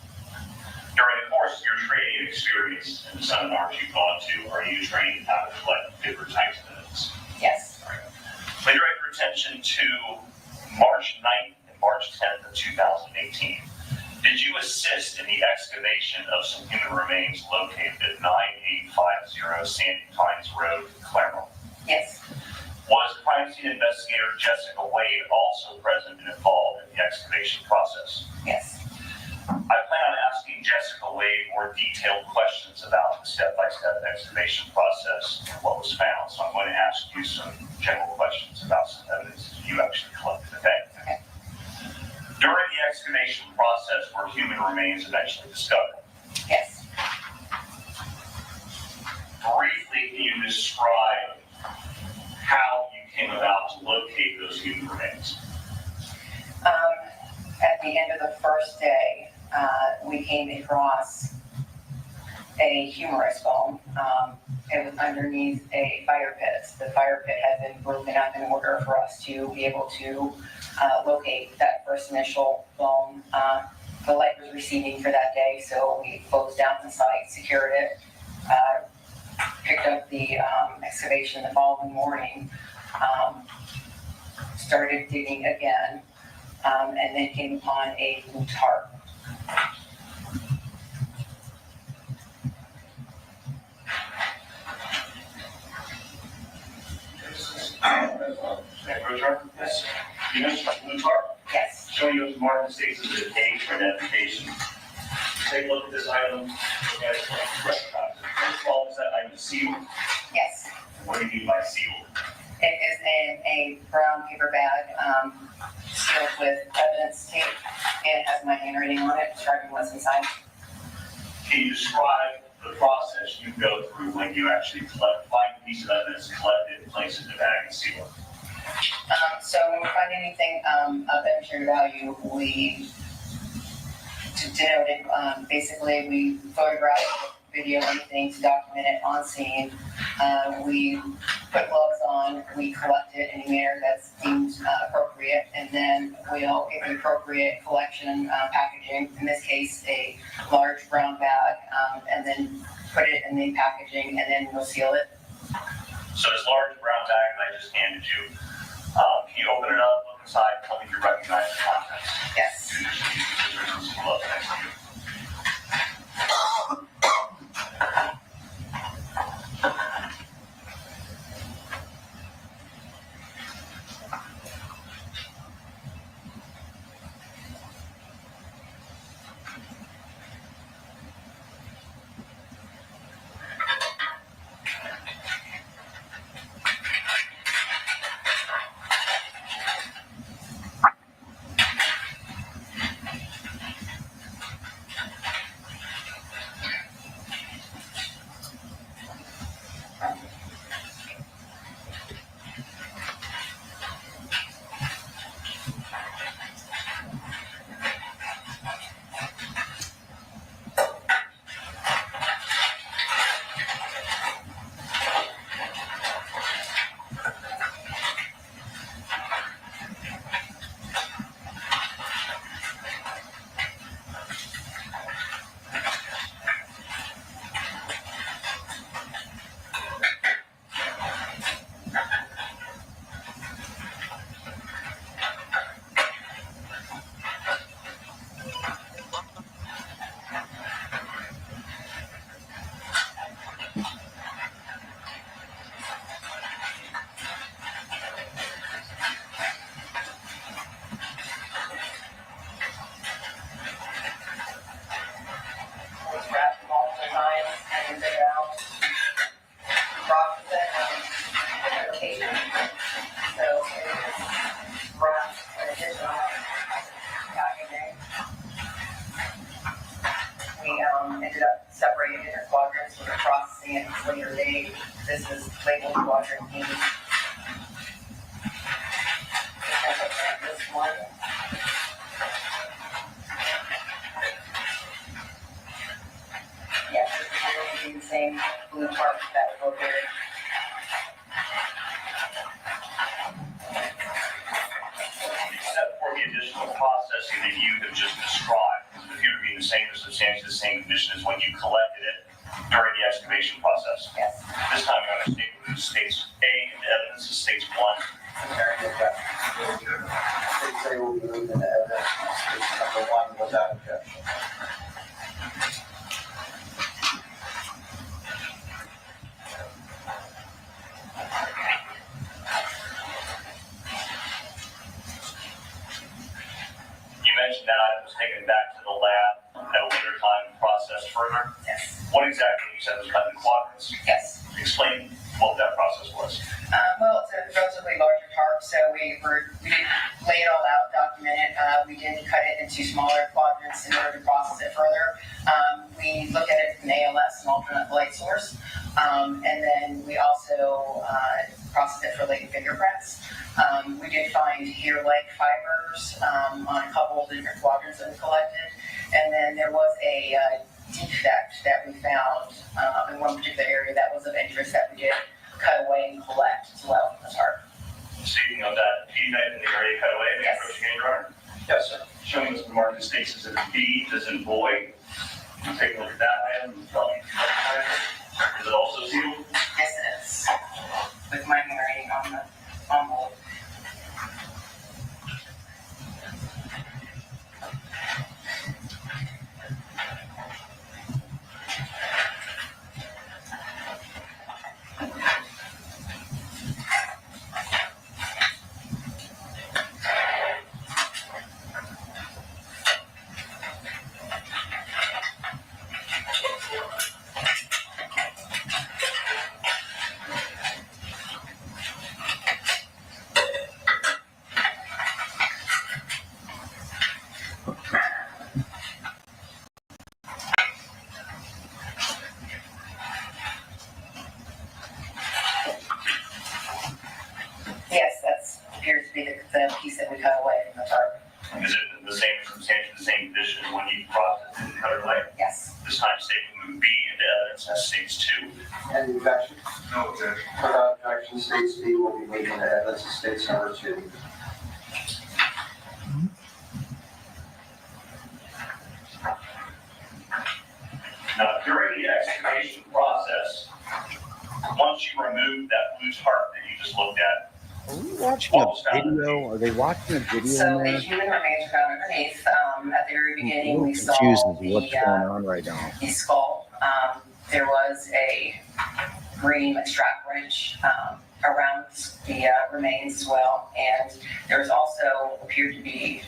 S16: During the course of your training and experience and the seminars you've gone to, are you trained how to collect different types of evidence?
S17: Yes.
S16: May I direct your attention to March 9th and March 10th of 2018. Did you assist in the excavation of some human remains located at 9850 Sandy Pines Road, Claremont?
S17: Yes.
S16: Was crime scene investigator Jessica Wade also present and involved in the excavation process?
S17: Yes.
S16: I plan on asking Jessica Wade more detailed questions about the step-by-step excavation process and what was found. So I'm going to ask you some general questions about some evidence you actually collected. Okay. During the excavation process, were human remains eventually discovered?
S17: Yes.
S16: Briefly, can you describe how you came about to locate those human remains?
S17: At the end of the first day, we came across a humerus bone. It was underneath a fire pit. The fire pit had been broken up in order for us to be able to locate that first initial bone. The light was receding for that day, so we closed down the site, secured it, picked up the excavation the following morning, started digging again, and then came upon a blue tarp.
S16: Yes. You mentioned blue tarp?
S17: Yes.
S16: Showing you Martin Stacy as a page for identification. Take a look at this item. Look at it. First of all, is that item sealed?
S17: Yes.
S16: What do you mean by sealed?
S17: It is a brown paper bag sealed with evidence tape, and it has my handwriting on it, describing what's inside.
S16: Can you describe the process you go through when you actually find a piece of evidence, collect it, place it in the bag, and seal it?
S17: So when we find anything of evidentiary value, we denote it. Basically, we photograph, video, anything to document it on scene. We put gloves on, we collect it in a manner that's deemed appropriate, and then we'll get the appropriate collection packaging, in this case a large brown bag, and then put it in the packaging, and then we'll seal it.
S16: So this large brown bag that I just handed you, can you open it up, look inside, tell me if you recognize the contents?
S17: Yes.
S16: Gloves next to you.
S17: different quadrants. We're processing it at a later date. This is labeled quadrant E. This one. Yeah, this is going to be the same blue part that was located.
S16: Except for the additional processing that you have just described, it appeared to be the same or substantially the same condition as when you collected it during the excavation process.
S17: Yes.
S16: This time you're going to state with states A and the evidence is states 1.
S2: They will be moved into evidence, it's number 1 without objection.
S16: You mentioned that item was taken back to the lab at a later time and processed further.
S17: Yes.
S16: What exactly you said was cut in quadrants?
S17: Yes.
S16: Explain what that process was.
S17: Well, it's a relatively larger tarp, so we didn't lay it all out, document it. We did cut it into smaller quadrants in order to process it further. We looked at it from ALS, an alternate light source, and then we also processed it for latent fingerprints. We did find hair-like fibers on a couple of different quadrants that we collected, and then there was a defect that we found in one particular area that was of interest that we did cut away and collect as well from the tarp.
S16: Speaking of that defect in the area cut away, may I
S17: Yes.
S16: approach the hand runner?
S17: Yes, sir.
S16: Showing us the marking states as in B as in boy. Take a look at that item and tell me. Is it also sealed?
S17: Yes, it is. With my handwriting on the envelope. Yes, that appears to be the piece that we cut away from the tarp.
S16: Is it the same, substantially the same condition as when you processed it and cut it away?
S17: Yes.
S16: This time stating B into evidence as states 2.
S2: Any objection?
S16: No objection.
S2: Without objection, states B will be moved into evidence as states number 2.
S16: Now, during the excavation process, once you remove that blue tarp that you just looked at,
S1: Are we watching a video? Are they watching a video
S17: So
S1: in
S17: the
S1: there?
S17: human remains are found underneath. At the very
S1: I'm a
S17: beginning,
S1: little
S17: we saw
S1: confused as to what's going
S17: the
S1: on right now.
S17: skull. There was a green strap wrench around the remains as well, and there was also appeared to be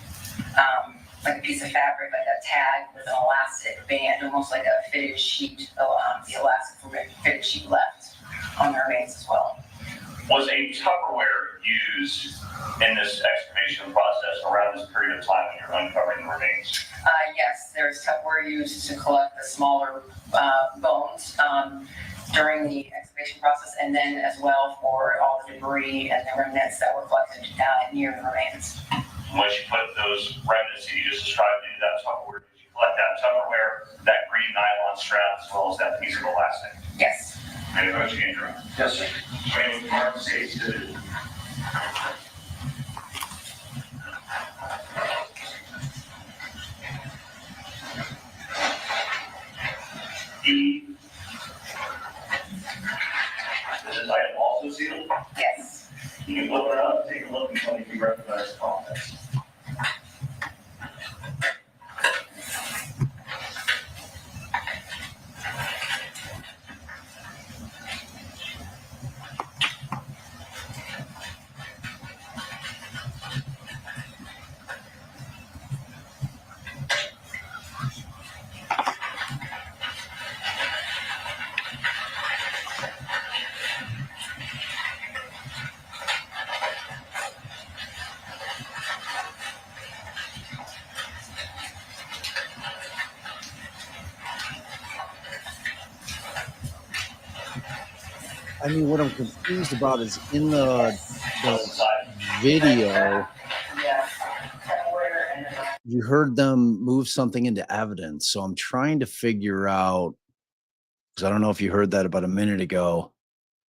S17: like a piece of fabric, like a tag with an elastic band, almost like a fitted sheet. The elastic from a fitted sheet left on the remains as well.
S16: was a Tupperware used in this excavation process around this period of time when you're uncovering the remains?
S17: Yes, there's Tupperware used to collect the smaller bones during the excavation process, and then as well for all the debris and the remnants that were collected near the remains.
S16: Once you put those remnants that you just described into that Tupperware, did you collect that Tupperware, that green nylon strap, as well as that piece of elastic?
S17: Yes.
S16: Any questions, Andrew?
S2: Yes, sir.
S16: Training Mark Stacy. E. Is this item also sealed?
S17: Yes.
S16: You can open it up, take a look, and tell me if you recognize the contents.
S1: I mean, what I'm confused about is in the video, you heard them move something into evidence. So I'm trying to figure out, because I don't know if you heard that about a minute ago.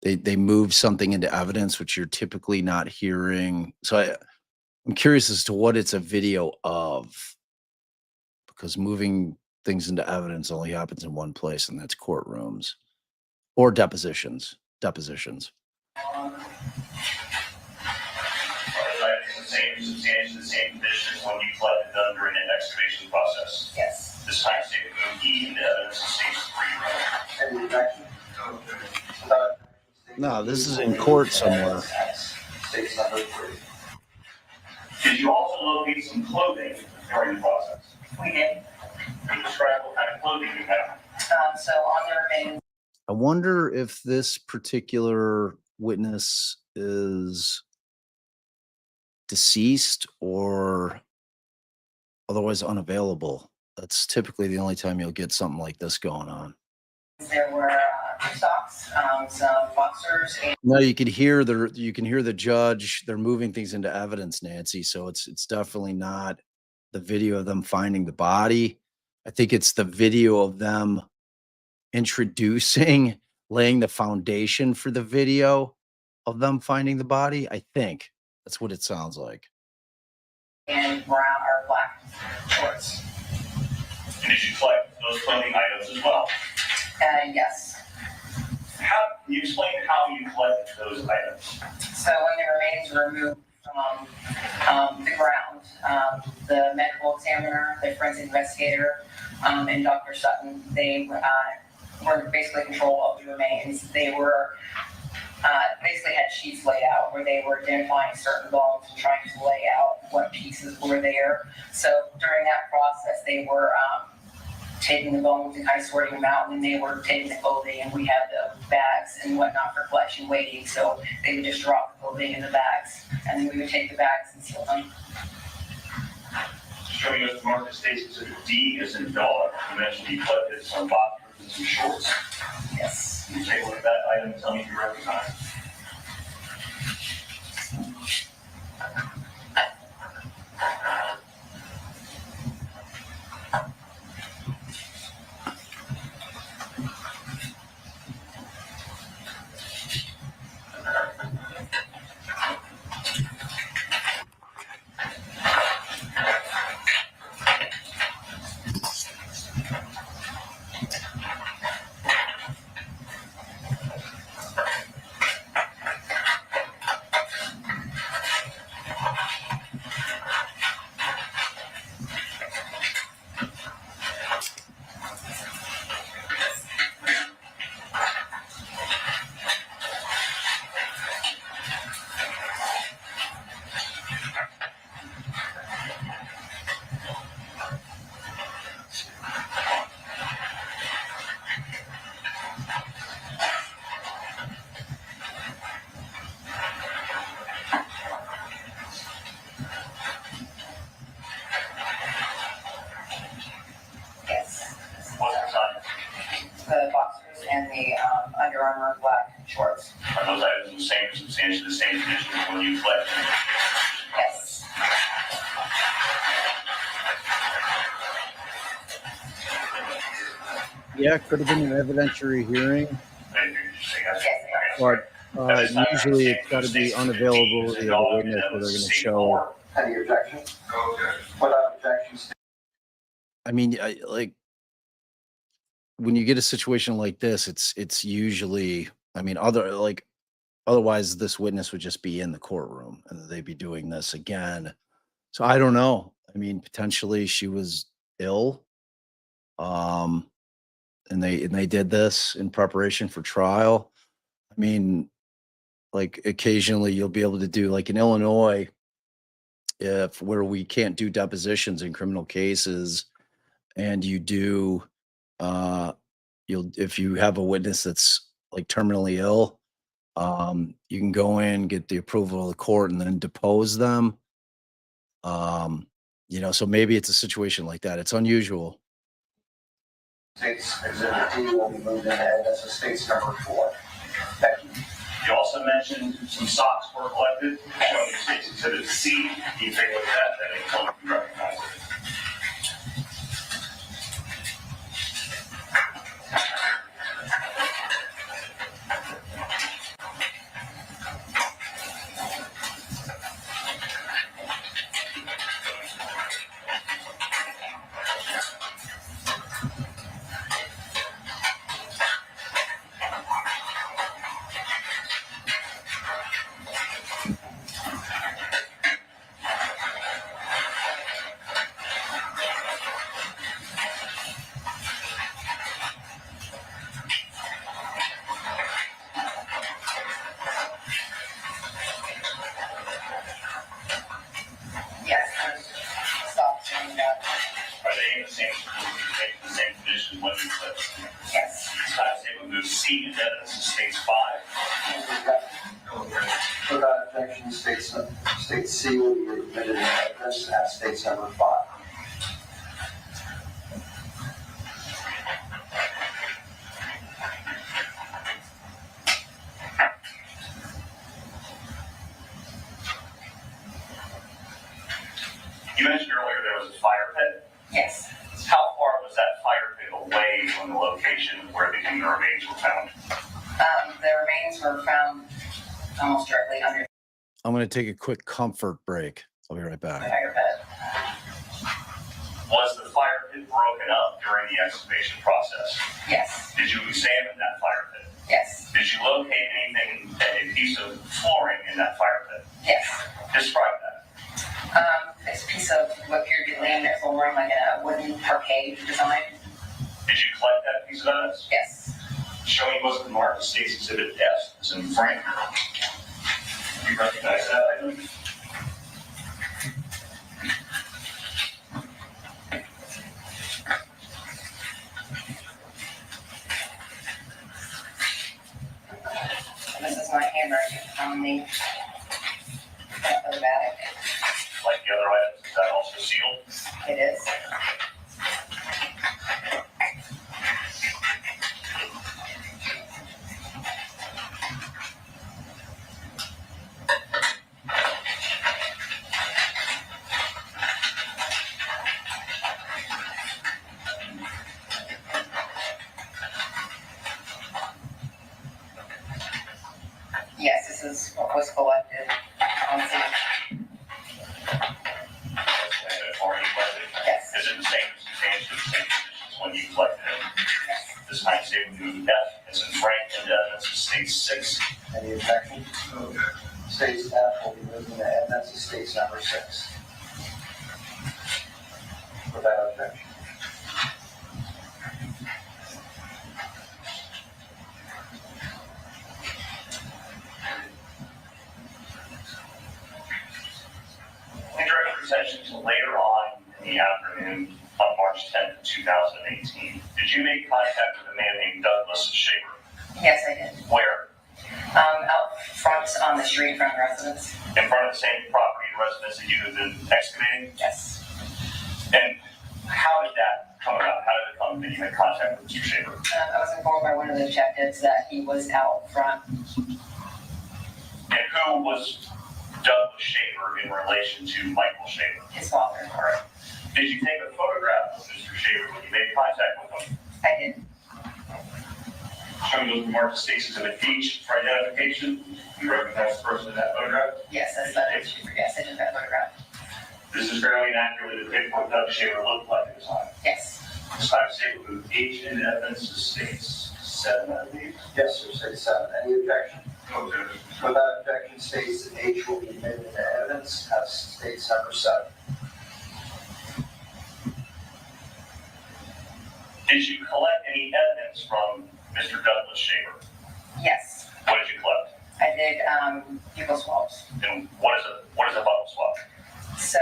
S1: They moved something into evidence, which you're typically not hearing. So I'm curious as to what it's a video of, because moving things into evidence only happens in one place, and that's courtrooms or depositions.
S16: Substantially the same condition as when you collected them during the excavation process. Yes. This time statement E in the evidence is stage 3.
S1: No, this is in court somewhere.
S16: Did you also locate some clothing during the process? We did. Can you describe what kind of clothing you have? So on the remains.
S1: I wonder if this particular witness is deceased or otherwise unavailable. That's typically the only time you'll get something like this going on.
S17: There were socks, some boxers.
S1: No, you can hear the judge. They're moving things into evidence, Nancy. So it's definitely not the video of them finding the body. I think it's the video of them introducing, laying the foundation for the video of them finding the body. I think that's what it sounds like.
S17: And brown or black shorts.
S16: And did you collect those clothing items as well?
S17: Yes.
S16: How can you explain how you collected those items?
S17: So when the remains were removed from the ground, the medical examiner, the forensic investigator, and Dr. Sutton, they were basically in control of the remains. They were basically had sheets laid out where they were identifying certain bones and trying to lay out what pieces were there. So during that process, they were taking the bones and kind of sorting them out, and they were taking the clothing, and we had the bags and whatnot for collection waiting. So they would just drop the clothing in the bags, and then we would take the bags and seal them.
S16: Showing us the market Stacy said D is in dog. You mentioned you collected some boxers and some shorts.
S17: Yes.
S16: Can you take a look at that item and tell me if you recognize it?
S17: And the Under Armour black shorts.
S16: Are those items the same, substantially the same condition as when you collected them?
S17: Yes.
S1: Yeah, it could have been an evidentiary hearing, but usually it's got to be unavailable to the witness where they're going to show.
S2: Any objection? Without objection.
S1: I mean, like when you get a situation like this, it's usually, I mean, otherwise this witness would just be in the courtroom and they'd be doing this again. So I don't know. I mean, potentially she was ill. And they did this in preparation for trial. I mean, like occasionally you'll be able to do, like in Illinois, where we can't do depositions in criminal cases, and you do, if you have a witness that's like terminally ill, you can go in, get the approval of the court, and then depose them. So maybe it's a situation like that. It's unusual.
S2: State's Exhibit D will be moved into evidence of State's number 4. Thank you.
S16: You also mentioned some socks were collected, showing you State's Exhibit C. You can take a look at that. That ain't coming from recognize it. Yes. Stop. Are they in the same condition when you flip? Yes. Sometimes they would move C and evidence to State's 5.
S2: Without objection, state C will be admitted in evidence at state's number 5.
S16: You mentioned earlier there was a fire pit.
S17: Yes.
S16: How far was that fire pit away from the location where the human remains were found?
S17: The remains were found almost directly under
S1: I'm going to take a quick comfort break. I'll be right
S17: the
S1: back.
S17: fire pit.
S16: Was the fire pit broken up during the excavation process?
S17: Yes.
S16: Did you examine that fire pit?
S17: Yes.
S16: Did you locate anything, a piece of flooring in that fire pit?
S17: Yes.
S16: Describe that.
S17: It's a piece of what appeared to be laminate flooring, like a wooden parquet design.
S16: Did you collect that piece of evidence?
S17: Yes.
S16: Showing was marked as State's Exhibit F. It's in frame. You recognize that item?
S17: And this is my handwriting on the automatic.
S16: Like the other items, is that also sealed?
S17: It is. Yes, this is what was collected on the Yes.
S16: Is it the same substantially the same conditions when you collected it?
S17: Yes.
S16: This time State would move F as in Frank and evidence of State 6.
S2: Any objection? State's F will be moved into evidence at state's number 6. Without objection.
S16: In direct presentation to later on in the afternoon on March 10th, 2018, did you make contact with a man named Douglas Shaver?
S17: Yes, I did.
S16: Where?
S17: Out front on the street in front of the residence.
S16: In front of the same property and residence that you had been excavating?
S17: Yes.
S16: And how did that come about? How did it come that you had contact with Mr. Shaver?
S17: I was informed by one of the detectives that he was out front.
S16: And who was Douglas Shaver in relation to Michael Shaver?
S17: His father.
S16: All right. Did you take a photograph of Mr. Shaver when you made contact with him?
S17: I did.
S16: Showing those marked Stacy's Exhibit H for identification. You recognize the person in that photograph?
S17: Yes, that's that. Yes, I did that photograph.
S16: This is fairly inaccurately depicting what Doug Shaver looked like at the time.
S17: Yes.
S16: This time, State would move H into evidence to State's 7, I believe.
S2: Yes, sir, state 7. Any objection?
S16: No objection.
S2: Without objection, state's H will be admitted into evidence at state's number 7.
S16: Did you collect any evidence from Mr. Douglas Shaver?
S17: Yes.
S16: What did you collect?
S17: I did buccal swabs.
S16: And what is a buccal swab?
S17: So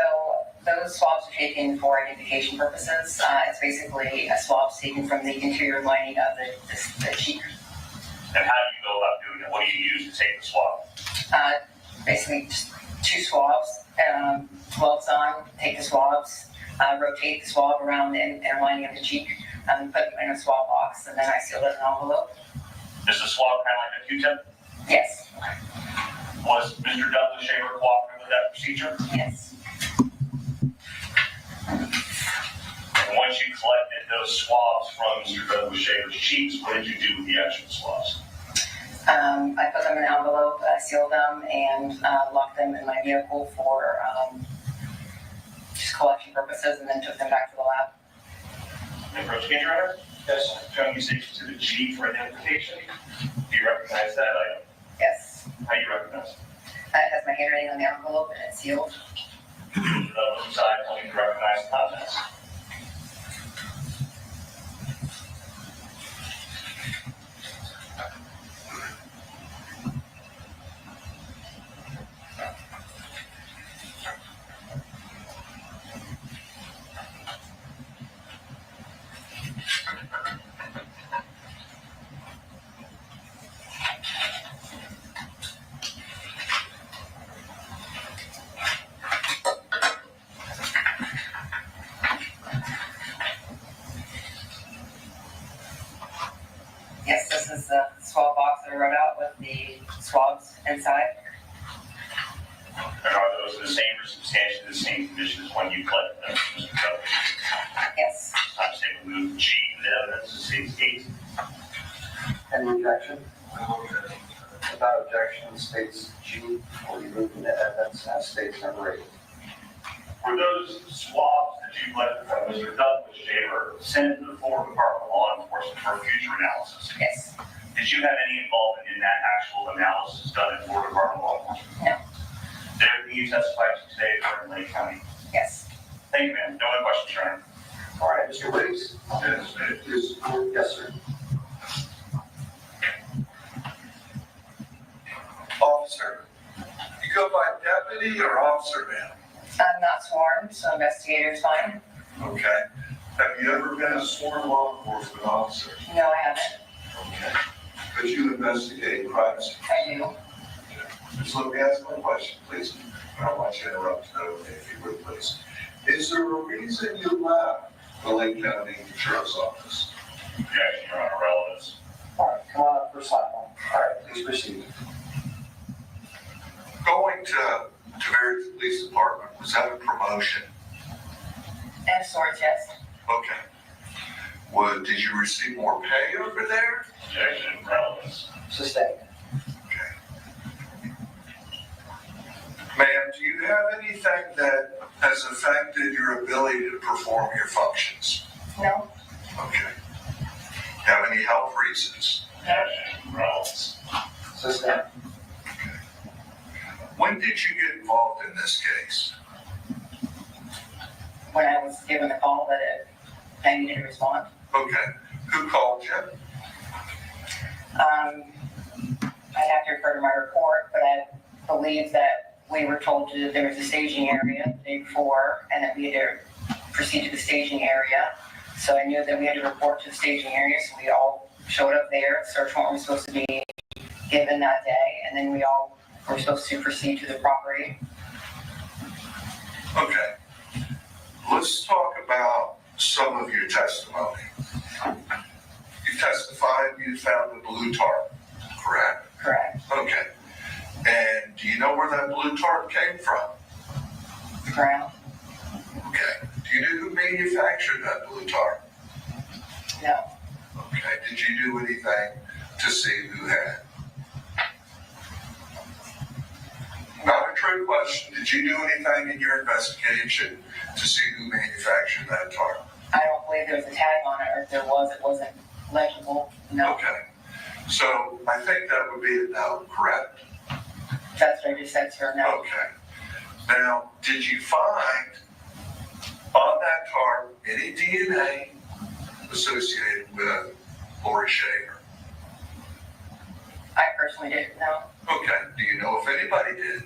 S17: those swabs are taken for identification purposes. It's basically a swab taken from the interior lining of the cheek.
S16: And how do you go about doing it? What do you use to take the swab?
S17: Basically, just 2 swabs, gloves on, take the swabs, rotate the swab around the inner lining of the cheek, put it in a swab box, and then I seal it in an envelope.
S16: Is the swab kind of like a Q-tip?
S17: Yes.
S16: Was Mr. Douglas Shaver cooperative with that procedure?
S17: Yes.
S16: And once you collected those swabs from Mr. Douglas Shaver's cheeks, what did you do with the actual swabs?
S17: I put them in an envelope, sealed them, and locked them in my vehicle for just collection purposes, and then took them back to the lab.
S16: Approach me, Your Honor. Yes. Showing you station to the G for identification. Do you recognize that item?
S17: Yes.
S16: How do you recognize it?
S17: It has my handwriting on the envelope, and it's sealed.
S16: Look inside, help me to recognize the contents.
S17: Yes, this is the swab box that I wrote out with the swabs inside.
S16: And are those in the same or substantially the same condition as when you collected them, Mr. Douglas?
S17: Yes.
S16: I'm saying move G to the evidence to see eight.
S2: Any objection? Without objection, states G, will be moved into evidence as states number 8.
S16: Were those swabs that you collected from Mr. Douglas Shaver sent to the Florida Department of Law Enforcement for future analysis?
S17: Yes.
S16: Did you have any involvement in that actual analysis done in Florida Department of Law Enforcement?
S17: No.
S16: Did everything you testified to today occur in Lake County?
S17: Yes.
S16: Thank you, ma'am. No other questions, Your Honor.
S2: All right, Mr. Wiggs. Yes, sir.
S4: Officer, you go by deputy or officer, ma'am?
S17: I'm not sworn, so investigator's fine.
S4: Okay. Have you ever been a sworn law enforcement officer?
S17: No, I haven't.
S4: Okay. Could you investigate crimes?
S17: I do.
S4: Just let me ask one question, please. I don't want you to interrupt, no, if you would, please. Is there a reason you left the Lake County Sheriff's Office?
S16: Objection, Your Honor. Relevance.
S2: All right, come on up for silence. All right, please proceed.
S4: Going to Merritt Police Department, was that a promotion?
S17: And sorts, yes.
S4: Okay. Did you receive more pay over there?
S16: Objection. Relevance.
S2: Sustained.
S4: Ma'am, do you have anything that has affected your ability to perform your functions?
S17: No.
S4: Okay. Have any health reasons?
S16: Objection. Relevance.
S2: Sustained.
S4: When did you get involved in this case?
S17: When I was given a call that I needed to respond.
S4: Okay. Who called you?
S17: I'd have to refer to my report, but I believe that we were told that there was a staging area the day before and that we had to proceed to the staging area. So I knew that we had to report to the staging area, so we all showed up there. Search warrant was supposed to be given that day, and then we all were supposed to proceed to the property.
S4: Okay. Let's talk about some of your testimony. You testified you found the blue tarp, correct?
S17: Correct.
S4: Okay. And do you know where that blue tarp came from?
S17: The ground.
S4: Okay. Do you know who manufactured that blue tarp?
S17: No.
S4: Okay. Did you do anything to see who had? Not a true question. Did you do anything in your investigation to see who manufactured that tarp?
S17: I don't believe there was a tag on it, or if there was, it wasn't legible. No.
S4: Okay. So I think that would be a no, correct?
S17: That's what I just said, sir. No.
S4: Okay. Now, did you find on that tarp any DNA associated with Laurie Shaver?
S17: I personally didn't know.
S4: Okay. Do you know if anybody did?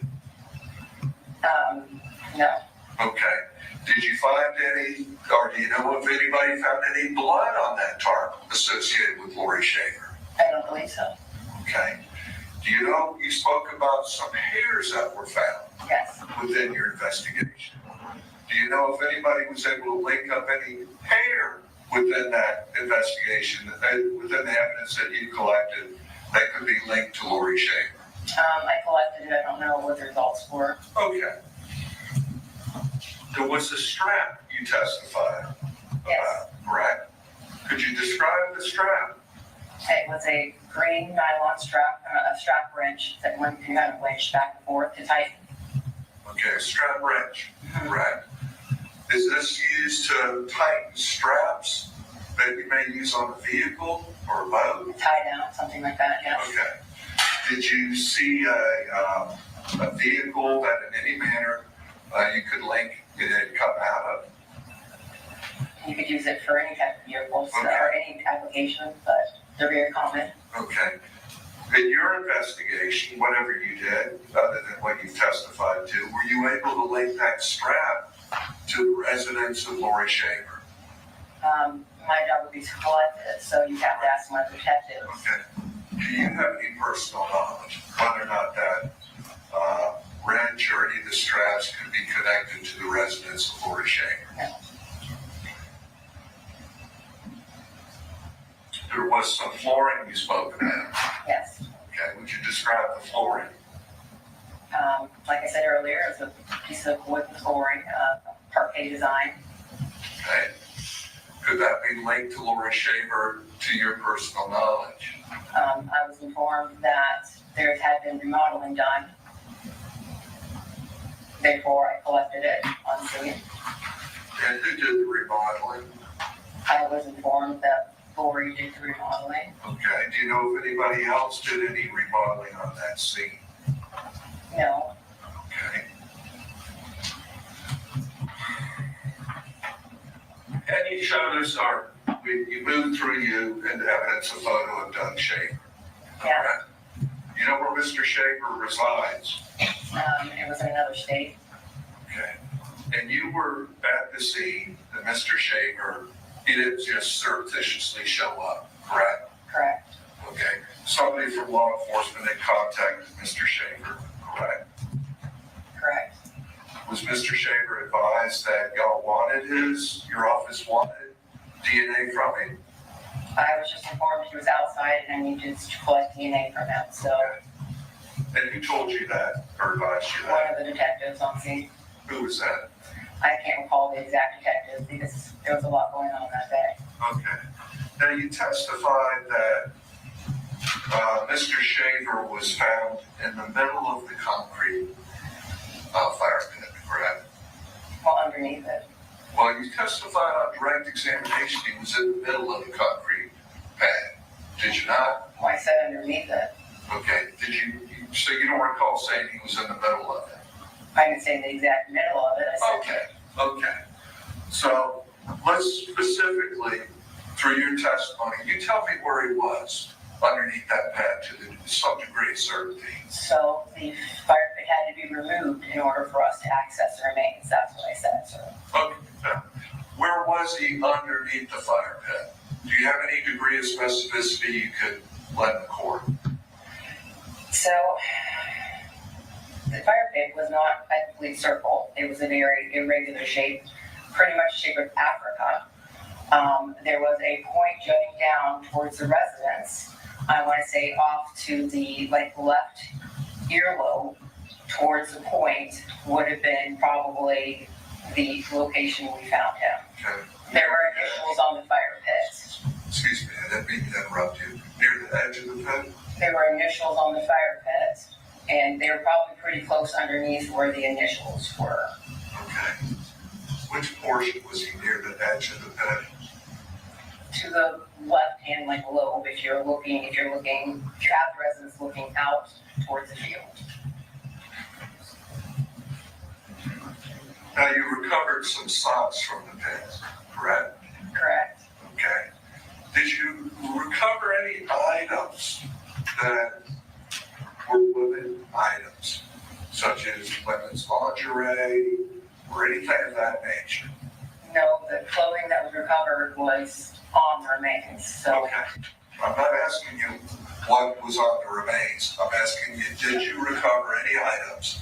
S17: No.
S4: Okay. Did you find any, or do you know if anybody found any blood on that tarp associated with Laurie Shaver?
S17: I don't believe so.
S4: Okay. Do you know, you spoke about some hairs that were found
S17: Yes.
S4: within your investigation. Do you know if anybody was able to link up any hair within that investigation, within the evidence that you collected that could be linked to Laurie Shaver?
S17: I collected it. I don't know what the results were.
S4: Okay. There was a strap you testified about, correct? Could you describe the strap?
S17: It was a green nylon strap, a strap wrench that one can kind of winch back and forth to tighten.
S4: Okay, strap wrench, correct. Is this used to tighten straps that you may use on a vehicle or a boat?
S17: Tie down, something like that, yeah.
S4: Okay. Did you see a vehicle that in any manner you could link it had come out of?
S17: You could use it for any type of vehicles or any application, but they're very common.
S4: Okay. In your investigation, whatever you did, other than what you testified to, were you able to link that strap to the residence of Laurie Shaver?
S17: My job would be to collect it, so you have to ask my detectives.
S4: Okay. Do you have any personal knowledge whether or not that wrench or any of the straps could be connected to the residence of Laurie Shaver?
S17: No.
S4: There was some flooring you spoke about.
S17: Yes.
S4: Okay. Would you describe the flooring?
S17: Like I said earlier, it's a piece of wood flooring, parquet design.
S4: Okay. Could that be linked to Laurie Shaver to your personal knowledge?
S17: I was informed that there had been remodeling done. Therefore, I collected it on scene.
S4: And who did the remodeling?
S17: I was informed that Laurie did the remodeling.
S4: Okay. Do you know if anybody else did any remodeling on that scene?
S17: No.
S4: Okay. And you showed us you moved through you and evidence a photo of Doug Shaver.
S17: Yeah.
S4: Correct? You know where Mr. Shaver resides?
S17: It was in another state.
S4: Okay. And you were at the scene that Mr. Shaver, he didn't just surreptitiously show up, correct?
S17: Correct.
S4: Okay. Somebody from law enforcement had contacted Mr. Shaver, correct?
S17: Correct.
S4: Was Mr. Shaver advised that y'all wanted your office wanted DNA from him?
S17: I was just informed he was outside and I needed to collect DNA from him. So.
S4: And who told you that or advised you
S17: One
S4: that?
S17: of the detectives on scene.
S4: Who was that?
S17: I can't recall the exact detective because there was a lot going on that day.
S4: Okay. Now you testified that Mr. Shaver was found in the middle of the concrete fire pit, correct?
S17: Well, underneath it.
S4: Well, you testified on direct examination he was in the middle of the concrete pad. Did you not?
S17: Well, I said underneath it.
S4: Okay. So you don't recall saying he was in the middle of it?
S17: I didn't say the exact middle of it. I said,
S4: Okay. So let's specifically, through your testimony, you tell me where he was underneath that pad to some degree of certainty.
S17: So the fire pit had to be removed in order for us to access the remains. That's what I said, sir.
S4: Okay. Now, where was he underneath the fire pit? Do you have any degree of specificity you could lend the court?
S17: So the fire pit was not a complete circle. It was a very irregular shape, pretty much the shape of Africa. There was a point jutting down towards the residence. I want to say off to the left earlobe towards the point would have been probably the location we found him.
S4: Okay.
S17: There were initials on the fire pit.
S4: Excuse me, I didn't mean to interrupt you. Near the edge of the pit?
S17: There were initials on the fire pit, and they were probably pretty close underneath where the initials were.
S4: Okay. Which portion was he near the edge of the pit?
S17: To the left hand lobe, if you have the residents looking out towards the field.
S4: Now you recovered some socks from the pit, correct?
S17: Correct.
S4: Okay. Did you recover any items that were women items, such as women's lingerie or anything of that nature?
S17: No, the clothing that was recovered was on the remains. So.
S4: Okay. I'm not asking you what was on the remains. I'm asking you, did you recover any items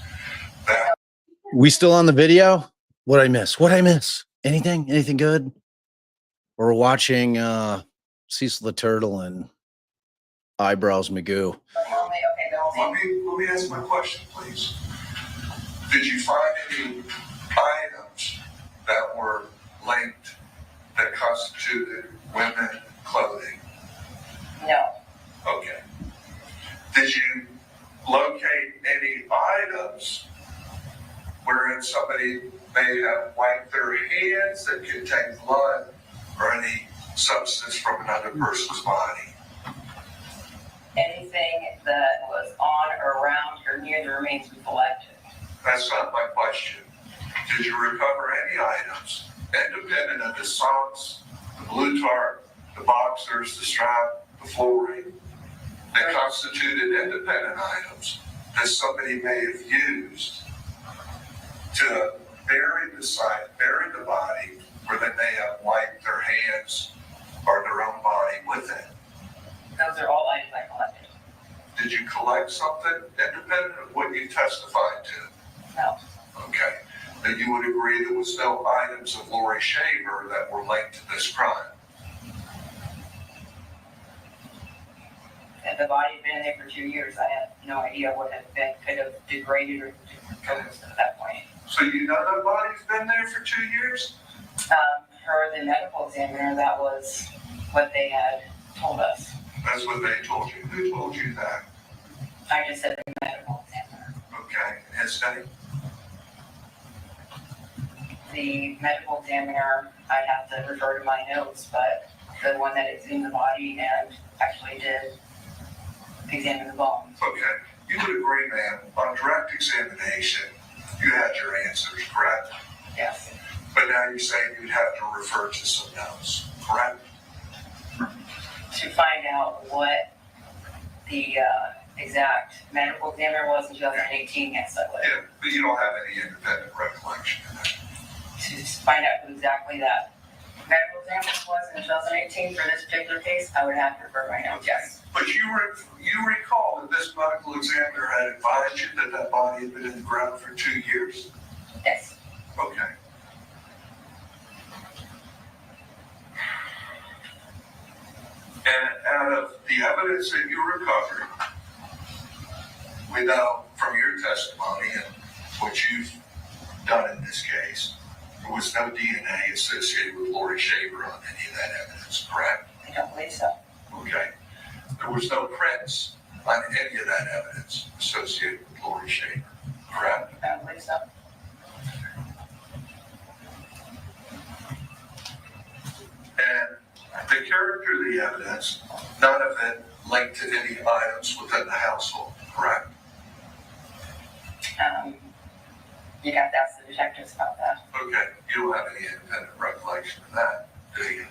S4: that...
S1: We still on the video? What'd I miss? Anything good? We're watching Cecil the Turtle and eyebrows Magoo.
S4: Let me ask my question, please. Did you find any items that were linked that constituted women clothing?
S17: No.
S4: Okay. Did you locate any items wherein somebody may have wiped their hands that contained blood or any substance from another person's body?
S17: Anything that was on or around or near the remains we collected.
S4: That's not my question. Did you recover any items independent of the socks, the blue tarp, the boxers, the strap, the flooring, that constituted independent items that somebody may have used to bury the body, where they may have wiped their hands or their own body with it?
S17: Those are all items I collected.
S4: Did you collect something independent of what you testified to?
S17: No.
S4: Okay. Then you would agree there was no items of Laurie Shaver that were linked to this crime?
S17: If the body had been in there for 2 years, I have no idea what could have degraded or decomposed at that point.
S4: So you know the body's been there for 2 years?
S17: Per the medical examiner, that was what they had told us.
S4: That's what they told you. Who told you that?
S17: I just said the medical examiner.
S4: Okay. His name?
S17: The medical examiner, I'd have to refer to my notes, but the one that examined the body and actually did examine the bones.
S4: Okay. You would agree, ma'am, on direct examination, you had your answers, correct?
S17: Yes.
S4: But now you're saying you'd have to refer to some notes, correct?
S17: To find out what the exact medical examiner was in 2018, yes, I would.
S4: Yeah, but you don't have any independent recollection of that.
S17: To find out who exactly that medical examiner was in 2018 for this particular case, I would have to refer my notes, yes.
S4: But you recall that this medical examiner had advised you that that body had been in the ground for 2 years?
S17: Yes.
S4: Okay. And out of the evidence that you recovered, we know from your testimony and what you've done in this case, there was no DNA associated with Laurie Shaver on any of that evidence, correct?
S17: I don't believe so.
S4: Okay. There was no prints on any of that evidence associated with Laurie Shaver, correct?
S17: I don't believe so.
S4: And the character of the evidence, none of it linked to any items within the household, correct?
S17: You'd have to ask the detectives about that.
S4: Okay. You don't have any independent recollection of that, do you?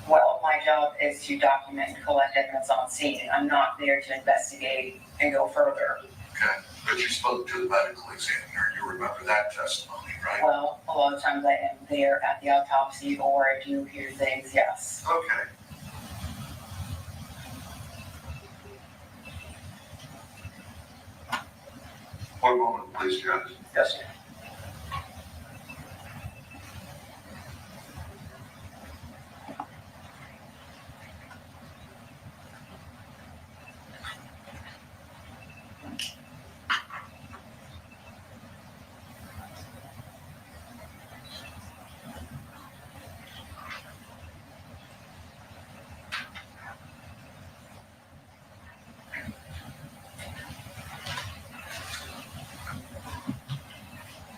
S17: Well, my job is to document and collect evidence on scene. I'm not there to investigate and go further.
S4: Okay. But you spoke to the medical examiner. You remember that testimony, right?
S17: Well, a lot of times I am there at the autopsy or I do hear things, yes.
S4: Okay. One moment, please, Judge.
S17: Yes, sir.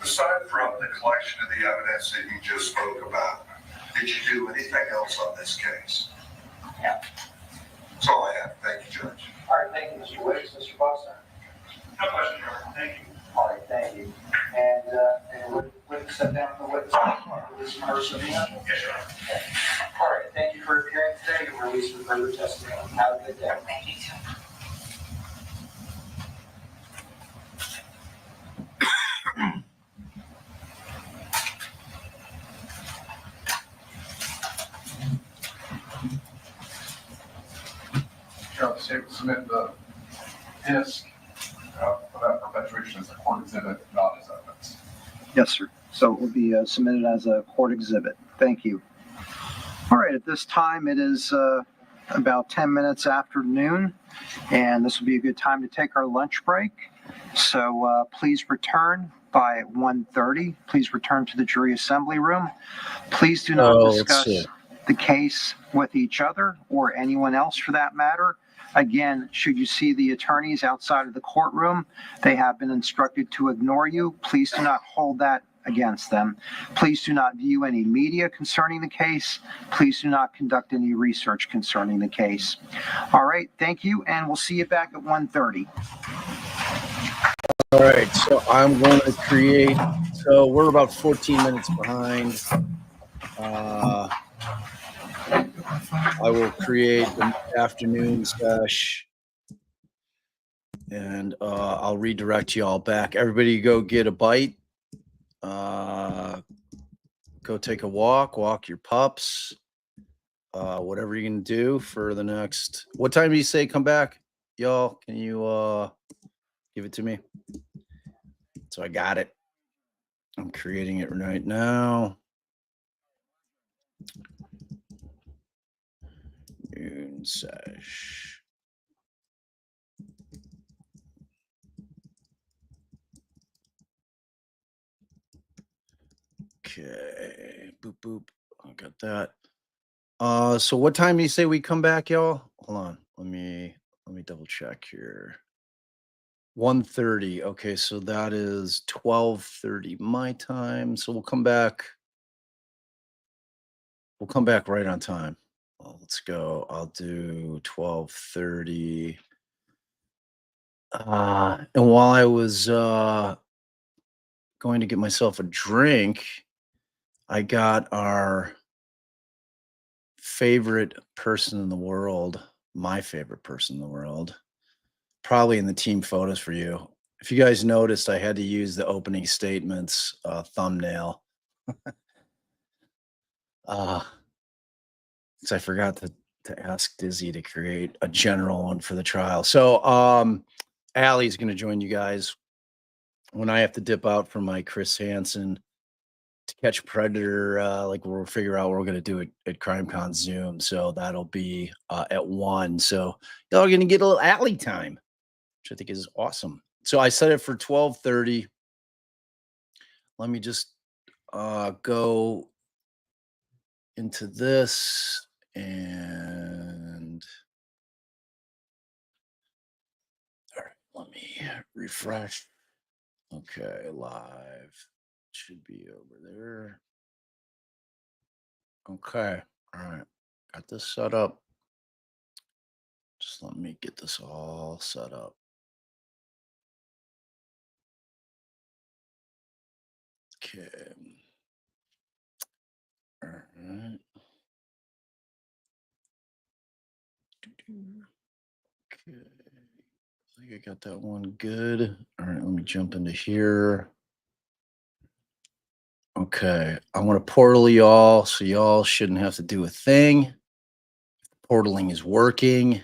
S4: Aside from the collection of the evidence that you just spoke about, did you do anything else on this case?
S17: No.
S4: That's all I have. Thank you, Judge.
S2: All right, thank you, Mr. Wicks. Mr. Foster?
S16: No question, Your Honor. Thank you.
S2: All right, thank you. And would step down from the witness from her subpoena?
S16: Yes, Your Honor.
S2: All right, thank you for appearing today. You're released for further testimony. Have a good day.
S17: Thank you, too.
S3: Submit the disc for that perpetuation as a court exhibit, not as evidence.
S2: Yes, sir. So it will be submitted as a court exhibit. Thank you. All right, at this time, it is about 10 minutes after noon, and this will be a good time to take our lunch break. So please return by 1:30. Please return to the jury assembly room. Please do not discuss the case with each other or anyone else for that matter. Again, should you see the attorneys outside of the courtroom, they have been instructed to ignore you. Please do not hold that against them. Please do not view any media concerning the case. Please do not conduct any research concerning the case. All right, thank you, and we'll see you back at 1:30.
S1: All right, so I'm going to create, so we're about 14 minutes behind. I will create an afternoon sesh, and I'll redirect you all back. Everybody go get a bite. Go take a walk your pups, whatever you're going to do for the next, what time do you say come back? Y'all, can you give it to me? So I got it. I'm creating it right now. Noon sesh. Okay, boop boop. I got that. So what time do you say we come back, y'all? Hold on. Let me double check here. 1:30. Okay, so that is 12:30 my time. So we'll come back. We'll come back right on time. Well, let's go. I'll do 12:30. And while I was going to get myself a drink, I got our favorite person in the world, my favorite person in the world, probably in the team photos for you. If you guys noticed, I had to use the opening statements thumbnail. So I forgot to ask Dizzy to create a general one for the trial. So Allie's going to join you guys when I have to dip out from my Chris Hansen to catch Predator. Like we'll figure out what we're going to do at CrimeCon Zoom. So that'll be at 1. So y'all are going to get a little Allie time, which I think is awesome. So I set it for 12:30. Let me just go into this and all right, let me refresh. Okay, live should be over there. Okay, all right, got this set up. Just let me get this all set up. Okay. All right. Okay. I think I got that one good. All right, let me jump into here. Okay, I want to portal y'all, so y'all shouldn't have to do a thing. Portaling is working.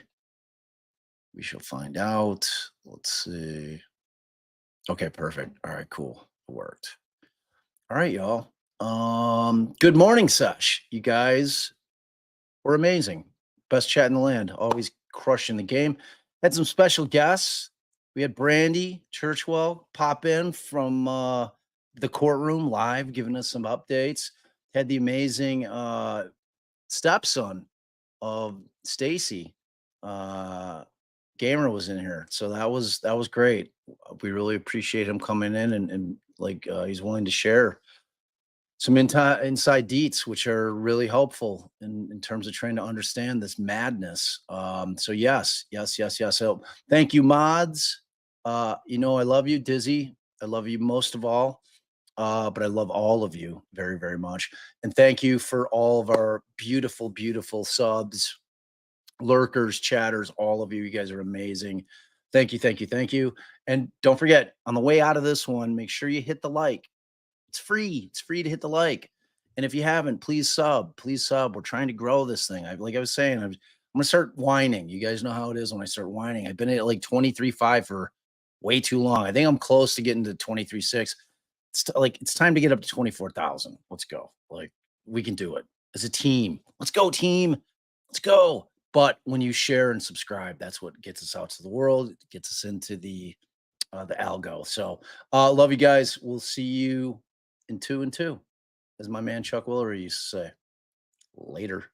S1: We shall find out. Let's see. Okay, perfect. All right, cool. It worked. All right, y'all. Good morning, Sesh. You guys were amazing. Best chat in the land. Always crushing the game. Had some special guests. We had Brandy Churchwell pop in from the courtroom live, giving us some updates. Had the amazing stepson of Stacy. Gamer was in here, so that was great. We really appreciate him coming in and like he's willing to share some inside deets, which are really helpful in terms of trying to understand this madness. So yes. So thank you, mods. You know, I love you, Dizzy. I love you most of all. But I love all of you very, very much. And thank you for all of our beautiful, beautiful subs, lurkers, chatters, all of you. You guys are amazing. Thank you. And don't forget, on the way out of this one, make sure you hit the like. It's free. It's free to hit the like. And if you haven't, please sub. We're trying to grow this thing. Like I was saying, I'm going to start whining. You guys know how it is when I start whining. I've been at like 23.5 for way too long. I think I'm close to getting to 23.6. It's time to get up to 24,000. Let's go. Like we can do it as a team. Let's go, team. Let's go. But when you share and subscribe, that's what gets us out to the world. It gets us into the algo. So love you guys. We'll see you in 2 and 2, as my man Chuck Willery used to say. Later.